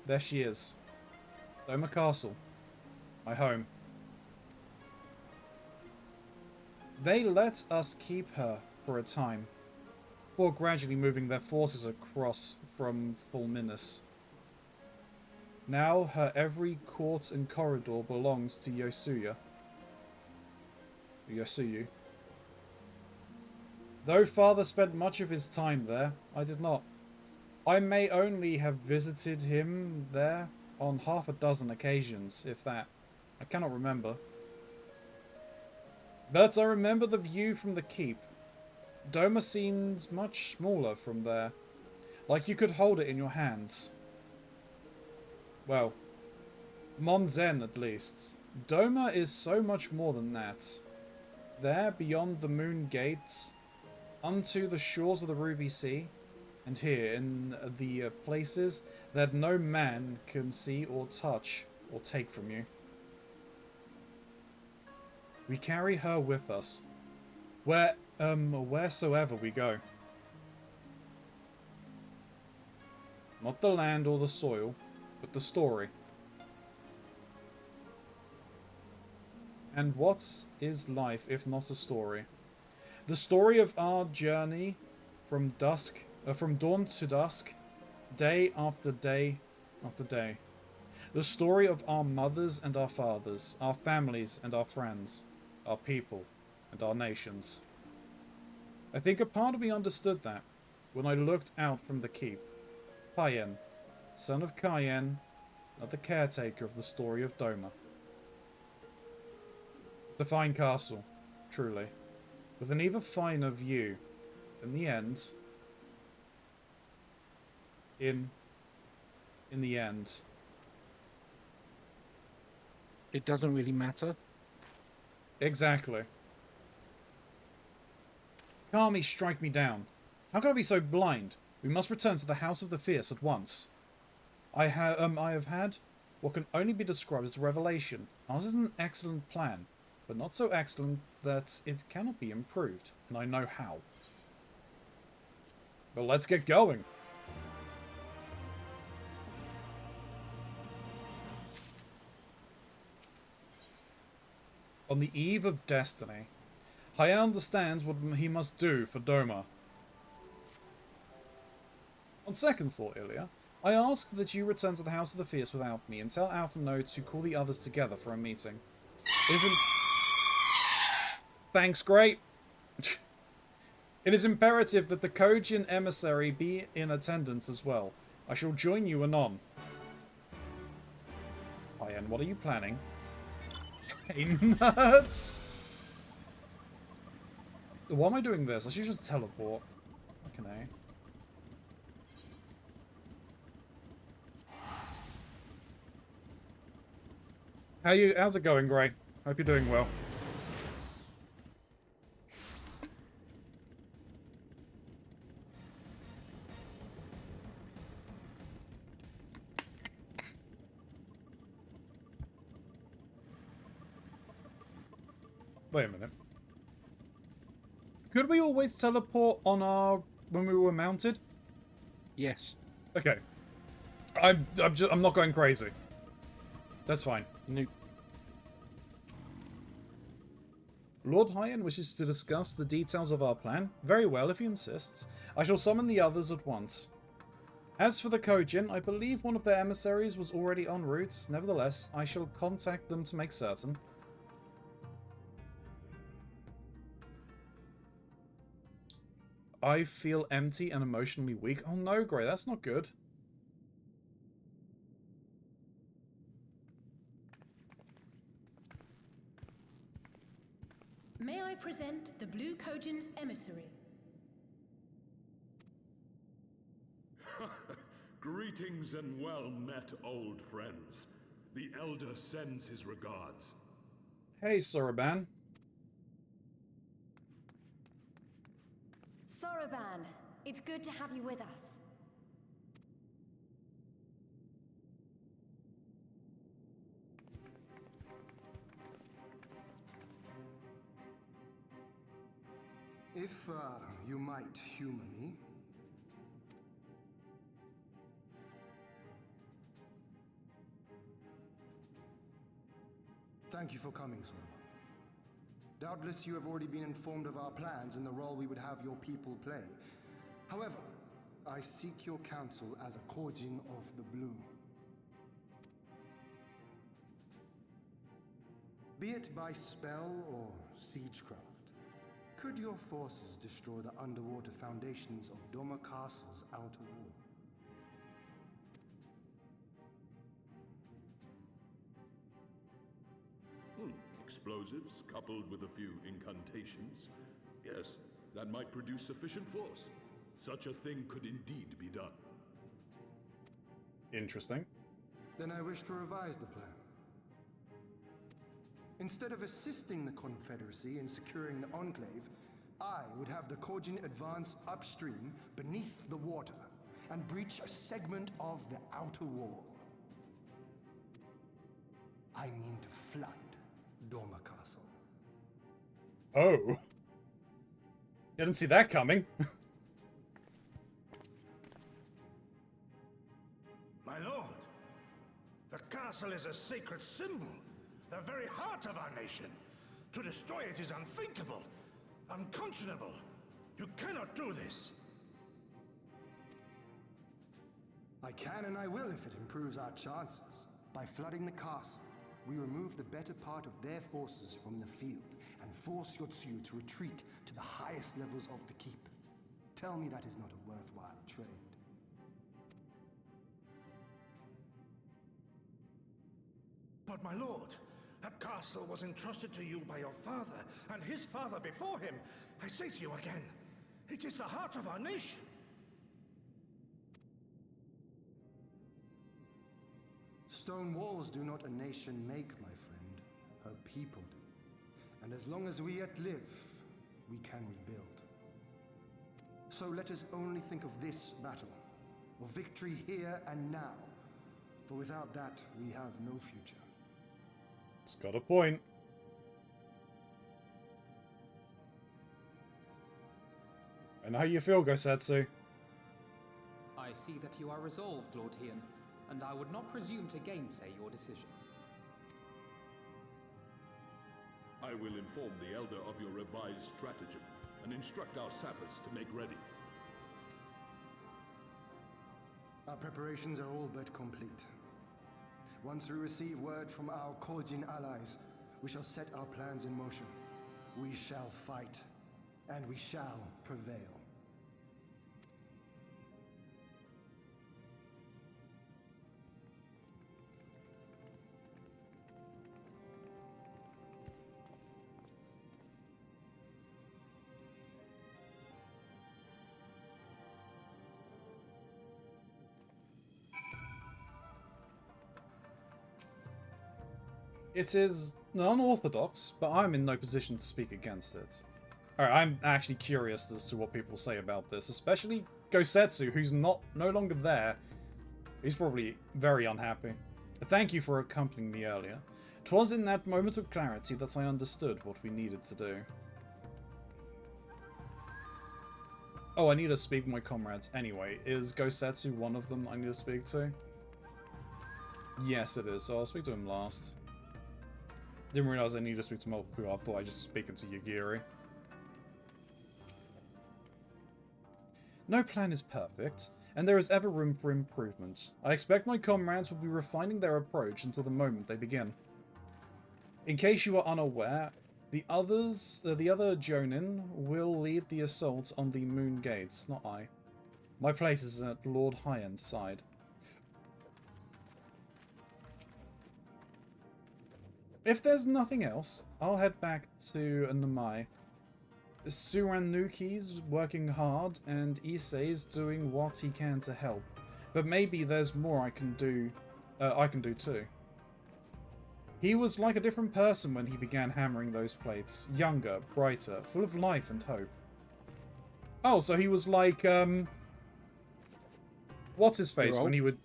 A: There she is. Doma Castle. My home. They let us keep her for a time, before gradually moving their forces across from Fulminus. Now her every court and corridor belongs to Yosuya. Yosuyu. Though father spent much of his time there, I did not. I may only have visited him there on half a dozen occasions, if that. I cannot remember. But I remember the view from the keep. Doma seems much smaller from there. Like you could hold it in your hands. Well, Monzen at least. Doma is so much more than that. There, beyond the moon gates, unto the shores of the Ruby Sea, and here in the places that no man can see or touch or take from you. We carry her with us, wheresoever we go. Not the land or the soil, but the story. And what is life if not a story? The story of our journey from dawn to dusk, day after day after day. The story of our mothers and our fathers, our families and our friends, our people and our nations. I think a part of me understood that when I looked out from the keep. Payen, son of Cayenne, not the caretaker of the story of Doma. It's a fine castle, truly, with an even finer view. In the end, in the end,
C: It doesn't really matter.
A: exactly. Kami, strike me down. How can I be so blind? We must return to the House of the Fierce at once. I have had what can only be described as a revelation. Ours is an excellent plan, but not so excellent that it cannot be improved, and I know how. But let's get going. On the eve of destiny, Hyan understands what he must do for Doma. On second thought, Ilya, I ask that you return to the House of the Fierce without me and tell Alpha No to call the others together for a meeting. Thanks, great. It is imperative that the Kojian emissary be in attendance as well. I shall join you anon. Hyan, what are you planning? Hey, nuts! Why am I doing this? I should just teleport. Fucking A. How's it going, Gray? Hope you're doing well. Wait a minute. Could we always teleport on when we were mounted?
C: Yes.
A: Okay. I'm not going crazy. That's fine.
C: Nope.
A: Lord Hyan wishes to discuss the details of our plan. Very well, if he insists. I shall summon the others at once. As for the Kojin, I believe one of their emissaries was already en route. Nevertheless, I shall contact them to make certain. I feel empty and emotionally weak. Oh no, Gray, that's not good.
K: May I present the Blue Kojin's emissary?
M: Greetings and well met, old friends. The Elder sends his regards.
A: Hey, Soroban.
L: Soroban, it's good to have you with us.
G: If, you might humor me. Thank you for coming, Soroban. Doubtless you have already been informed of our plans and the role we would have your people play. However, I seek your counsel as a Kojin of the Blue. Be it by spell or siegecraft, could your forces destroy the underwater foundations of Doma Castle's outer wall?
M: Explosives coupled with a few incantations. Yes, that might produce sufficient force. Such a thing could indeed be done.
A: Interesting.
G: Then I wish to revise the plan. Instead of assisting the Confederacy in securing the Enclave, I would have the Kojin advance upstream beneath the water and breach a segment of the outer wall. I mean to flood Doma Castle.
A: Oh. Didn't see that coming.
H: My lord, the castle is a sacred symbol, the very heart of our nation. To destroy it is unthinkable, unconscionable. You cannot do this.
G: I can and I will if it improves our chances. By flooding the castle, we remove the better part of their forces from the field and force Yotsuyu to retreat to the highest levels of the keep. Tell me that is not a worthwhile trade.
H: But my lord, that castle was entrusted to you by your father and his father before him. I say to you again, it is the heart of our nation.
G: Stone walls do not a nation make, my friend. Her people do. And as long as we yet live, we can rebuild. So let us only think of this battle, of victory here and now. For without that, we have no future.
A: It's got a point. And how you feel, Gosetsu?
J: I see that you are resolved, Lord Hien, and I would not presume to gainsay your decision.
M: I will inform the Elder of your revised stratagem and instruct our sappers to make ready.
G: Our preparations are all but complete. Once we receive word from our Kojin allies, we shall set our plans in motion. We shall fight, and we shall prevail.
A: It is unorthodox, but I'm in no position to speak against it. Alright, I'm actually curious as to what people say about this, especially Gosetsu, who's no longer there. He's probably very unhappy. Thank you for accompanying me earlier. 'Twas in that moment of clarity that I understood what we needed to do. Oh, I need to speak with my comrades anyway. Is Gosetsu one of them I need to speak to? Yes, it is, so I'll speak to him last. Didn't realize I needed to speak to multiple people. I thought I just speaking to Yagiri. No plan is perfect, and there is ever room for improvement. I expect my comrades will be refining their approach until the moment they begin. In case you are unaware, the other Jonin will lead the assault on the Moon Gates, not I. My place is at Lord Hien's side. If there's nothing else, I'll head back to Namai. Suranuki's working hard, and Issei's doing what he can to help. But maybe there's more I can do too. He was like a different person when he began hammering those plates. Younger, brighter, full of life and hope. Oh, so he was like, what's his face when he would...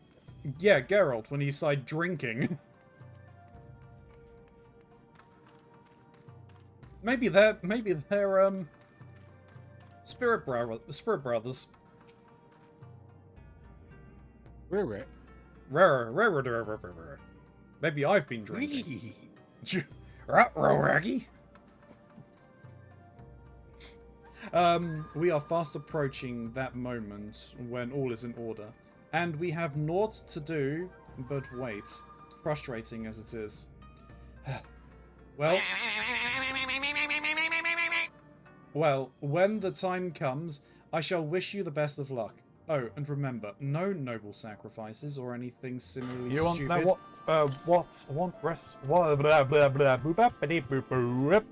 A: Yeah, Geralt, when he started drinking. Maybe they're Spirit Brothers.
C: Rare.
A: Maybe I've been drinking. Raggy. We are fast approaching that moment when all is in order, and we have naught to do but wait, frustrating as it is. Well, when the time comes, I shall wish you the best of luck. Oh, and remember, no noble sacrifices or anything similarly
N: You want
A: stupid.
N: know what? Want rest? Blah blah blah blah boop boop boop boop.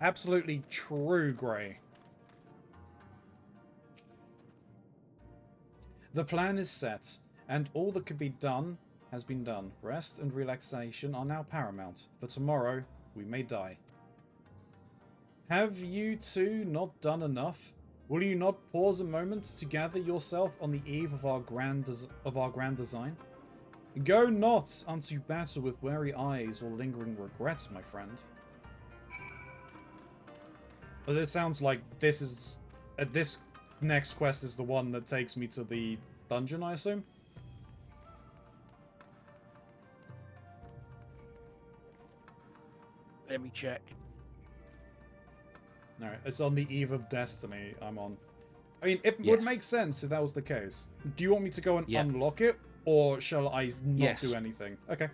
A: Absolutely true, Grey. The plan is set, and all that could be done has been done. Rest and relaxation are now paramount. For tomorrow, we may die. Have you two not done enough? Will you not pause a moment to gather yourself on the eve of our grand design? Go not unto battle with weary eyes or lingering regrets, my friend. But it sounds like this is this next quest is the one that takes me to the dungeon, I assume.
C: Let me check.
A: No, it's on the Eve of Destiny I'm on. I mean, it would
C: Yes.
A: make sense if that was the case. Do you want me to go and unlock it, or shall I not do anything? Okay.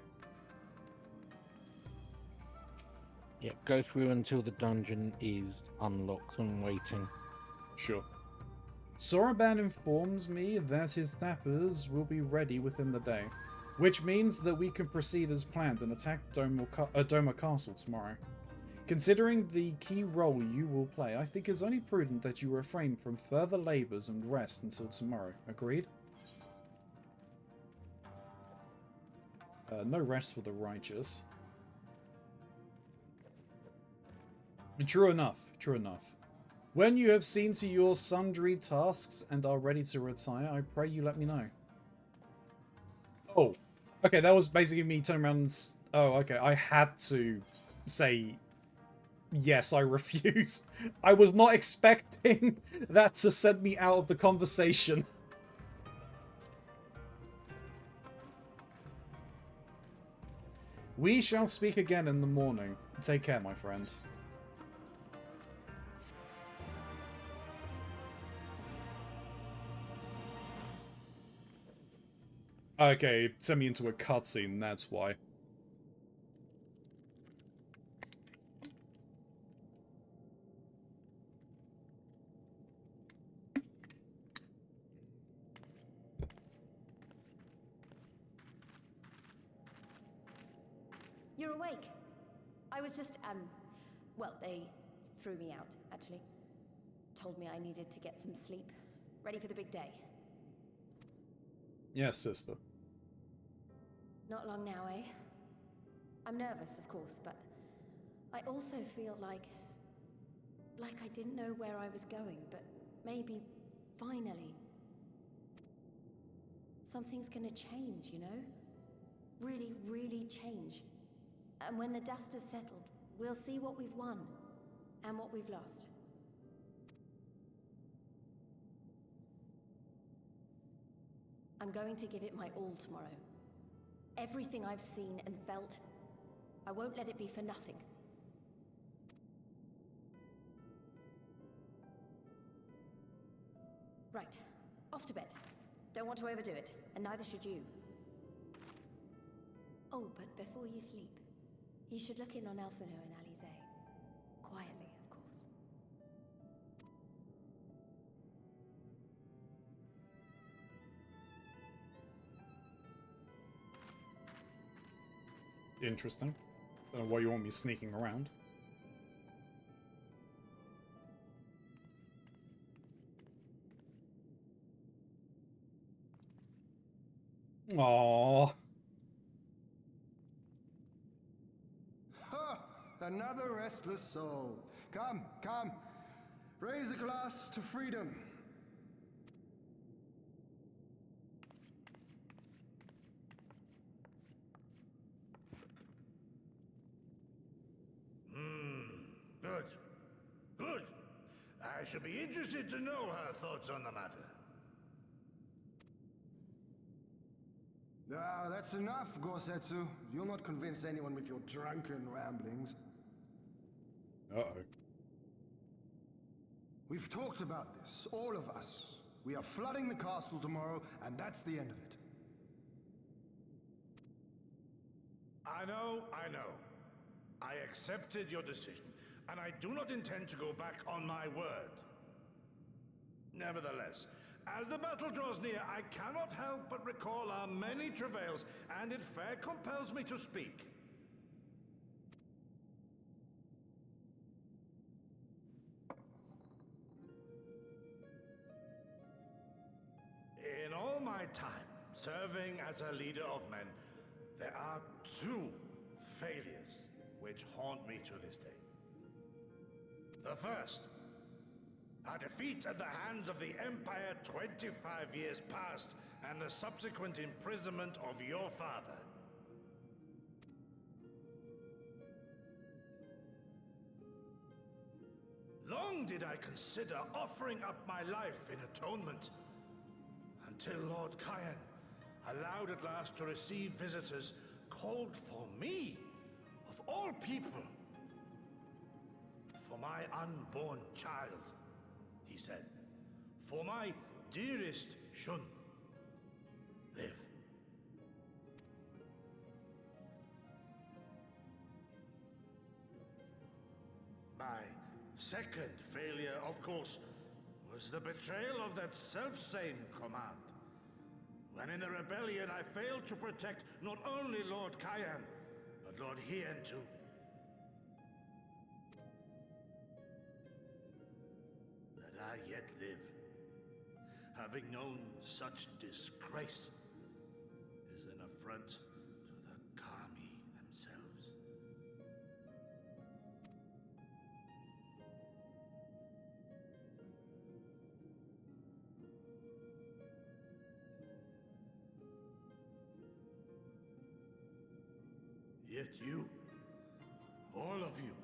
C: Yeah, go through until the dungeon is unlocked and waiting.
A: Sure. Soraban informs me that his tappers will be ready within the day, which means that we can proceed as planned and attack Doma Castle tomorrow. Considering the key role you will play, I think it's only prudent that you refrain from further labours and rest until tomorrow. Agreed? No rest for the righteous. True enough, true enough. When you have seen to your sundry tasks and are ready to retire, I pray you let me know. Oh, okay, that was basically me turning around and... Oh, okay, I had to say... Yes, I refuse. I was not expecting that to send me out of the conversation. We shall speak again in the morning. Take care, my friend. Okay, it sent me into a cutscene, that's why.
L: You're awake. I was just, well, they threw me out, actually. Told me I needed to get some sleep. Ready for the big day.
A: Yes, sister.
L: Not long now, eh? I'm nervous, of course, but I also feel like I didn't know where I was going, but maybe, finally, something's gonna change, you know? Really, really change. And when the dust has settled, we'll see what we've won, and what we've lost. I'm going to give it my all tomorrow. Everything I've seen and felt, I won't let it be for nothing. Right, off to bed. Don't want to overdo it, and neither should you. Oh, but before you sleep, you should look in on Elfino and Alize. Quietly, of course.
A: Interesting. Don't know why you want me sneaking around. Aww.
G: Ha! Another restless soul. Come, come. Raise a glass to freedom.
H: Good. Good. I shall be interested to know her thoughts on the matter.
G: Ah, that's enough, Gosetsu. You'll not convince anyone with your drunken ramblings.
A: Uh-oh.
G: We've talked about this, all of us. We are flooding the castle tomorrow, and that's the end of it.
H: I know. I accepted your decision, and I do not intend to go back on my word. Nevertheless, as the battle draws near, I cannot help but recall our many travails, and it fair compels me to speak. In all my time serving as a leader of men, there are two failures which haunt me to this day. The first, a defeat at the hands of the Empire 25 years past, and the subsequent imprisonment of your father. Long did I consider offering up my life in atonement, until Lord Kyan, allowed at last to receive visitors, called for me, of all people, for my unborn child, he said, for my dearest Shun, live. My second failure, of course, was the betrayal of that self-same command. When in the rebellion I failed to protect not only Lord Kyan, but Lord Hien too. That I yet live, having known such disgrace, is an affront to the Kami themselves. Yet you, all of you,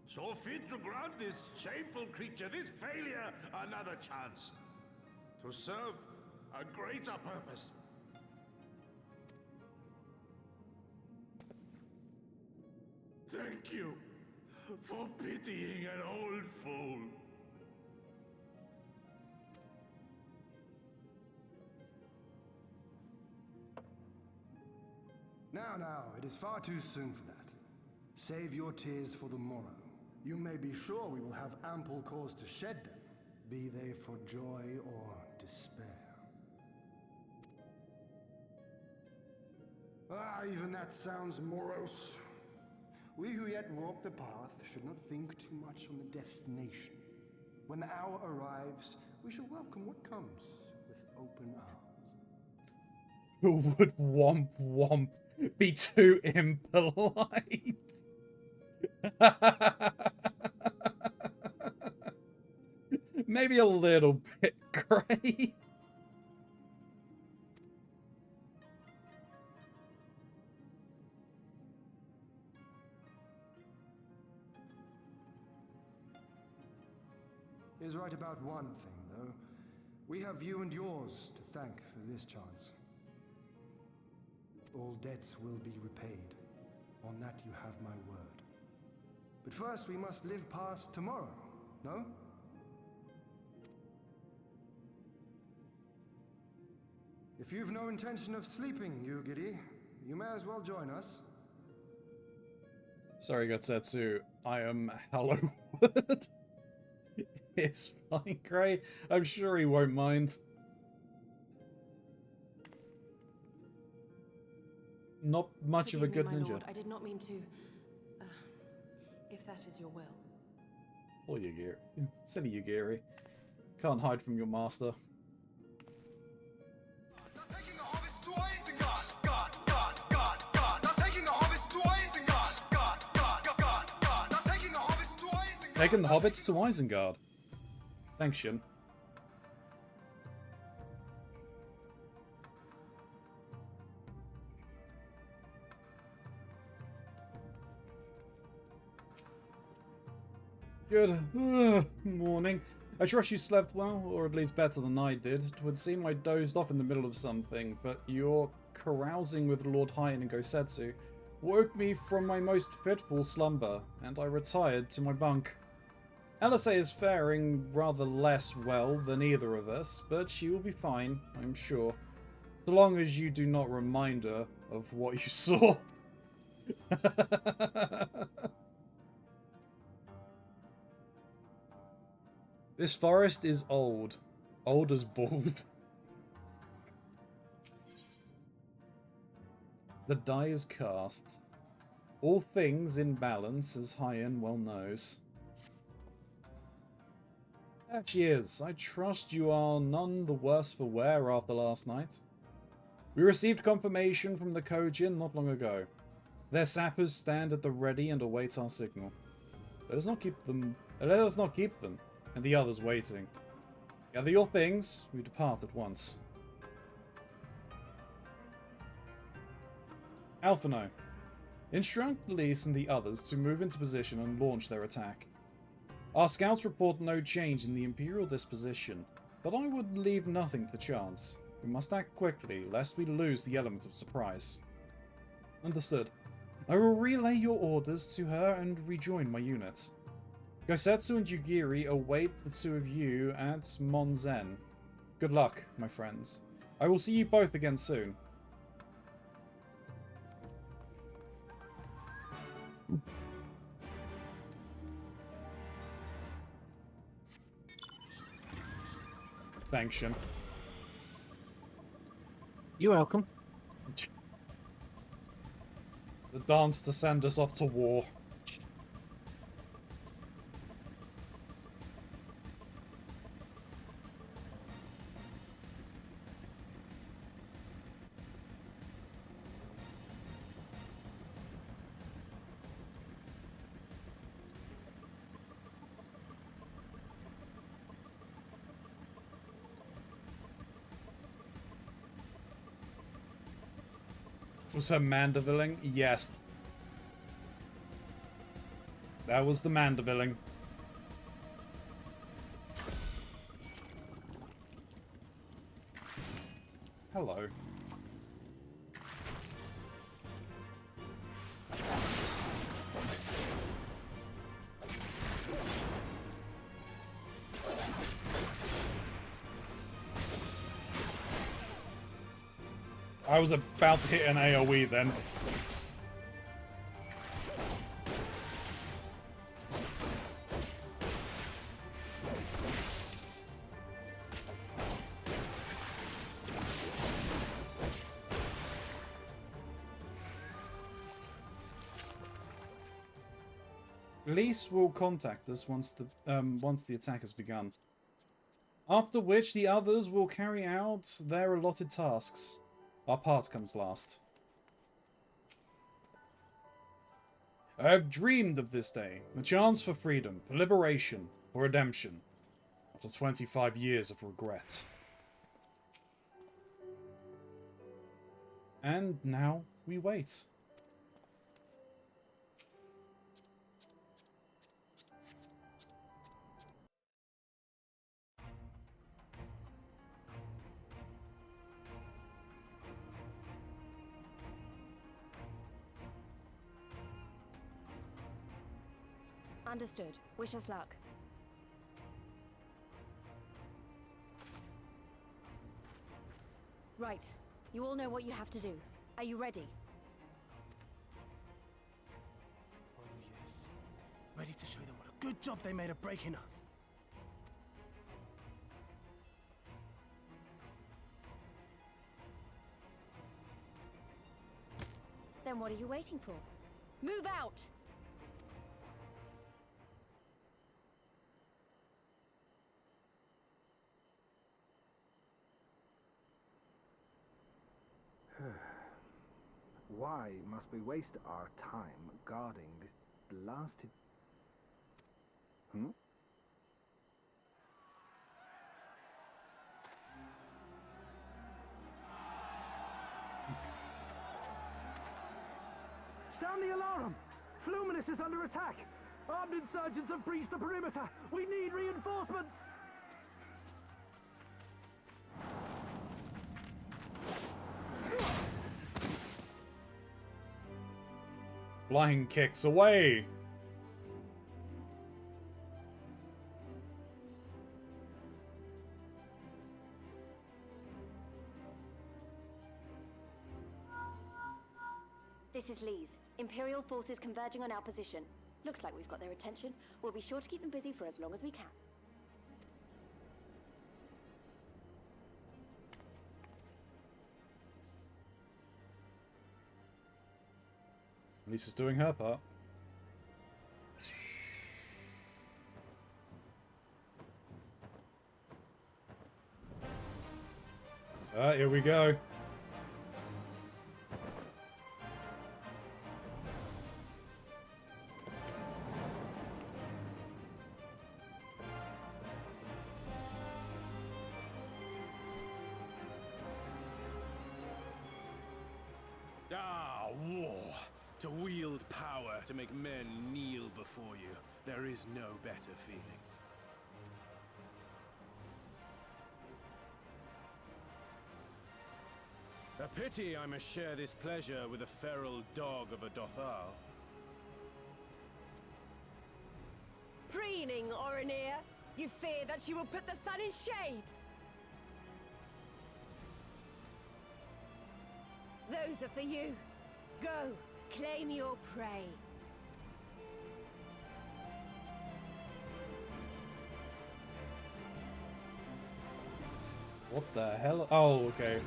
H: saw fit to grant this shameful creature, this failure, another chance to serve a greater purpose. Thank you for pitying an old fool.
G: Now, it is far too soon for that. Save your tears for the morrow. You may be sure we will have ample cause to shed them, be they for joy or despair. Even that sounds morose. We who yet walk the path should not think too much on the destination. When the hour arrives, we shall welcome what comes with open arms.
A: Would womp womp be too impolite? Maybe a little bit grey.
G: He is right about one thing, though. We have you and yours to thank for this chance. All debts will be repaid. On that you have my word. But first we must live past tomorrow, no? If you've no intention of sleeping, Yugiri, you may as well join us.
A: Sorry, Gotsetsu. I am Hallowwood. It's fine, Gray. I'm sure he won't mind. Not much of a good ninja.
I: Lord, I did not mean to. If that is your will.
A: Poor Yugiri. Silly Yugiri. Can't hide from your master. Taking the hobbits to Isengard. Thanks, Shin. Good morning. I trust you slept well, or at least better than I did. It would seem I dozed off in the middle of something, but your carousing with Lord Hien and Gosetsu woke me from my most fitful slumber, and I retired to my bunk. LSA is faring rather less well than either of us, but she will be fine, I'm sure. So long as you do not remind her of what you saw. This forest is old. Old as bald. The die is cast. All things in balance, as Hyen well knows. There she is. I trust you are none the worse for wear after last night. We received confirmation from the Kojin not long ago. Their sappers stand at the ready and await our signal. Let us not keep them, and the others waiting. Gather your things, we depart at once. Alphino, instruct Lise and the others to move into position and launch their attack. Our scouts report no change in the Imperial disposition, but I would leave nothing to chance. We must act quickly, lest we lose the element of surprise. Understood. I will relay your orders to her and rejoin my unit. Gosetsu and Yugiri await the two of you at Monzen. Good luck, my friends. I will see you both again soon. Thanks, Shin.
C: You're welcome.
A: The dance to send us off to war. Was her mandivilling? Yes. That was the mandivilling. Hello. I was about to hit an AoE then. Lise will contact us once the attack has begun. After which the others will carry out their allotted tasks. Our part comes last. I have dreamed of this day, a chance for freedom, for liberation, for redemption, after 25 years of regret. And now we wait.
L: Understood. Wish us luck. Right. You all know what you have to do. Are you ready?
O: Oh yes. Ready to show them what a good job they made of breaking us.
L: Then what are you waiting for? Move out!
P: Why must we waste our time guarding this blasted...
O: Sound the alarm! Fluminous is under attack! Armed insurgents have breached the perimeter! We need reinforcements!
A: Flying kicks away!
L: This is Lise. Imperial forces converging on our position. Looks like we've got their attention. We'll be sure to keep them busy for as long as we can.
A: Lisa's doing her part. Here we go.
D: Ah, war. To wield power, to make men kneel before you. There is no better feeling. A pity I must share this pleasure with a feral dog of a Dothal.
E: Preening, Oreneer. You fear that she will put the sun in shade. Those are for you. Go, claim your prey.
A: What the hell? Oh, okay.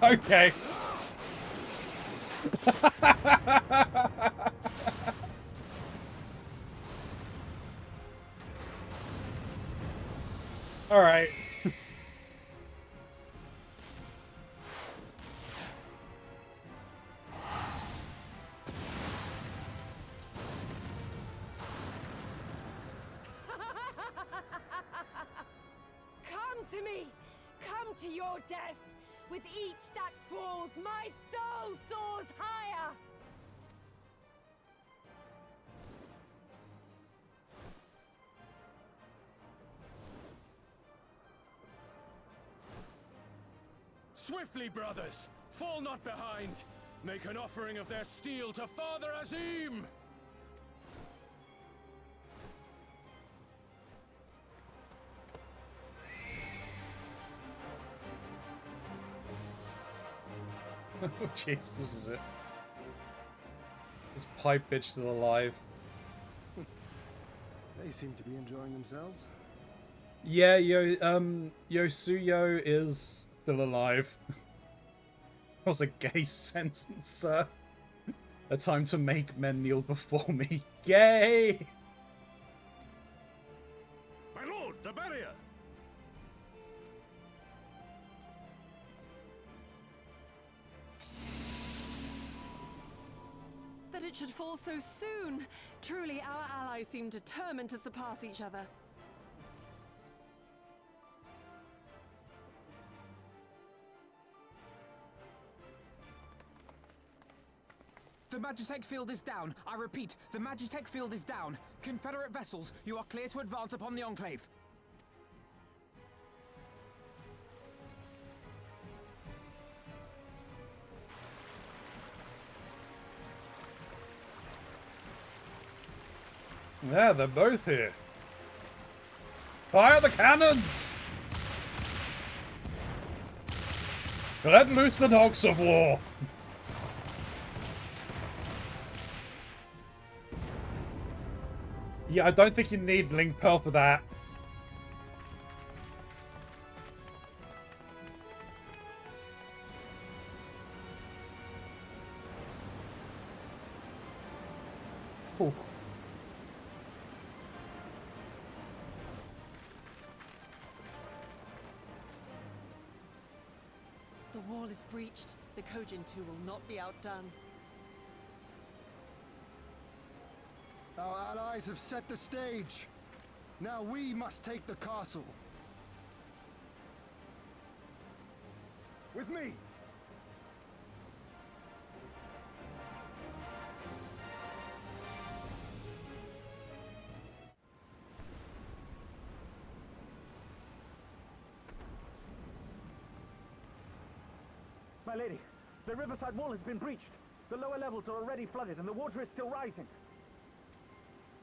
A: Okay. All right.
E: Come to me! Come to your death! With each that falls, my soul soars higher!
D: Swiftly, brothers! Fall not behind! Make an offering of their steel to Father Azim!
A: Oh, jeez, this is it. This pipe bitch still alive.
G: They seem to be enjoying themselves.
A: Yeah, Yosuyo is still alive. That was a gay sentence, sir. A time to make men kneel before me. Gay!
H: My lord, the barrier!
I: That it should fall so soon! Truly, our allies seem determined to surpass each other.
J: The Magitech field is down. I repeat, the Magitech field is down. Confederate vessels, you are clear to advance upon the Enclave.
A: Yeah, they're both here. Fire the cannons! Let loose the dogs of war! Yeah, I don't think you need Link Pearl for that. Ooh.
I: The wall is breached. The Kojin 2 will not be outdone.
G: Our allies have set the stage. Now we must take the castle. With me.
O: My lady, the riverside wall has been breached. The lower levels are already flooded and the water is still rising.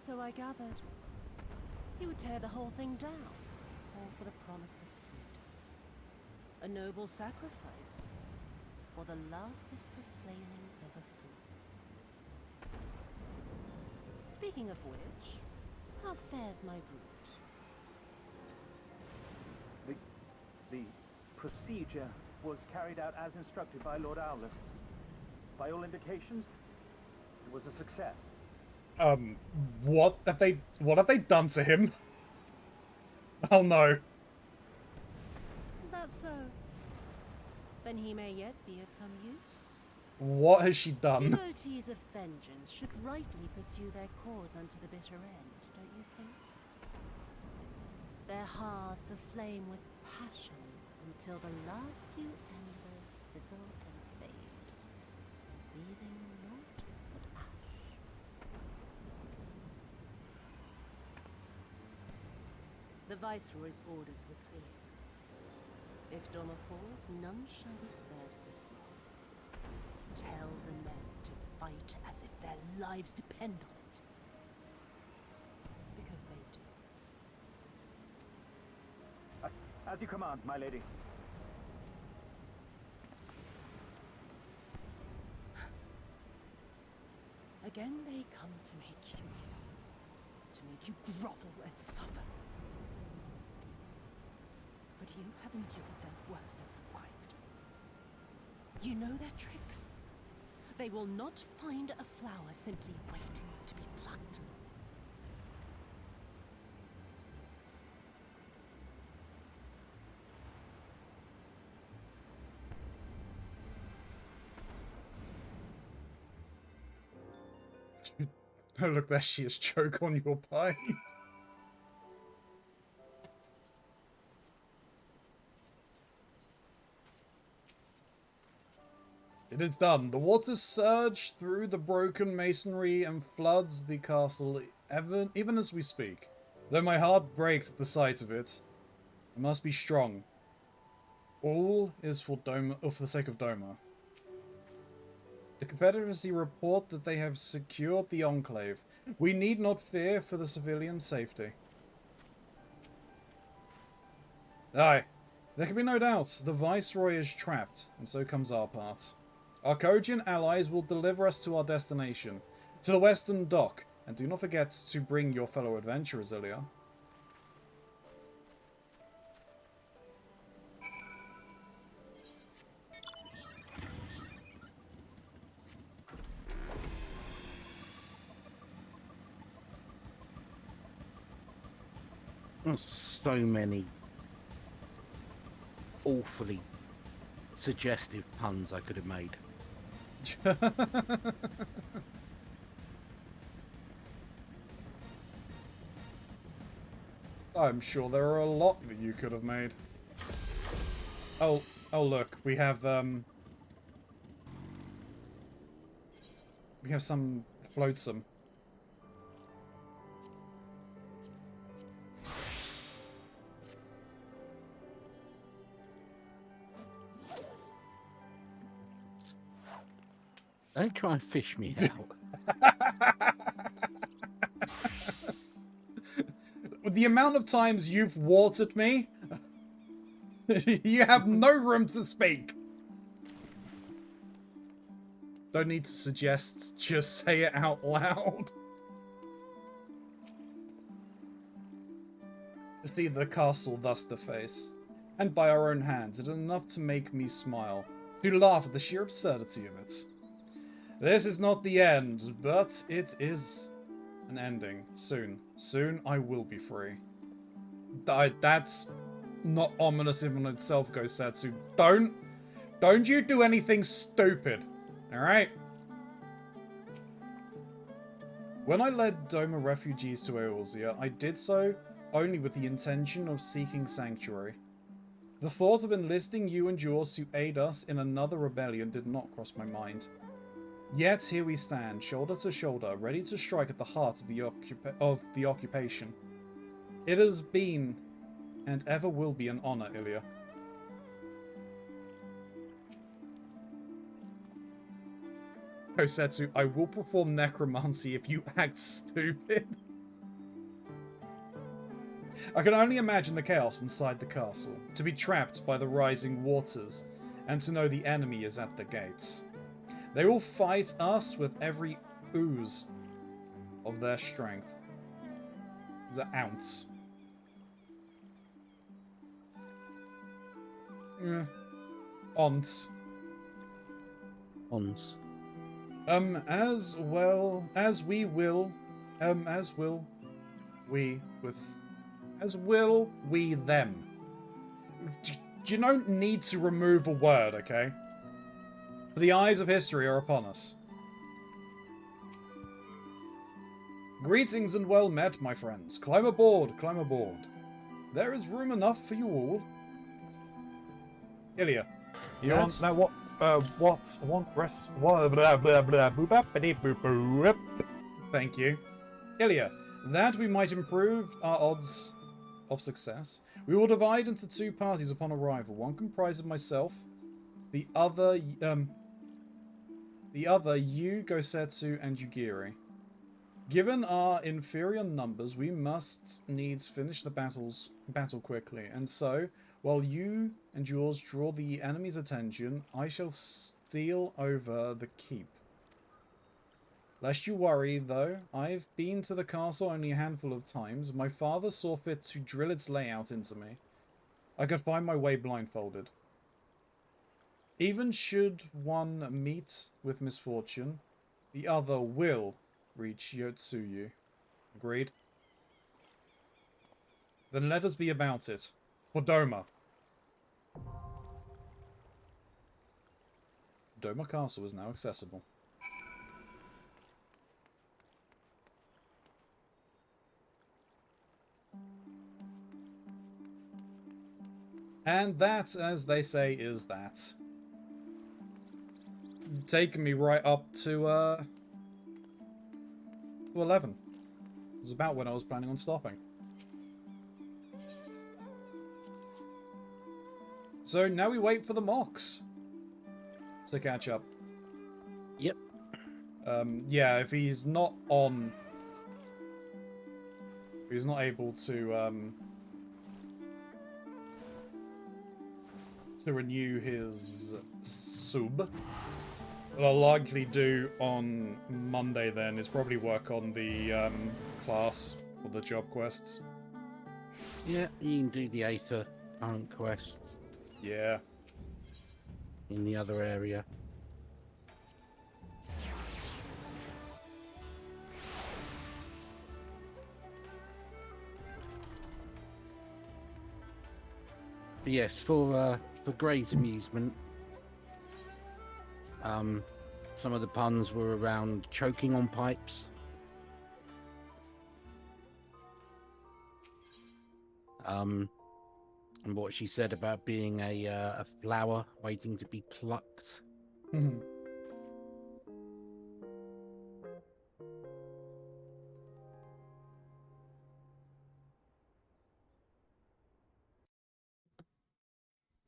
Q: So I gathered. He would tear the whole thing down, all for the promise of freedom. A noble sacrifice, for the lastest profanings of a fool. Speaking of which, how fares my brood?
O: The procedure was carried out as instructed by Lord Owless. By all indications, it was a success.
A: What have they done to him? Oh no.
Q: Is that so? Then he may yet be of some use.
A: What has she done?
Q: Devotees of vengeance should rightly pursue their cause unto the bitter end, don't you think? Their hearts aflame with passion until the last few embers fizzle and fade, leaving naught but ash. The Viceroy's orders were clear. If Doma falls, none shall be spared of his wrath. Tell the men to fight as if their lives depend on it. Because they do.
O: As you command, my lady.
Q: Again they come to make you kneel, to make you grovel and suffer. But you have endured their worst and survived. You know their tricks. They will not find a flower simply waiting to be plucked.
A: Oh look, there she is. Choke on your pie. It is done. The waters surge through the broken masonry and floods the castle even as we speak. Though my heart breaks at the sight of it, I must be strong. All is for the sake of Doma. The Confederacy report that they have secured the Enclave. We need not fear for the civilian safety. Aye, there can be no doubt. The Viceroy is trapped, and so comes our part. Our Kojian allies will deliver us to our destination, to the Western Dock, and do not forget to bring your fellow adventurers, Ilya.
C: So many awfully suggestive puns I could have made.
A: I'm sure there are a lot that you could have made. Oh look, we have some flotsam.
C: Don't try and fish me out.
A: With the amount of times you've watered me, you have no room to speak. Don't need to suggest, just say it out loud. To see the castle thus defaced, and by our own hands, it is enough to make me smile, to laugh at the sheer absurdity of it. This is not the end, but it is an ending. Soon. Soon I will be free. That's not ominous in itself, Gosetsu. Don't you do anything stupid. Alright? When I led Doma refugees to Eorzea, I did so only with the intention of seeking sanctuary. The thought of enlisting you and yours to aid us in another rebellion did not cross my mind. Yet here we stand, shoulder to shoulder, ready to strike at the heart of the occupation. It has been, and ever will be, an honor, Ilya. Kosetsu, I will perform necromancy if you act stupid. I can only imagine the chaos inside the castle, to be trapped by the rising waters, and to know the enemy is at the gates. They will fight us with every ooze of their strength. The ounce. Ons.
C: Ons.
A: As well as we will, as will we with, as will we them. You don't need to remove a word, okay? For the eyes of history are upon us. Greetings and well met, my friends. Climb aboard, climb aboard. There is room enough for you all. Ilya.
N: You want know what? What? I want rest. Blah blah blah blah. Boop bap boop boop boop.
A: Thank you. Ilya, that we might improve our odds of success, we will divide into 2 parties upon arrival. One comprised of myself, the other you, Gosetsu, and Yugiri. Given our inferior numbers, we must needs finish the battle quickly, and so, while you and yours draw the enemy's attention, I shall steal over the keep. Lest you worry, though, I've been to the castle only a handful of times. My father saw fit to drill its layout into me. I could find my way blindfolded. Even should one meet with misfortune, the other will reach Yotsuyu. Agreed? Then let us be about it. For Doma. Doma Castle is now accessible. And that, as they say, is that. Taking me right up to 11. It was about when I was planning on stopping. So now we wait for the mocks to catch up.
C: Yep.
A: Yeah, if he's not on... If he's not able to renew his sub, what I'll likely do on Monday then is probably work on the class or the job quests.
C: Yeah, you can do the Aether current quests.
A: Yeah.
C: In the other area. But yes, for Gray's amusement, some of the puns were around choking on pipes. And what she said about being a flower waiting to be plucked.
A: Mm-hmm.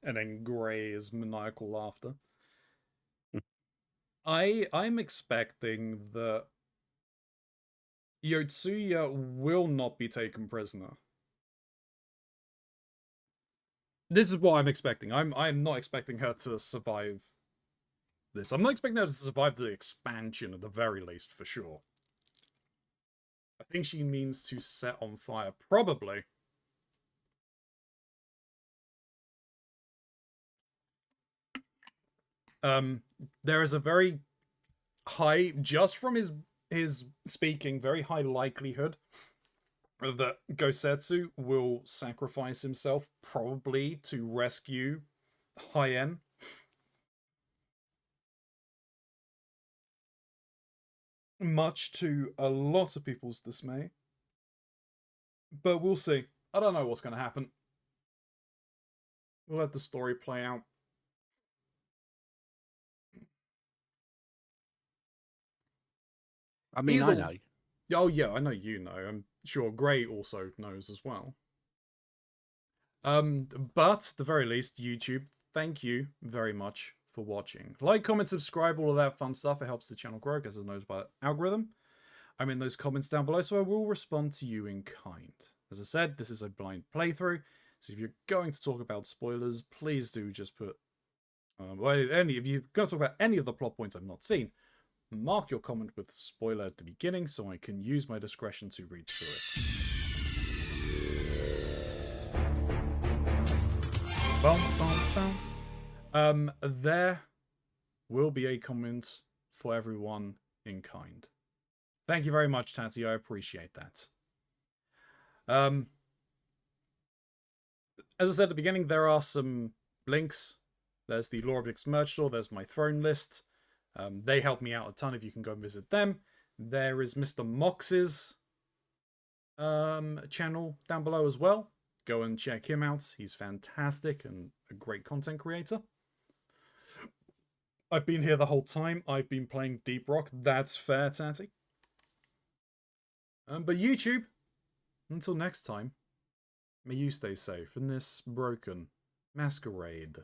A: And then Gray's maniacal laughter. I'm expecting that Yotsuya will not be taken prisoner. This is what I'm expecting. I'm not expecting her to survive this. I'm not expecting her to survive the expansion at the very least, for sure. I think she means to set on fire, probably. There is a very high, just from his speaking, very high likelihood that Gosetsu will sacrifice himself, probably to rescue Hien. Much to a lot of people's dismay. But we'll see. I don't know what's going to happen. We'll let the story play out.
C: I mean, I know.
A: Oh, yeah, I know you know. I'm sure Gray also knows as well. But, at the very least, YouTube, thank you very much for watching. Like, comment, subscribe, all of that fun stuff. It helps the channel grow, gets us noticed by the algorithm. I'm in those comments down below, so I will respond to you in kind. As I said, this is a blind playthrough, so if you're going to talk about spoilers, please do just put... if you're going to talk about any of the plot points I've not seen, mark your comment with spoiler at the beginning so I can use my discretion to read through it. Bum, bum, bum. There will be a comment for everyone in kind. Thank you very much, Tatty. I appreciate that. As I said at the beginning, there are some links. There's the Lore Objects merch store. There's my throne list. They help me out a ton if you can go and visit them. There is Mr. Mox's channel down below as well. Go and check him out. He's fantastic and a great content creator. I've been here the whole time. I've been playing Deep Rock. That's fair, Tatty. But YouTube, until next time, may you stay safe in this broken masquerade.